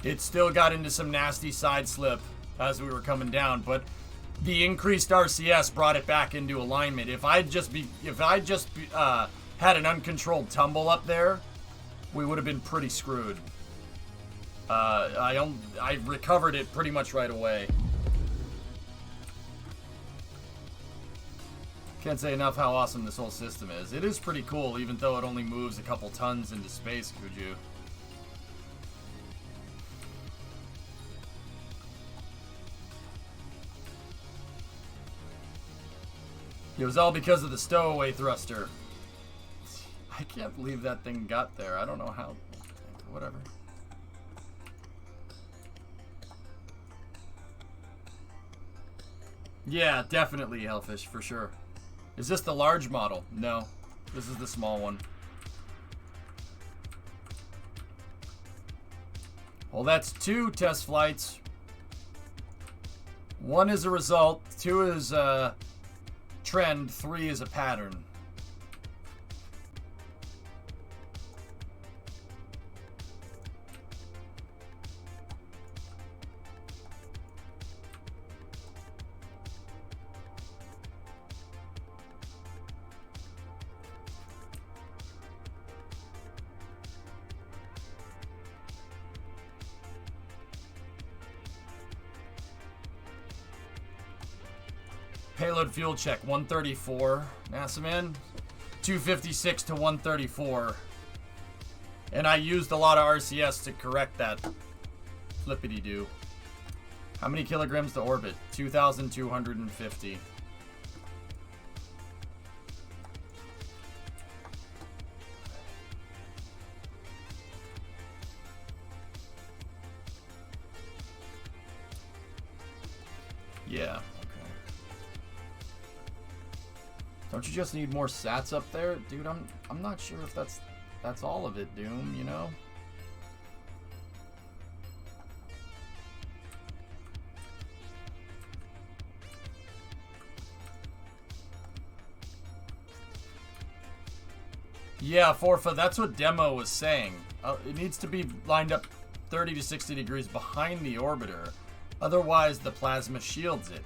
It still got into some nasty side slip as we were coming down, but the increased RCS brought it back into alignment. If I just had an uncontrolled tumble up there, we would have been pretty screwed. I recovered it pretty much right away. Can't say enough how awesome this whole system is. It is pretty cool, even though it only moves a couple tons into space, Kuju. It was all because of the stowaway thruster. I can't believe that thing got there. I don't know how. Whatever. Yeah, definitely Hellfish, for sure. Is this the large model? No. This is the small one. Well, that's 2 test flights. 1 is a result. 2 is a trend. 3 is a pattern. Payload fuel check, 134. NASA man, 256 to 134. And I used a lot of RCS to correct that flippity-doo. How many kilograms to orbit? 2,250. Yeah. Don't you just need more sats up there? Dude, I'm not sure if that's all of it, Doom, you know? Yeah, Forfa, that's what Demo was saying. It needs to be lined up 30 to 60 degrees behind the orbiter. Otherwise, the plasma shields it.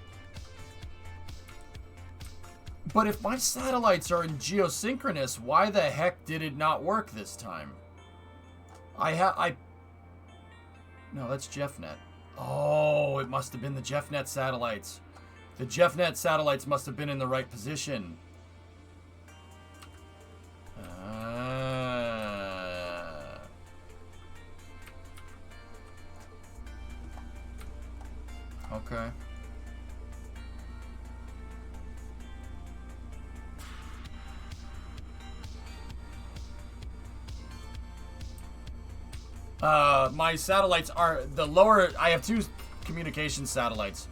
But if my satellites are in geosynchronous, why the heck did it not work this time? No, that's JeffNet. Oh, it must have been the JeffNet satellites. The JeffNet satellites must have been in the right position. Okay. My satellites are the lower. I have 2 communication satellites,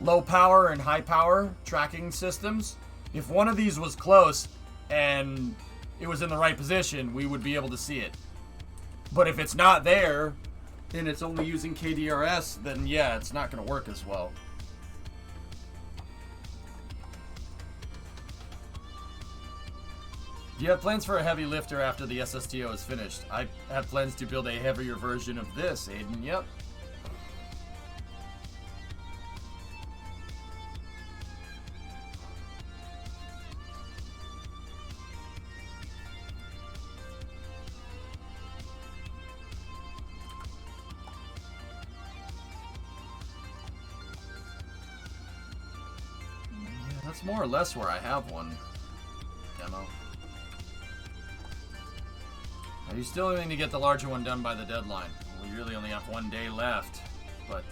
low power and high power tracking systems. If one of these was close and it was in the right position, we would be able to see it. But if it's not there and it's only using KDRS, then yeah, it's not going to work as well. Do you have plans for a heavy lifter after the SSTO is finished? I have plans to build a heavier version of this, Aiden. Yep. That's more or less where I have one. Demo. Now, you still need to get the larger one done by the deadline. We really only have 1 day left, but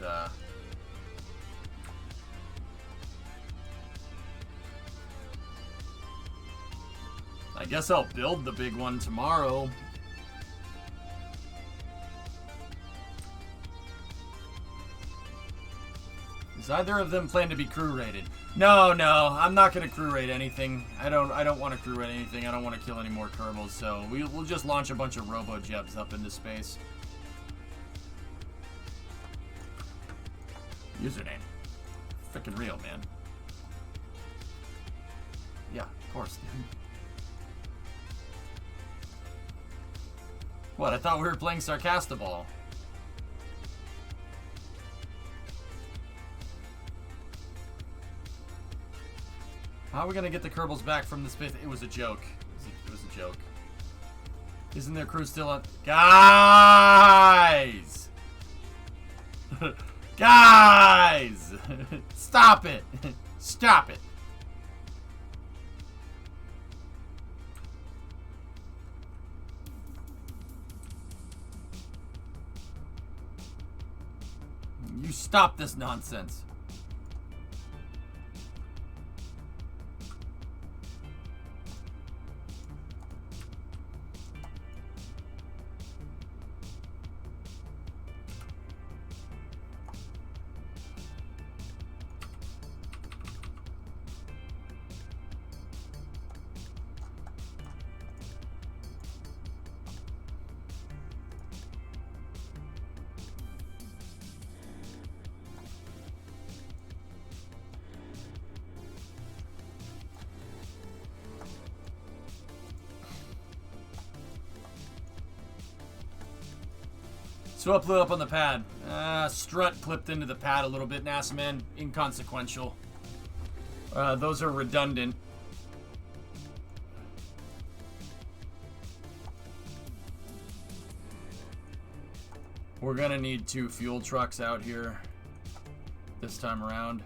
I guess I'll build the big one tomorrow. Does either of them plan to be crew rated? No, I'm not gonna crew rate anything. I don't want to crew rate anything. I don't want to kill any more Kerbals, so we'll just launch a bunch of Robo-Jebs up into space. Username. Freaking real, man. Yeah, of course, dude. What, I thought we were playing Sarcastaball. How are we gonna get the Kerbals back from the space? It was a joke. It was a joke. Isn't their crew still on? Guys! Guys! Stop it! Stop it! You stop this nonsense. Swap blew up on the pad. Strut clipped into the pad a little bit, NASA man. Inconsequential. Those are redundant. We're gonna need 2 fuel trucks out here this time around.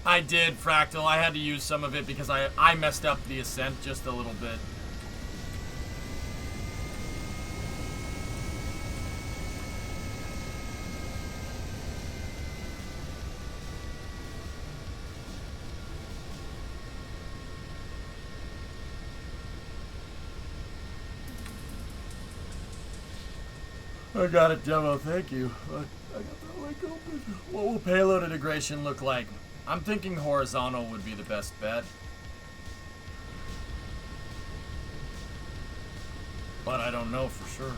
I did, Fractal. I had to use some of it because I messed up the ascent just a little bit. I got it, demo. Thank you. I got that link open. What will payload integration look like? I'm thinking horizontal would be the best bet. But I don't know for sure.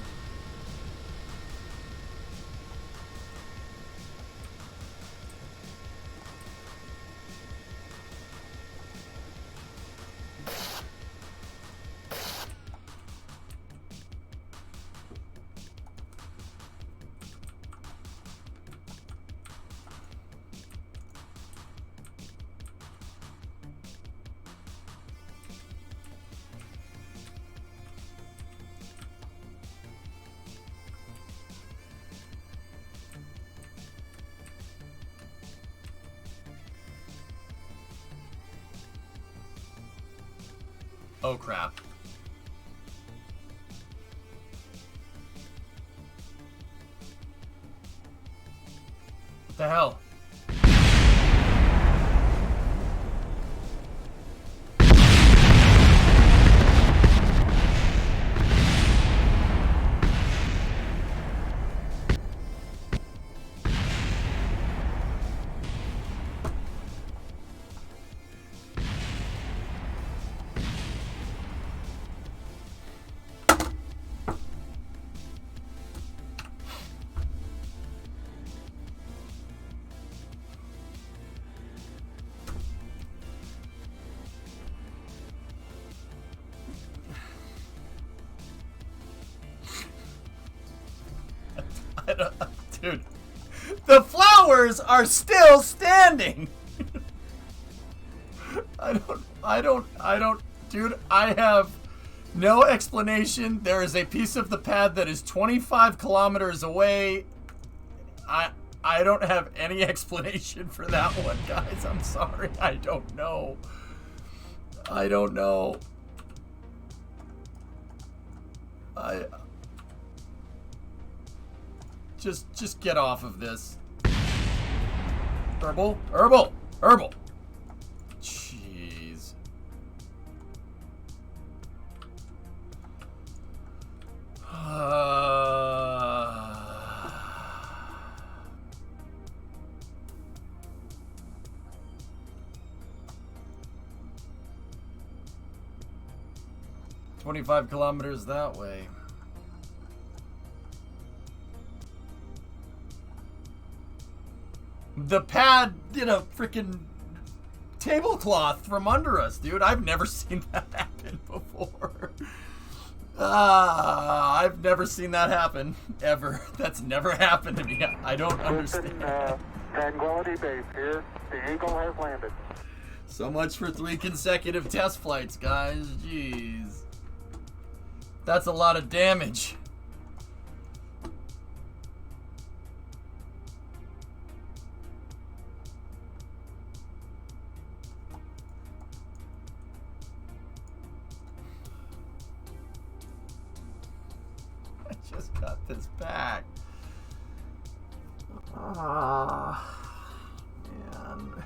Oh crap. What the hell? Dude, the flowers are still standing. I don't, dude, I have no explanation. There is a piece of the pad that is 25 kilometers away. I don't have any explanation for that one, guys. I'm sorry. I don't know. I don't know. Just get off of this. Herbal? Herbal! Herbal! Jeez. $25 kilometers that way. The pad did a freaking tablecloth from under us, dude. I've never seen that happen before. I've never seen that happen, ever. That's never happened to me. I don't understand. Tranquility Base here. The Eagle has landed. So much for 3 consecutive test flights, guys. Jeez. That's a lot of damage. I just got this back. Ah, man.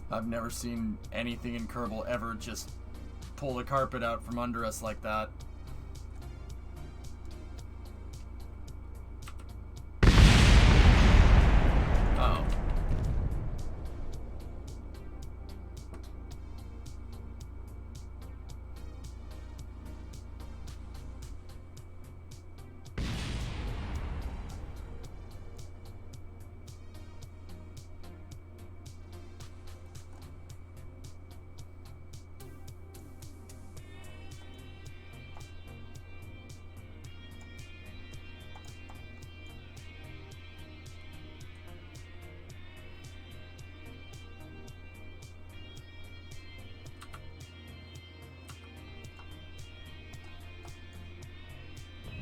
I've never seen anything in Kerbal ever just pull the carpet out from under us like that. Uh-oh.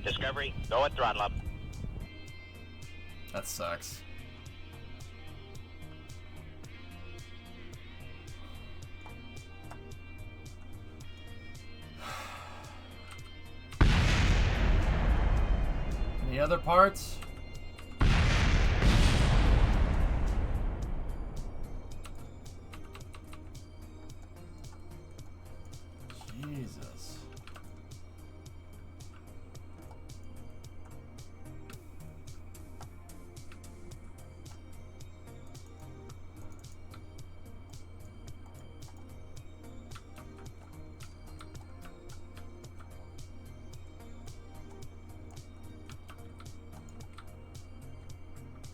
Discovery, go at throttle up. That sucks. Any other parts? Jesus.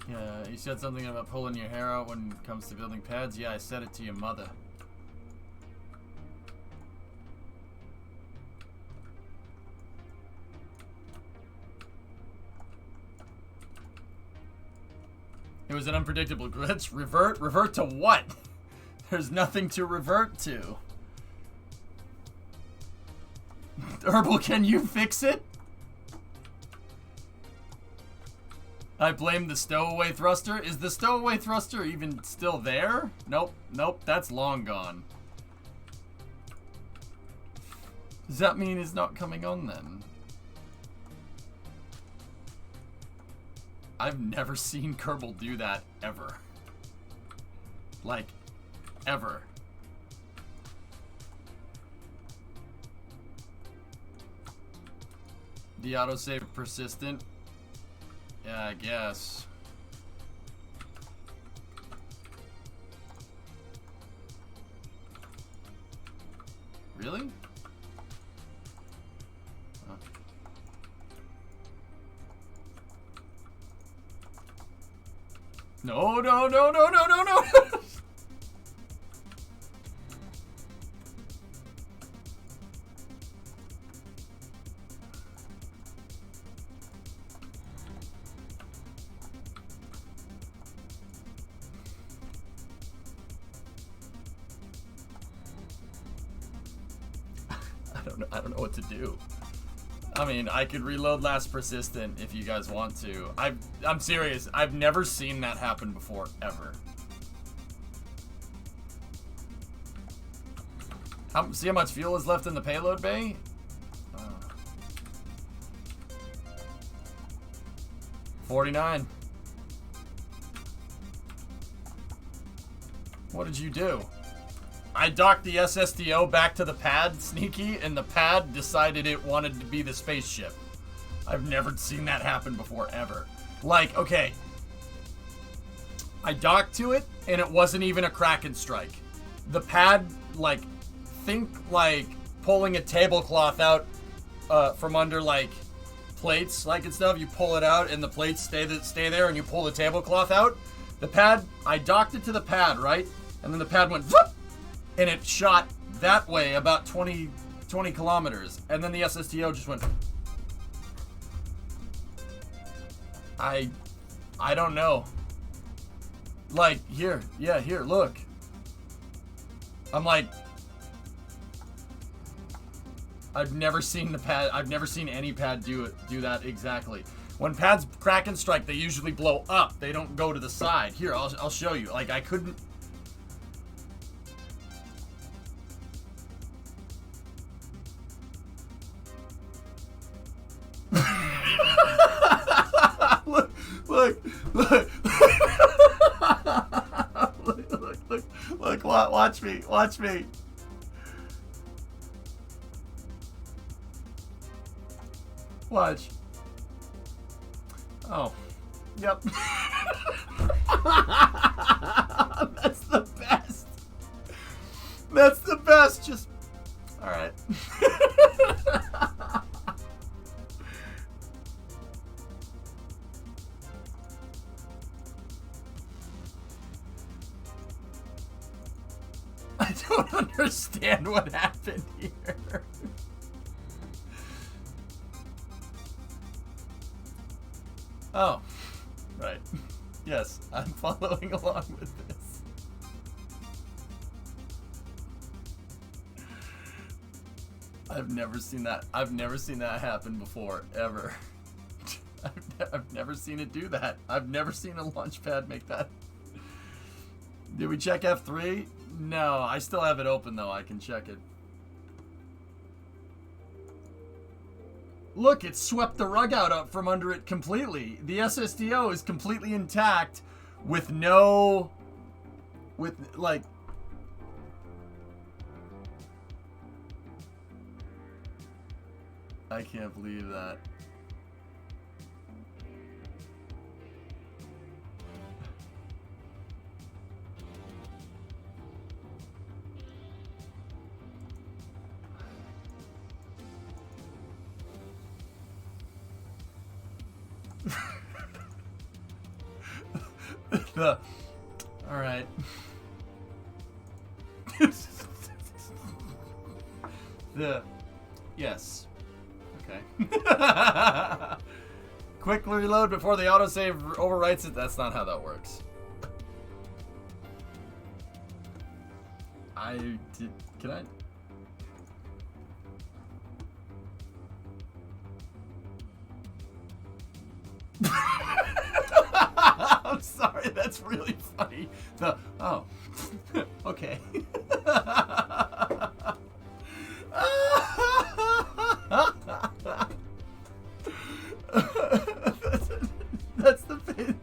Yeah, you said something about pulling your hair out when it comes to building pads. Yeah, I said it to your mother. It was an unpredictable glitch. Revert? Revert to what? There's nothing to revert to. Herbal, can you fix it? I blame the stowaway thruster. Is the stowaway thruster even still there? Nope, nope, that's long gone. Does that mean it's not coming on then? I've never seen Kerbal do that ever. Like, ever. The autosave persistent? Yeah, I guess. Really? Huh. No, no, no, no, no, no, no! I don't know what to do. I mean, I could reload last persistent if you guys want to. I'm serious. I've never seen that happen before, ever. See how much fuel is left in the payload bay? 49. What did you do? I docked the SSDO back to the pad, Sneaky, and the pad decided it wanted to be the spaceship. I've never seen that happen before, ever. Like, okay. I docked to it, and it wasn't even a Kraken strike. The pad, like, think like pulling a tablecloth out from under, like, plates, like, and stuff. You pull it out, and the plates stay there, and you pull the tablecloth out. The pad, I docked it to the pad, right? And then the pad went, whoop, and it shot that way about 20 kilometers. And then the SSTO just went. I don't know. Like, here, yeah, here, look. I'm like, I've never seen the pad, I've never seen any pad do that exactly. When pads crack and strike, they usually blow up. They don't go to the side. Here, I'll show you. Like, I couldn't. Look, watch me. Watch. Oh. Yep. That's the best. That's the best. Just. Alright. I don't understand what happened here. Oh, right. Yes, I'm following along with this. I've never seen that. I've never seen that happen before, ever. I've never seen it do that. I've never seen a launch pad make that. Did we check F3? No, I still have it open though. I can check it. Look, it swept the rug out from under it completely. The SSDO is completely intact with no... like... I can't believe that. All right. Yes. Okay. Quick reload before the autosave overwrites it. That's not how that works. Can I? I'm sorry, that's really funny. Oh, okay. That's the thing.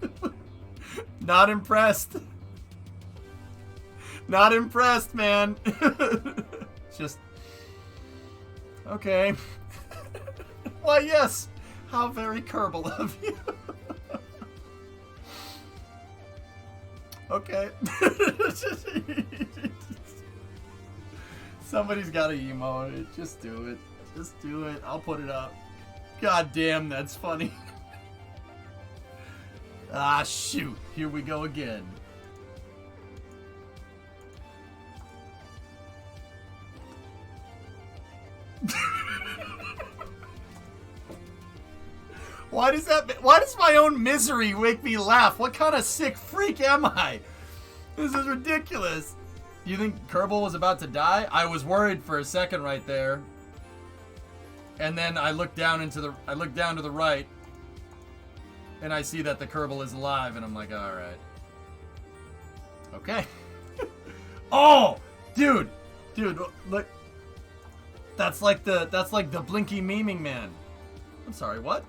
Not impressed. Not impressed, man. Just okay. Why, yes. How very Kerbal of you. Okay. Somebody's got to emote it. Just do it. Just do it. I'll put it up. God damn, that's funny. Ah, shoot. Here we go again. Why does my own misery make me laugh? What kind of sick freak am I? This is ridiculous. You think Kerbal was about to die? I was worried for a second right there. And then I look down to the right, and I see that the Kerbal is alive, and I'm like, all right, okay. Oh, dude, look, that's like the blinky memeing man. I'm sorry, what?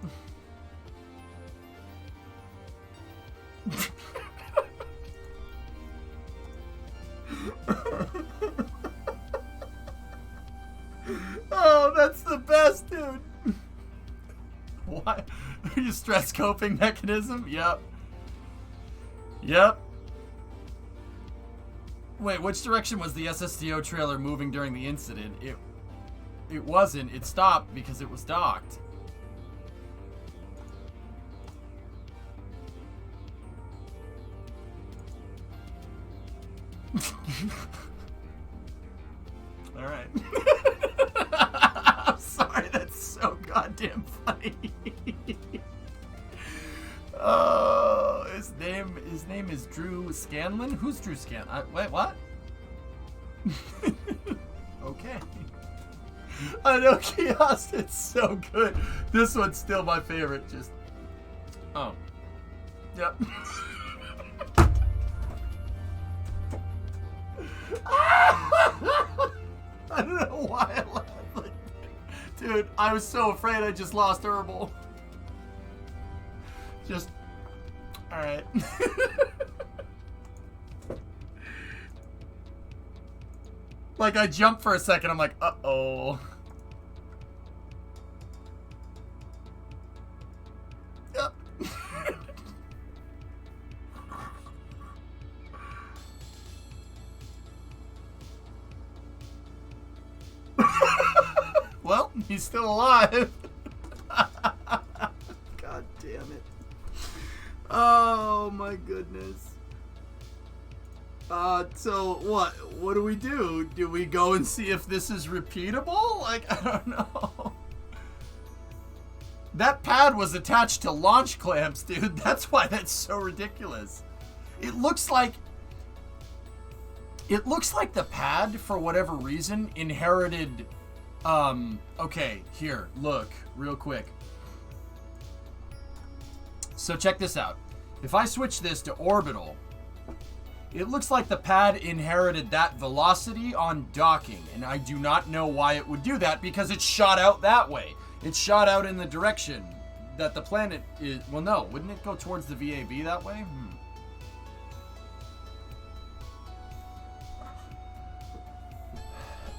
Oh, that's the best, dude. Why? Are you stress coping mechanism? Yep. Yep. Wait, which direction was the SSTO trailer moving during the incident? It wasn't. It stopped because it was docked. All right. I'm sorry. That's so goddamn funny. Oh, his name is Drew Scanlon. Who's Drew Scanlon? Wait, what? Okay. I know Kiosk. It's so good. This one's still my favorite. Just. Oh. Yep. I don't know why I laughed. Like, dude, I was so afraid I just lost Herbal. Just, all right. Like, I jumped for a second. I'm like, uh-oh. Yep. Well, he's still alive. God damn it. Oh my goodness. So what do we do? Do we go and see if this is repeatable? Like, I don't know. That pad was attached to launch clamps, dude. That's why that's so ridiculous. It looks like the pad, for whatever reason, inherited, okay, here, look, real quick. So check this out. If I switch this to orbital, it looks like the pad inherited that velocity on docking, and I do not know why it would do that, because it shot out that way. It shot out in the direction that the planet is. Well, no, wouldn't it go towards the VAB that way?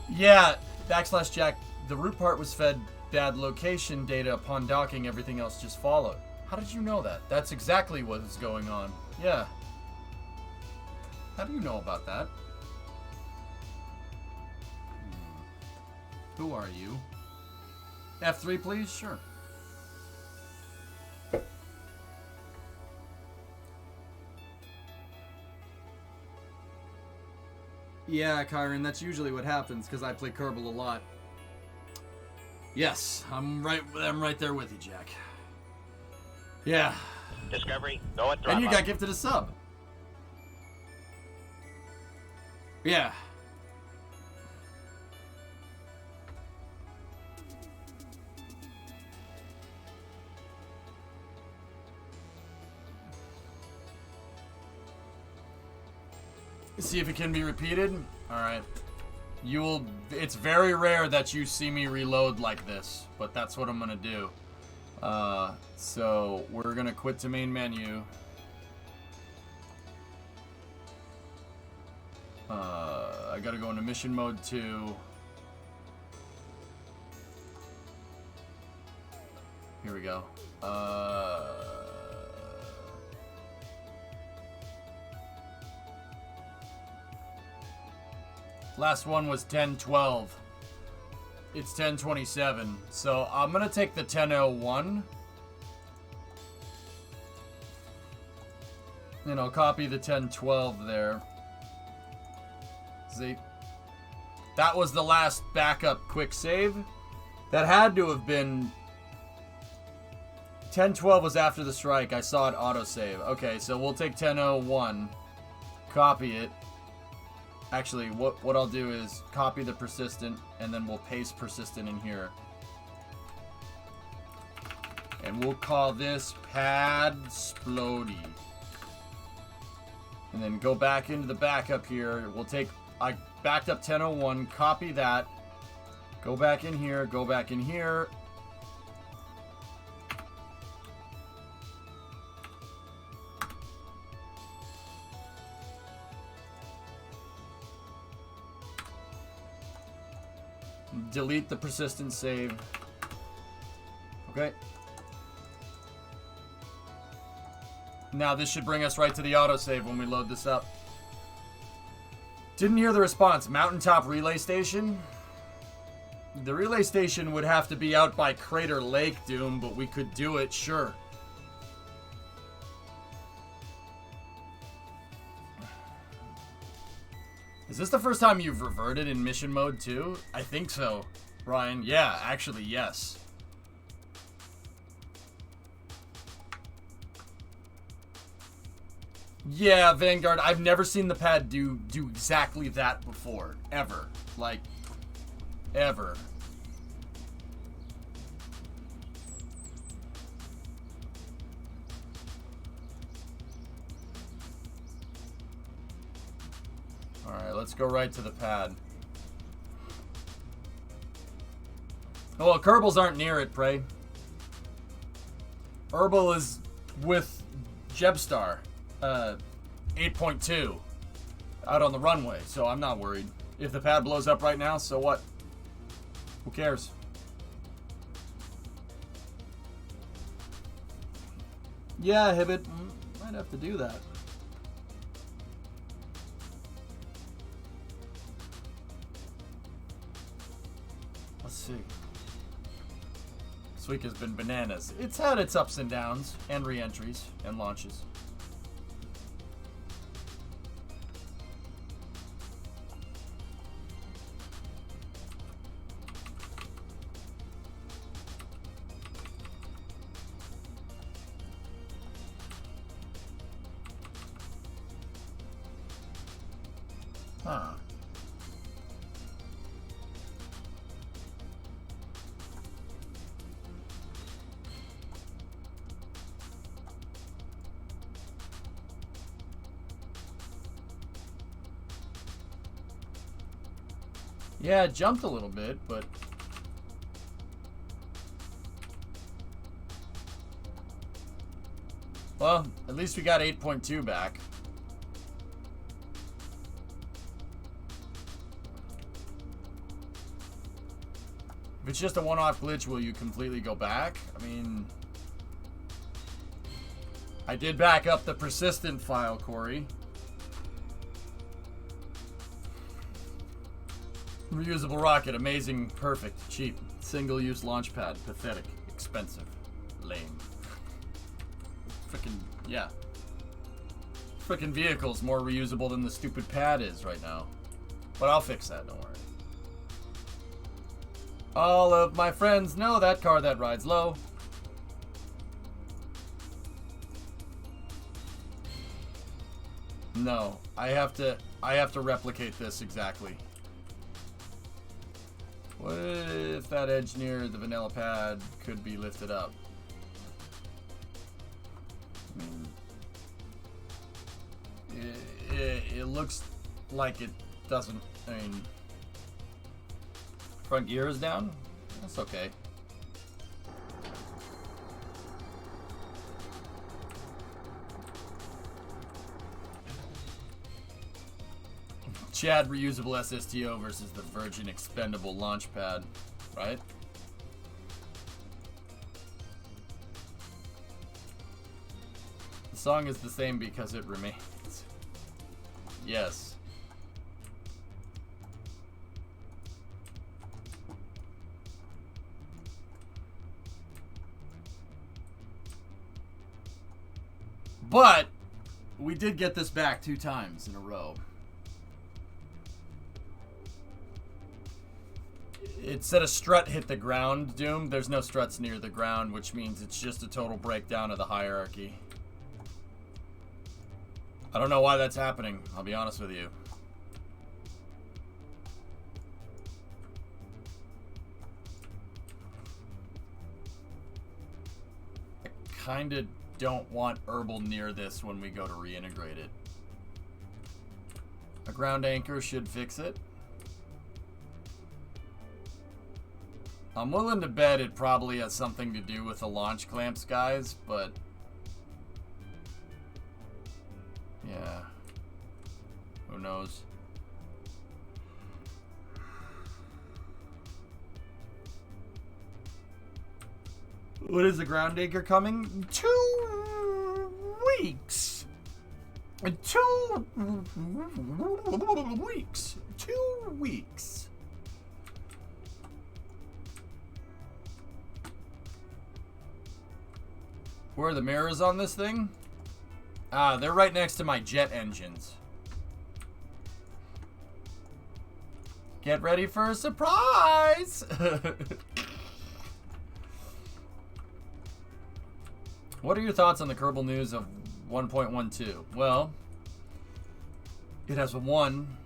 Yeah, /Jack, the root part was fed bad location data upon docking, everything else just followed. How did you know that? That's exactly what is going on. Yeah. How do you know about that? Who are you? F3, please? Sure. Yeah, Kyron, that's usually what happens, because I play Kerbal a lot. Yes, I'm right there with you, Jack. Yeah. Discovery, go at throttle. And you got gifted a sub. Yeah. See if it can be repeated. All right. You will. It's very rare that you see me reload like this, but that's what I'm gonna do. So we're gonna quit to main menu. I gotta go into mission mode 2. Here we go. Last one was 10:12. It's 10:27, so I'm gonna take the 10:01. And I'll copy the 10:12 there. See? That was the last backup quick save. That had to have been... 10:12 was after the strike. I saw it autosave. Okay, so we'll take 10:01. Copy it. Actually, what I'll do is copy the persistent, and then we'll paste persistent in here. And we'll call this Pad Splody. And then go back into the backup here. We'll take, I backed up 1001, copy that. Go back in here, go back in here. Delete the persistent save. Okay. Now this should bring us right to the autosave when we load this up. Didn't hear the response. Mountaintop relay station? The relay station would have to be out by Crater Lake, Doom, but we could do it, sure. Is this the first time you've reverted in mission mode too? I think so, Ryan. Yeah, actually, yes. Yeah, Vanguard, I've never seen the pad do exactly that before. Ever. Like, ever. Alright, let's go right to the pad. Oh, well, Kerbals aren't near it, Prey. Herbal is with Jebstar. 8.2 out on the runway, so I'm not worried. If the pad blows up right now, so what? Who cares? Yeah, Hibbit, might have to do that. Let's see. This week has been bananas. It's had its ups and downs, and re-entries, and launches. Huh. Yeah, it jumped a little bit, but... Well, at least we got 8.2 back. If it's just a one-off glitch, will you completely go back? I mean... I did back up the persistent file, Corey. Reusable rocket, amazing, perfect, cheap. Single-use launch pad, pathetic, expensive, lame. Frickin', yeah. Frickin' vehicle's more reusable than the stupid pad is right now. But I'll fix that, don't worry. All of my friends know that car that rides low. No, I have to replicate this exactly. What if that edge near the vanilla pad could be lifted up? I mean, it looks like it doesn't. I mean, front gear is down? That's okay. Chad, reusable SSTO versus the Virgin expendable launch pad, right? The song is the same because it remains. Yes. But we did get this back 2 times in a row. It said a strut hit the ground, Doom. There's no struts near the ground, which means it's just a total breakdown of the hierarchy. I don't know why that's happening, I'll be honest with you. kind of don't want herbal near this when we go to reintegrate it. A ground anchor should fix it. I'm willing to bet it probably has something to do with the launch clamps, guys, but yeah, who knows? When is the ground anchor coming? 2 weeks. 2 weeks. 2 weeks. Where are the mirrors on this thing? They're right next to my jet engines. Get ready for a surprise! What are your thoughts on the Kerbal news of 1.12? Well, it has a 1,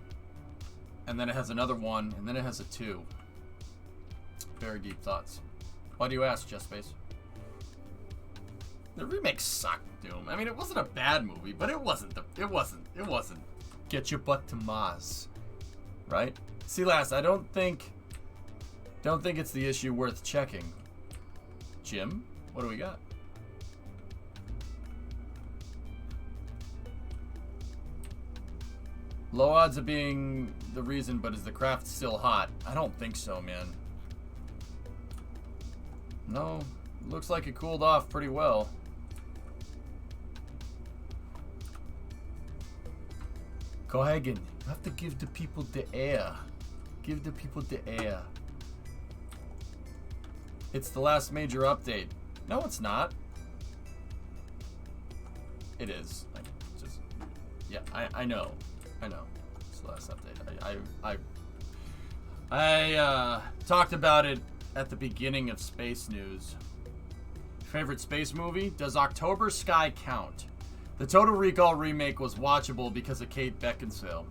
and then it has another 1, and then it has a 2. Very deep thoughts. Why do you ask, Just Space? The remake sucked, Doom. I mean, it wasn't a bad movie, but it wasn't. It wasn't. Get your butt to Maz, right? See, last, I don't think it's the issue worth checking. Jim, what do we got? Low odds of being the reason, but is the craft still hot? I don't think so, man. No, looks like it cooled off pretty well. Cohagen, you have to give the people the air. Give the people the air. It's the last major update. No, it's not. It is. Yeah, I know. I know. It's the last update. I talked about it at the beginning of Space News. Favorite space movie? Does October Sky count? The Total Recall remake was watchable because of Kate Beckinsale.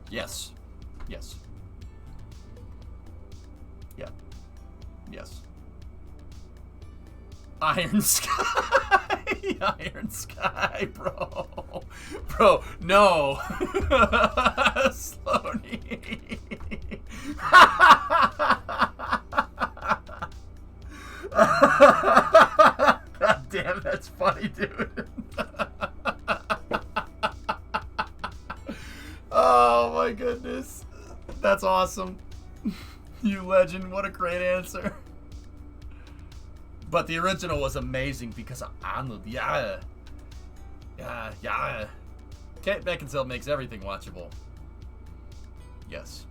Yes. Yes. Yeah. Yes. Iron Sky. Iron Sky, bro. Bro, no. Sloaney. God damn, that's funny, dude. Oh my goodness. That's awesome. You legend, what a great answer. But the original was amazing because of Arnold. Yeah. Kate Beckinsale makes everything watchable. Yes.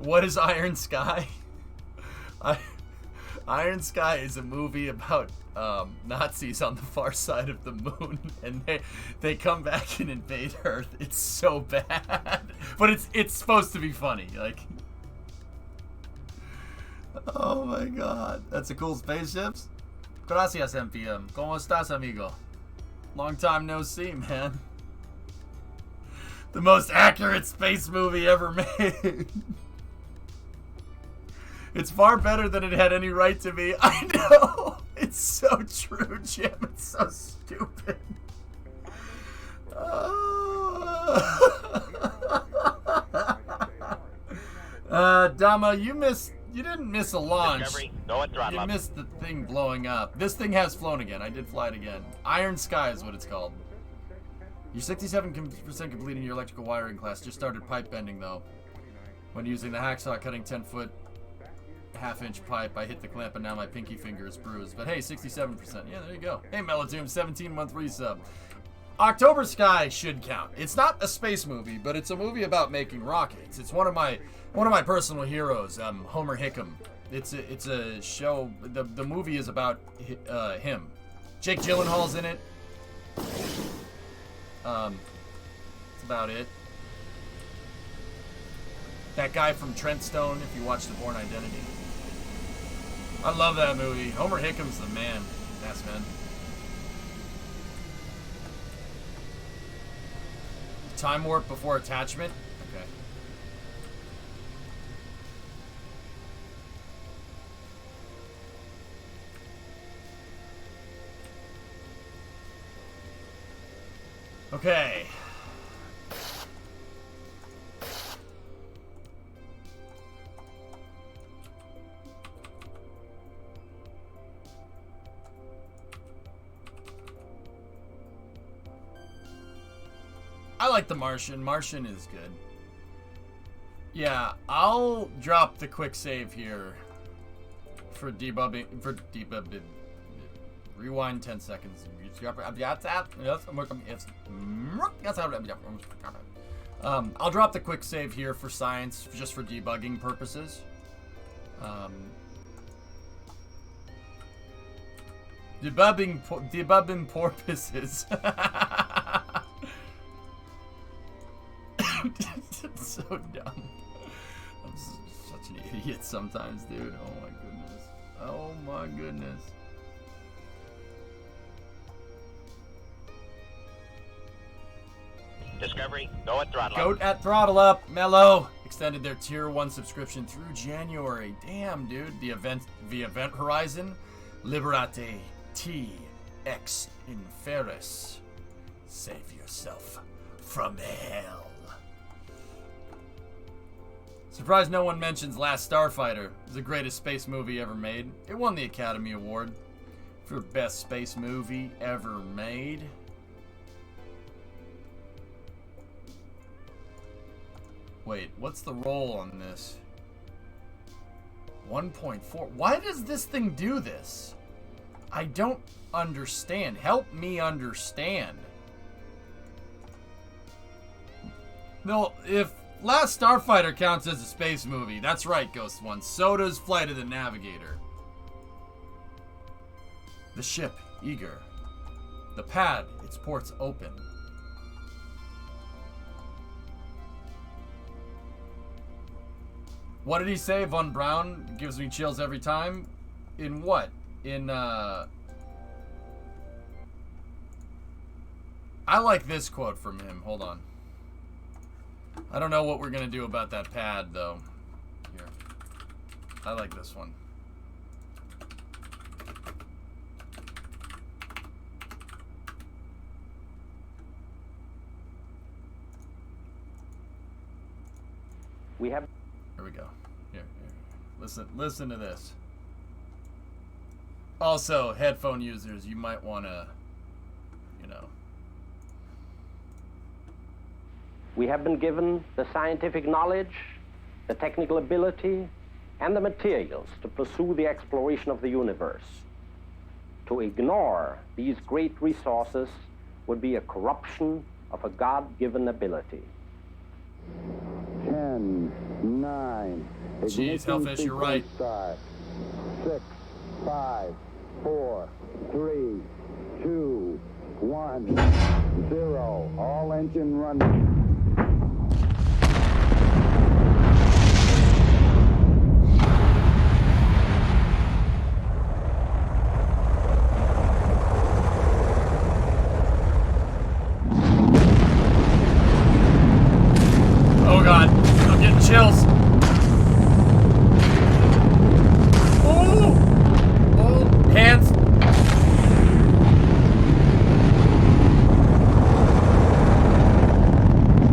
What is Iron Sky? Iron Sky is a movie about Nazis on the far side of the moon, and they come back and invade Earth. It's so bad, but it's supposed to be funny. Like, oh my god, that's a cool spaceships. Gracias, MPM. ¿Cómo estás, amigo? Long time no see, man. The most accurate space movie ever made. It's far better than it had any right to be. I know. It's so true, Jim. It's so stupid. Dama, you didn't miss a launch. Discovery, go and throttle You up. missed the thing blowing up. This thing has flown again. I did fly it again. Iron Sky is what it's called. You're 67% complete in your electrical wiring class. Just started pipe bending, though. When using the hacksaw cutting 10-foot half-inch pipe, I hit the clamp and now my pinky finger is bruised. But hey, 67%. Yeah, there you go. Hey, Melatoon, 17-month resub. October Sky should count. It's not a space movie, but it's a movie about making rockets. It's one of my personal heroes, Homer Hickam. It's a show. The movie is about him. Jake Gyllenhaal's in it. That's about it. That guy from Trent Stone, if you watch The Bourne Identity. I love that movie. Homer Hickam's the man. Yes, man. Time warp before attachment? Okay. Okay. I like the Martian. Martian is good. Yeah, I'll drop the quick save here for debugging. Rewind 10 seconds. I'll drop the quick save here for science, just for debugging purposes. Debugging porpoises. It's so dumb. I'm such an idiot sometimes, dude. Oh my goodness. Oh my goodness. Discovery, go at throttle up. Goat at throttle up. Mellow extended their tier 1 subscription through January. Damn, dude. The event horizon. Liberate T ex inferis. Save yourself from hell. Surprised no one mentions Last Starfighter. It's the greatest space movie ever made. It won the Academy Award for best space movie ever made. Wait, what's the roll on this? 1.4. Why does this thing do this? I don't understand. Help me understand. No, if Last Starfighter counts as a space movie, that's right, Ghost One. So does Flight of the Navigator. The ship, eager. The pad, its ports open. What did he say? Von Braun gives me chills every time. In what? In, I like this quote from him. Hold on. I don't know what we're going to do about that pad, though. Here. I like this one. We have... Here we go. Here. Listen to this. Also, headphone users, you might want to, you know. We have been given the scientific knowledge, the technical ability, and the materials to pursue the exploration of the universe. To ignore these great resources would be a corruption of a God-given ability. 10, 9. Jeez, Hellfish, you're right. Start. 6, 5, 4, 3, 2, 1, 0. All engine running. Oh god, I'm getting chills. Oh! Oh, hands.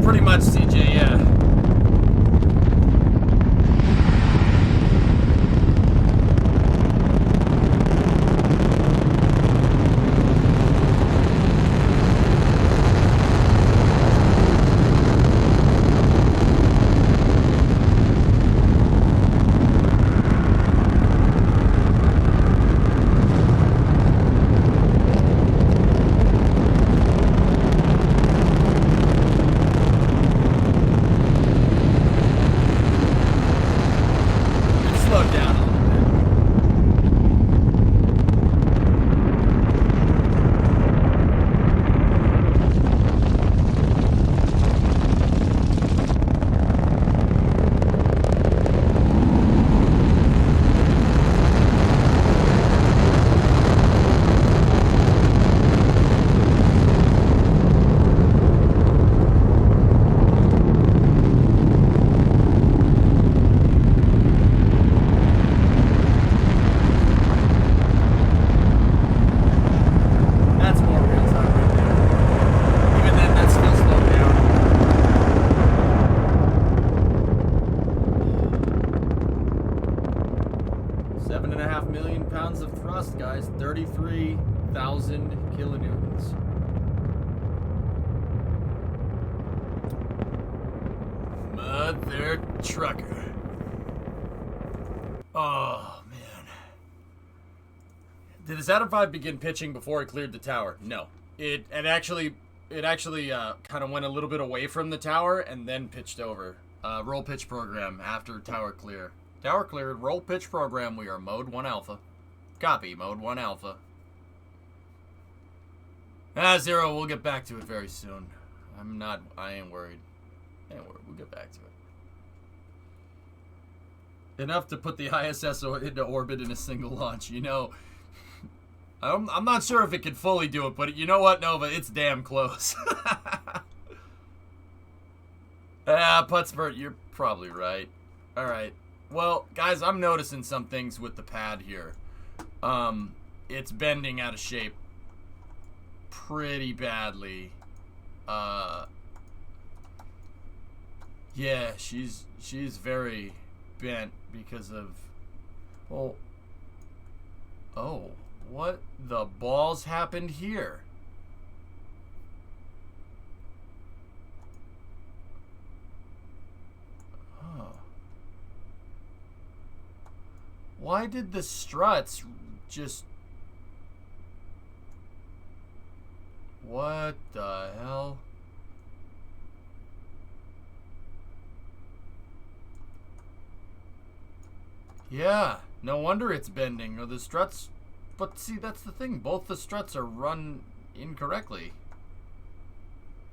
Pretty much, CJ, yeah. thrust, guys. 33,000 kilonewtons. Mother trucker. Oh, man. Did his Adam 5 begin pitching before it cleared the tower? No. It actually kind of went a little bit away from the tower and then pitched over. Roll pitch program after tower clear. Tower cleared. Roll pitch program. We are mode 1 alpha. Copy. Mode 1 alpha. Zero. We'll get back to it very soon. I ain't worried. We'll get back to it. Enough to put the ISS into orbit in a single launch. You know, I'm not sure if it can fully do it, but you know what, Nova? It's damn close. Puttsbert, you're probably right. Alright. Well, guys, I'm noticing some things with the pad here. It's bending out of shape pretty badly. Yeah, she's very bent because of, well, oh, what the balls happened here? Huh. Why did the struts just, what the hell? Yeah, no wonder it's bending. Or the struts, but see, that's the thing. Both the struts are run incorrectly.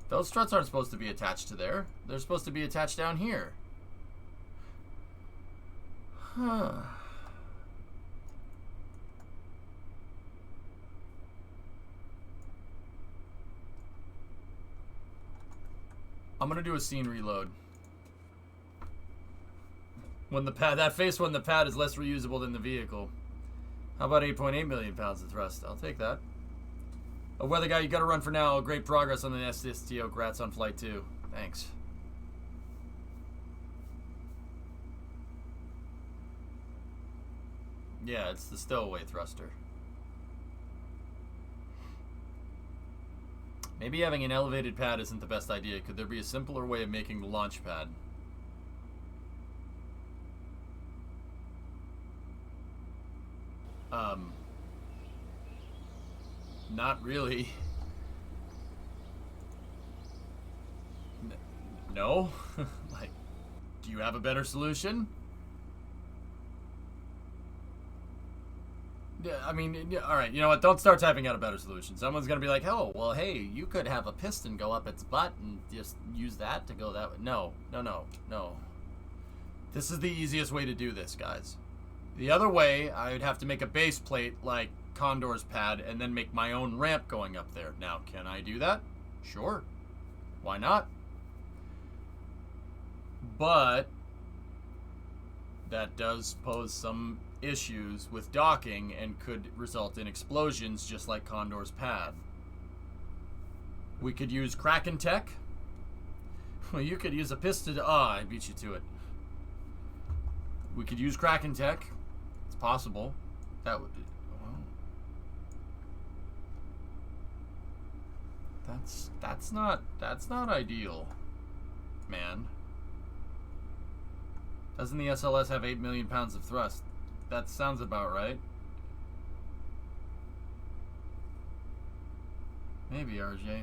Those struts aren't supposed to be attached to there. They're supposed to be attached down here. Huh. I'm gonna do a scene reload. When the pad, that face when the pad is less reusable than the vehicle. How about 8.8 million pounds of thrust? I'll take that. Oh, weather guy, you gotta run for now. Great progress on the SSTO. Grats on flight 2. Thanks. Yeah, it's the stowaway thruster. Maybe having an elevated pad isn't the best idea. Could there be a simpler way of making the launch pad? Not really. No? Like, do you have a better solution? Yeah, I mean, yeah, all right, you know what? Don't start typing out a better solution. Someone's going to be like, oh, well, hey, you could have a piston go up its butt and just use that to go that way. No, no, no, no. This is the easiest way to do this, guys. The other way, I would have to make a base plate like Condor's pad and then make my own ramp going up there. Now, can I do that? Sure. Why not? But that does pose some issues with docking and could result in explosions just like Condor's pad. We could use Kraken Tech. Well, you could use a piston. I beat you to it. We could use Kraken Tech. It's possible. That would. Well, that's not ideal, man. Doesn't the SLS have 8 million pounds of thrust? That sounds about right. Maybe, RJ.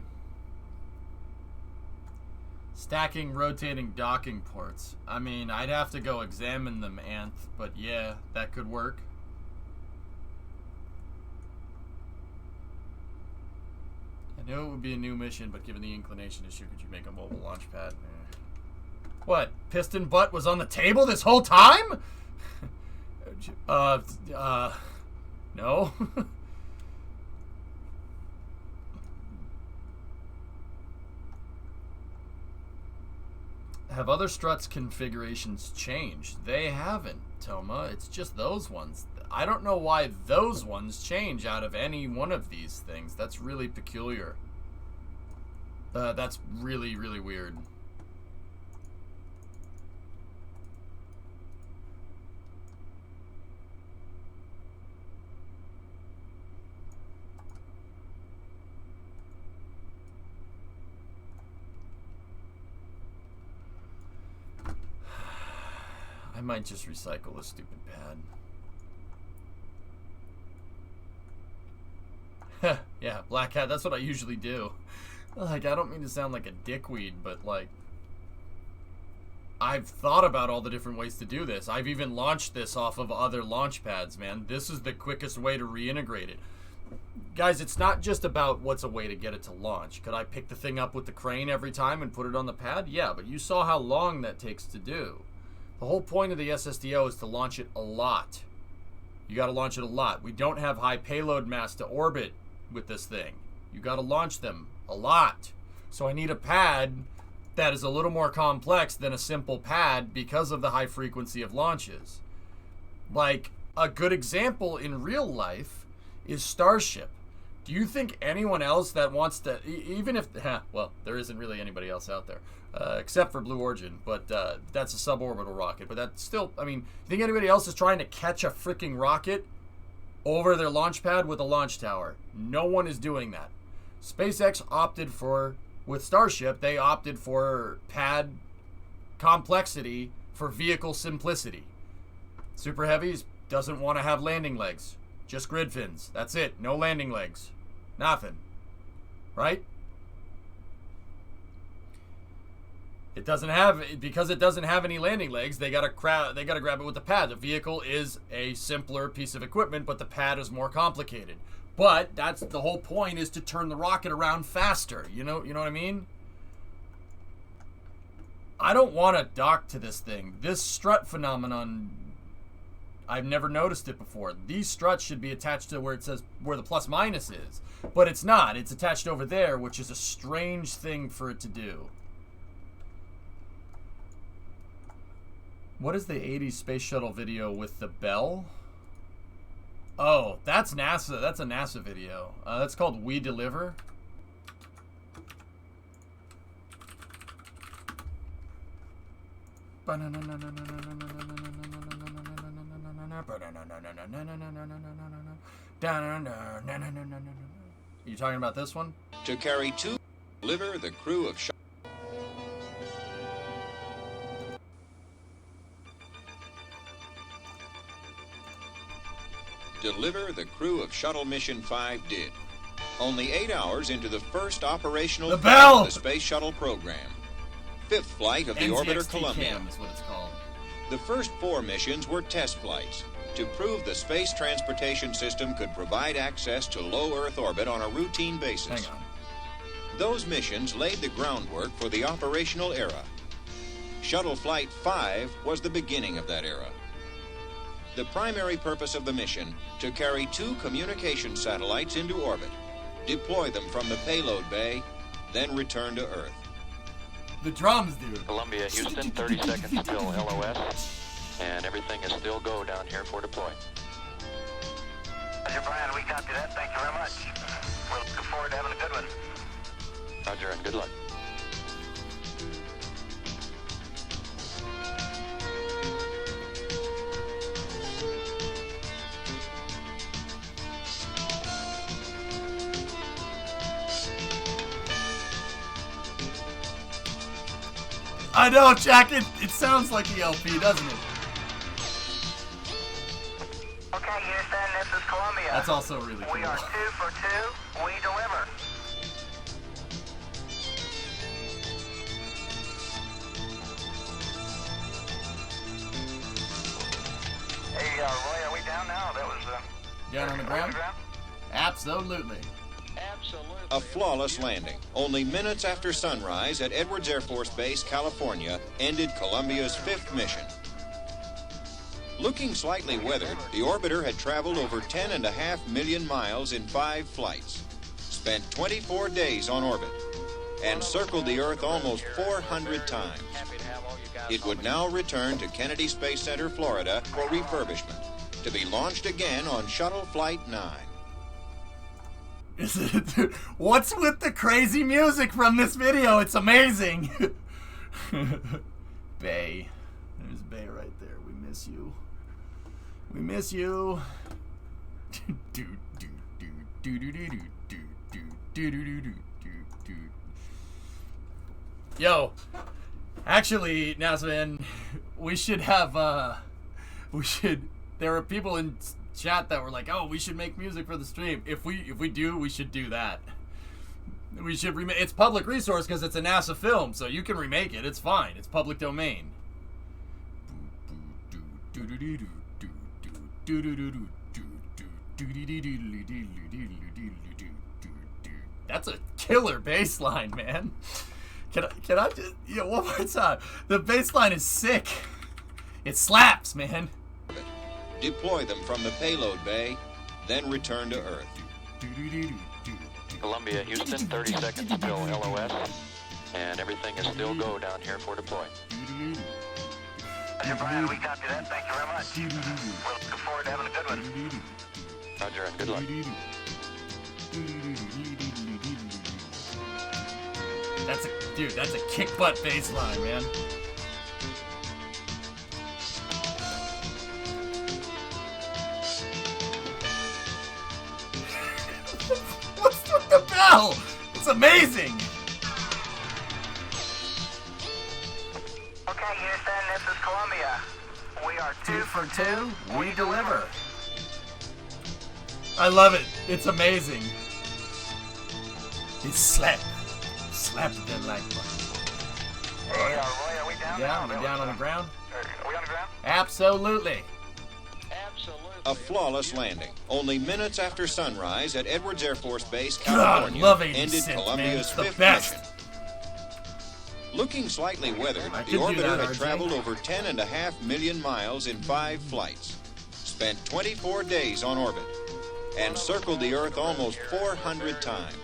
Stacking, rotating, docking ports. I mean, I'd have to go examine them, Anth, but yeah, that could work. I know it would be a new mission, but given the inclination issue, could you make a mobile launch pad? What? Piston butt was on the table this whole time? No. Have other struts configurations changed? They haven't, Toma. It's just those ones. I don't know why those ones change out of any one of these things. That's really peculiar. That's really, really weird. I might just recycle this stupid pad. Yeah, Black Hat, that's what I usually do. Like, I don't mean to sound like a dickweed, but, like, I've thought about all the different ways to do this. I've even launched this off of other launch pads, man. This is the quickest way to reintegrate it. Guys, it's not just about what's a way to get it to launch. Could I pick the thing up with the crane every time and put it on the pad? Yeah, but you saw how long that takes to do. The whole point of the SSDO is to launch it a lot. You got to launch it a lot. We don't have high payload mass to orbit with this thing. You got to launch them a lot. So I need a pad that is a little more complex than a simple pad because of the high frequency of launches. Like, a good example in real life is Starship. Do you think anyone else that wants to, even if, well, there isn't really anybody else out there, except for Blue Origin, but that's a suborbital rocket. But that's still, I mean, you think anybody else is trying to catch a freaking rocket over their launch pad with a launch tower? No one is doing that. SpaceX opted for, with Starship, they opted for pad complexity for vehicle simplicity. Super Heavies doesn't want to have landing legs. Just grid fins. That's it. No landing legs. Nothing. Right? It doesn't have, because it doesn't have any landing legs, they gotta grab it with the pad. The vehicle is a simpler piece of equipment, but the pad is more complicated. But that's the whole point, is to turn the rocket around faster. You know what I mean? I don't want to dock to this thing. This strut phenomenon, I've never noticed it before. These struts should be attached to where it says where the plus minus is, but it's not. It's attached over there, which is a strange thing for it to do. What is the 80s space shuttle video with the bell? Oh, that's NASA. That's a NASA video. That's called We Deliver. You talking about this one? To carry two, deliver the crew of Shuttle Mission 5 did. Only 8 hours into the first operational flight of the Space Shuttle program. Fifth flight of the orbiter Columbia. Is what it's called. The first 4 missions were test flights to prove the space transportation system could provide access to low Earth orbit on a routine basis. Hang on. Those missions laid the groundwork for the operational era. Shuttle Flight 5 was the beginning of that era. The primary purpose of the mission, to carry 2 communication satellites into orbit, deploy them from the payload bay, then return to Earth. The drums, dude. Columbia, Houston, 30 seconds till LOS, and everything is still go down here for deploy. Roger, Brian, we copy that. Thank you very much. We're looking forward to having a good one. Roger, and good luck. I know, Jack. It sounds like the LP, doesn't it? Okay, Houston, this is Columbia. That's also really cool. We are 2 for 2. We deliver. Hey, Roy, are we down now? That was Down on the ground? Absolutely. A flawless landing. Only minutes after sunrise at Edwards Air Force Base, California, ended Columbia's 5th mission. Looking slightly weathered, the orbiter had traveled over 10.5 million miles in 5 flights, spent 24 days on orbit, and circled the Earth almost 400 times. It would now return to Kennedy Space Center, Florida, for refurbishment, to be launched again on Shuttle Flight 9. Is it? What's with the crazy music from this video? It's amazing. Bay. There's Bay right there. We miss you. We miss you. Yo, Actually, Nazman, we should have, there were people in chat that were like, oh, we should make music for the stream. If we do, we should do that. We should remake. It's public resource because it's a NASA film, so you can remake it. It's fine. It's public domain. That's a killer bass line, man. Can I just, yeah, one more time? The bass line is sick. It slaps, man. Deploy them from the payload bay, then return to Earth. Columbia, Houston, 30 seconds till LOS, and everything is still go down here for deploy. Roger, Brian, we copy that. Thank you very much. We're looking forward to having a good one. Roger, and good luck. That's a kick butt bass line, man. What's with the bell? It's amazing. Okay, Houston, this is Columbia. We are 2 for 2. We deliver. I love it. It's amazing. He slapped them like one. Hey, Roy, are we down? Yeah, we down on the ground? Are we on the ground? Absolutely. A flawless landing. Only minutes after sunrise at Edwards Air Force Base, God, I California, love 80 ended Cent, man. Columbia's It's the fifth best. mission. Looking slightly weathered, I the could do orbiter that, had RJ. traveled over 10.5 million miles in 5 flights, spent 24 days on orbit, and circled the Earth almost 400 times.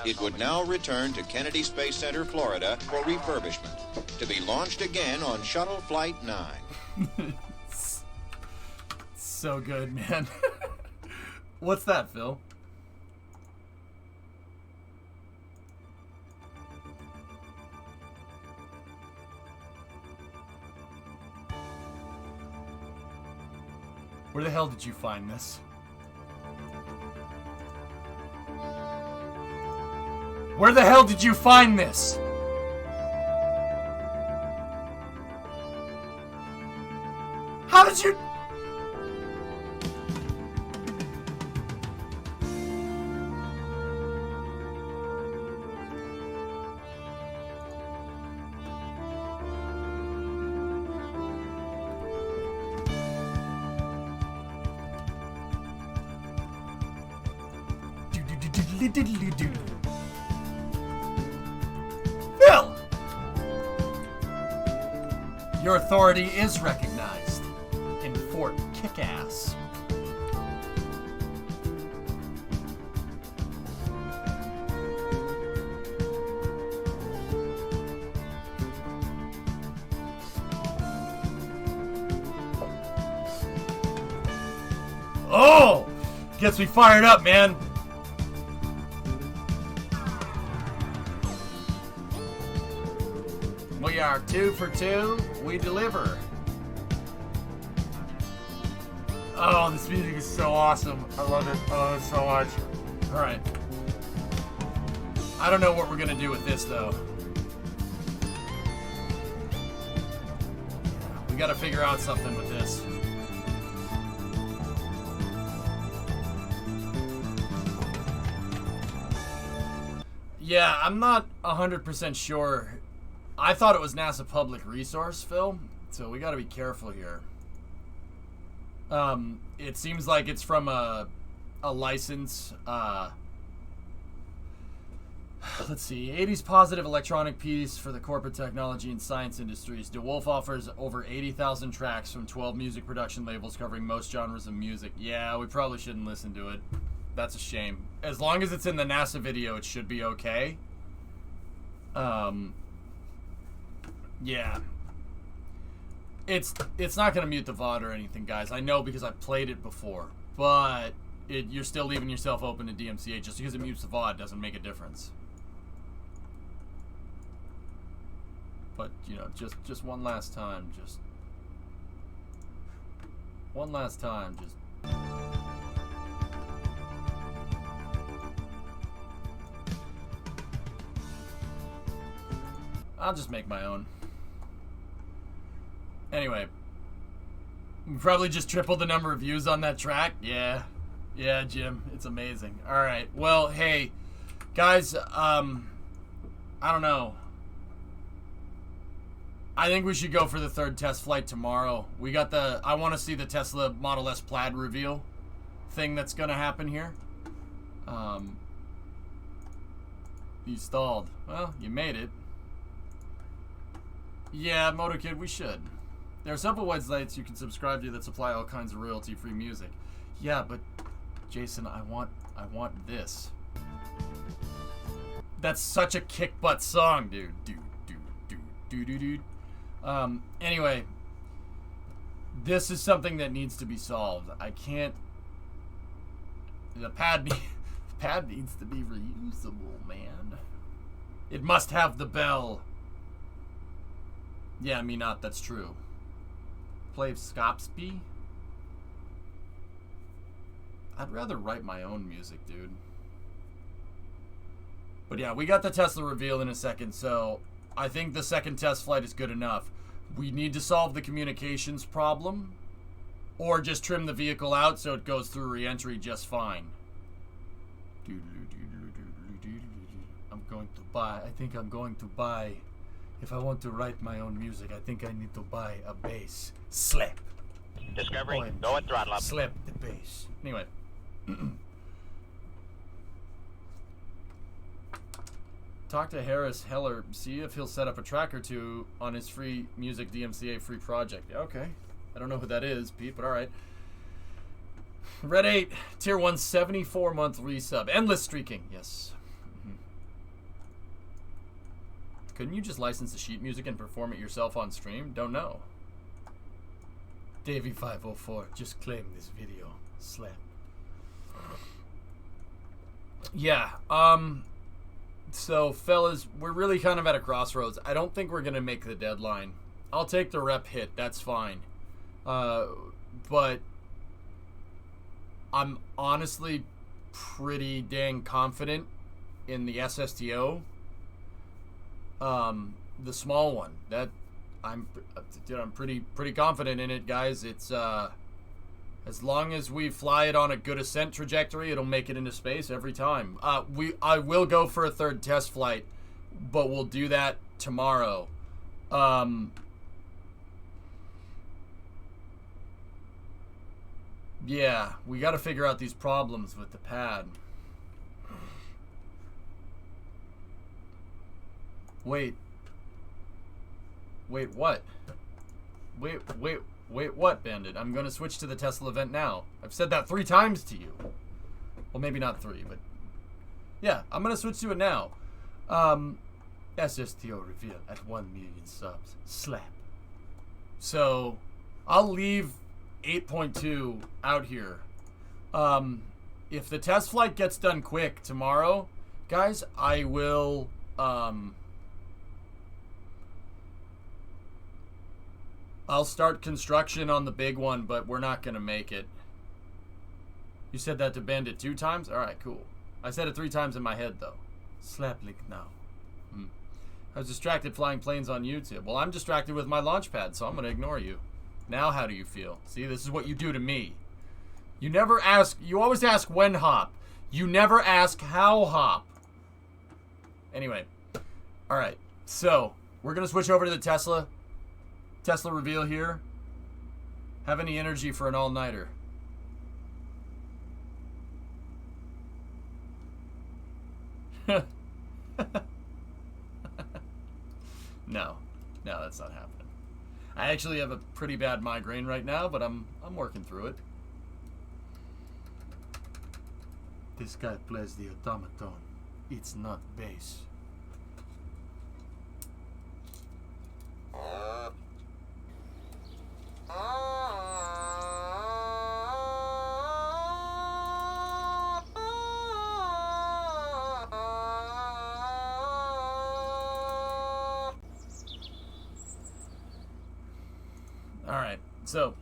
It would now return to Kennedy Space Center, Florida for refurbishment, to be launched again on Shuttle Flight 9. So good, man. What's that, Phil? Where the hell did you find this? Where the hell did you find this? How did you... Phil! Your authority is recognized in Fort Kickass. Oh! Gets me fired up, man. We are 2 for 2. We deliver. Oh, this music is so awesome. I love it. Oh, so much. All right. I don't know what we're gonna do with this though. We gotta figure out something with this. Yeah, I'm not 100% sure. I thought it was NASA public resource, Phil, so we gotta be careful here. It seems like it's from a license, let's see, 80s positive electronic piece for the corporate technology and science industries. DeWolf offers over 80,000 tracks from 12 music production labels covering most genres of music. Yeah, we probably shouldn't listen to it. That's a shame. As long as it's in the NASA video, it should be okay. Yeah. It's not gonna mute the VOD or anything, guys. I know because I've played it before, but you're still leaving yourself open to DMCA. Just because it mutes the VOD doesn't make a difference. But you know, just one last time, just one last time, just. I'll just make my own. Anyway. We probably just tripled the number of views on that track. Yeah. Yeah, Jim. It's amazing. Alright. Well, hey. Guys, I don't know. I think we should go for the third test flight tomorrow. We got the... I want to see the Tesla Model S Plaid reveal thing that's going to happen here. You stalled. Well, you made it. Yeah, MotoKid, we should. There are several websites you can subscribe to that supply all kinds of royalty-free music. Yeah, but Jason, I want this. That's such a kick-butt song, dude. Anyway, this is something that needs to be solved. I can't... The pad needs to be reusable, man. It must have the bell. Yeah, me not, that's true. Play Skopsby? I'd rather write my own music, dude. But yeah, we got the Tesla reveal in a second, so I think the second test flight is good enough. We need to solve the communications problem, or just trim the vehicle out so it goes through re-entry just fine. I think I'm going to buy, if I want to write my own music, I think I need to buy a bass. Slap. Discovery, OMG. go at throttle up. Slap the bass. Anyway. Talk to Harris Heller, see if he'll set up a track or two on his free music DMCA free project. Okay. I don't know who that is, Pete, but alright. Red 8, Tier 1, 74-month resub. Endless streaking, yes. Couldn't you just license the sheet music and perform it yourself on stream? Don't know. Davey504, just claim this video. Slap. Yeah, so fellas, we're really kind of at a crossroads. I don't think we're gonna make the deadline. I'll take the rep hit, that's fine. But I'm honestly pretty dang confident in the SSTO. The small one. That I'm pretty confident in it, guys. It's as long as we fly it on a good ascent trajectory, it'll make it into space every time. I will go for a third test flight, but we'll do that tomorrow. Yeah, we got to figure out these problems with the pad. Wait, what? Wait, what, Bandit? I'm going to switch to the Tesla event now. I've said that 3 times to you. Well, maybe not 3, but... Yeah, I'm going to switch to it now. SSTO reveal at 1 million subs. Slap. So, I'll leave 8.2 out here. If the test flight gets done quick tomorrow, guys, I will... I'll start construction on the big one, but we're not going to make it. You said that to Bandit 2 times? Alright, cool. I said it 3 times in my head, though. Slap link now. I was distracted flying planes on YouTube. Well, I'm distracted with my launch pad, so I'm going to ignore you. Now how do you feel? See, this is what you do to me. You never ask... You always ask when hop. You never ask how hop. Anyway. Alright. So, we're going to switch over to the Tesla reveal here. Have any energy for an all-nighter? No, that's not happening. I actually have a pretty bad migraine right now, but I'm working through it. This guy plays the automaton. It's not bass. Alright, so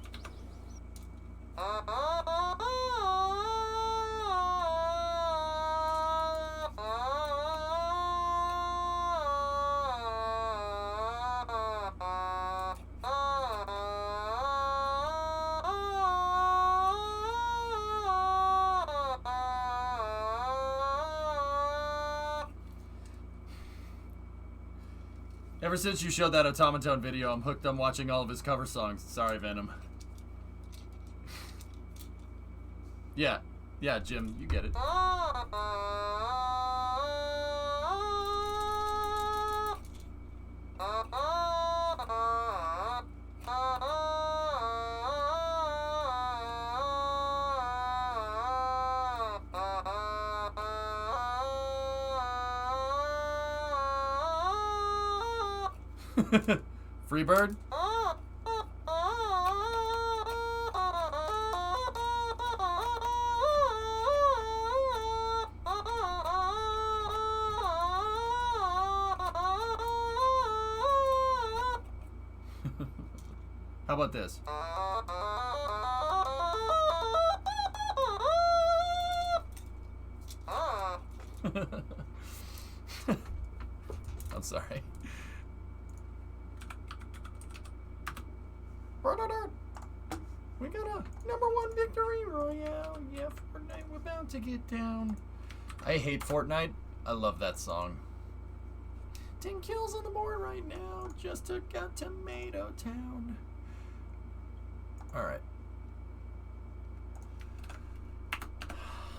Ever since you showed that Automaton video, I'm hooked on watching all of his cover songs. Sorry, Venom. Yeah. Yeah, Jim, you get it. Freebird? How about this? I'm sorry. We got a #1 victory royale. Yeah, Fortnite, we're about to get down. I hate Fortnite. I love that song. 10 kills on the board right now. Just took out Tomato Town. Alright.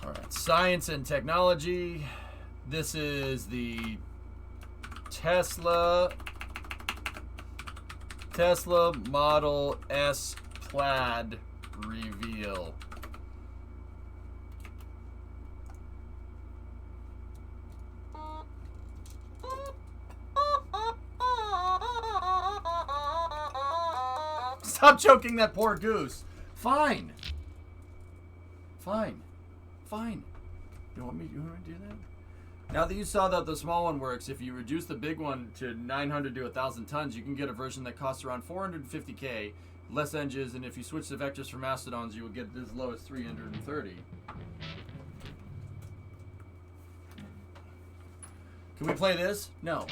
Alright, science and technology. This is the Tesla Model S Plaid reveal. Stop choking that poor goose. Fine. Fine. Fine. You want me to do that? Now that you saw that the small one works, if you reduce the big one to 900 to 1,000 tons, you can get a version that costs around 450K, less engines, and if you switch the vectors for Mastodons, you will get as low as 330. Can we play this? No.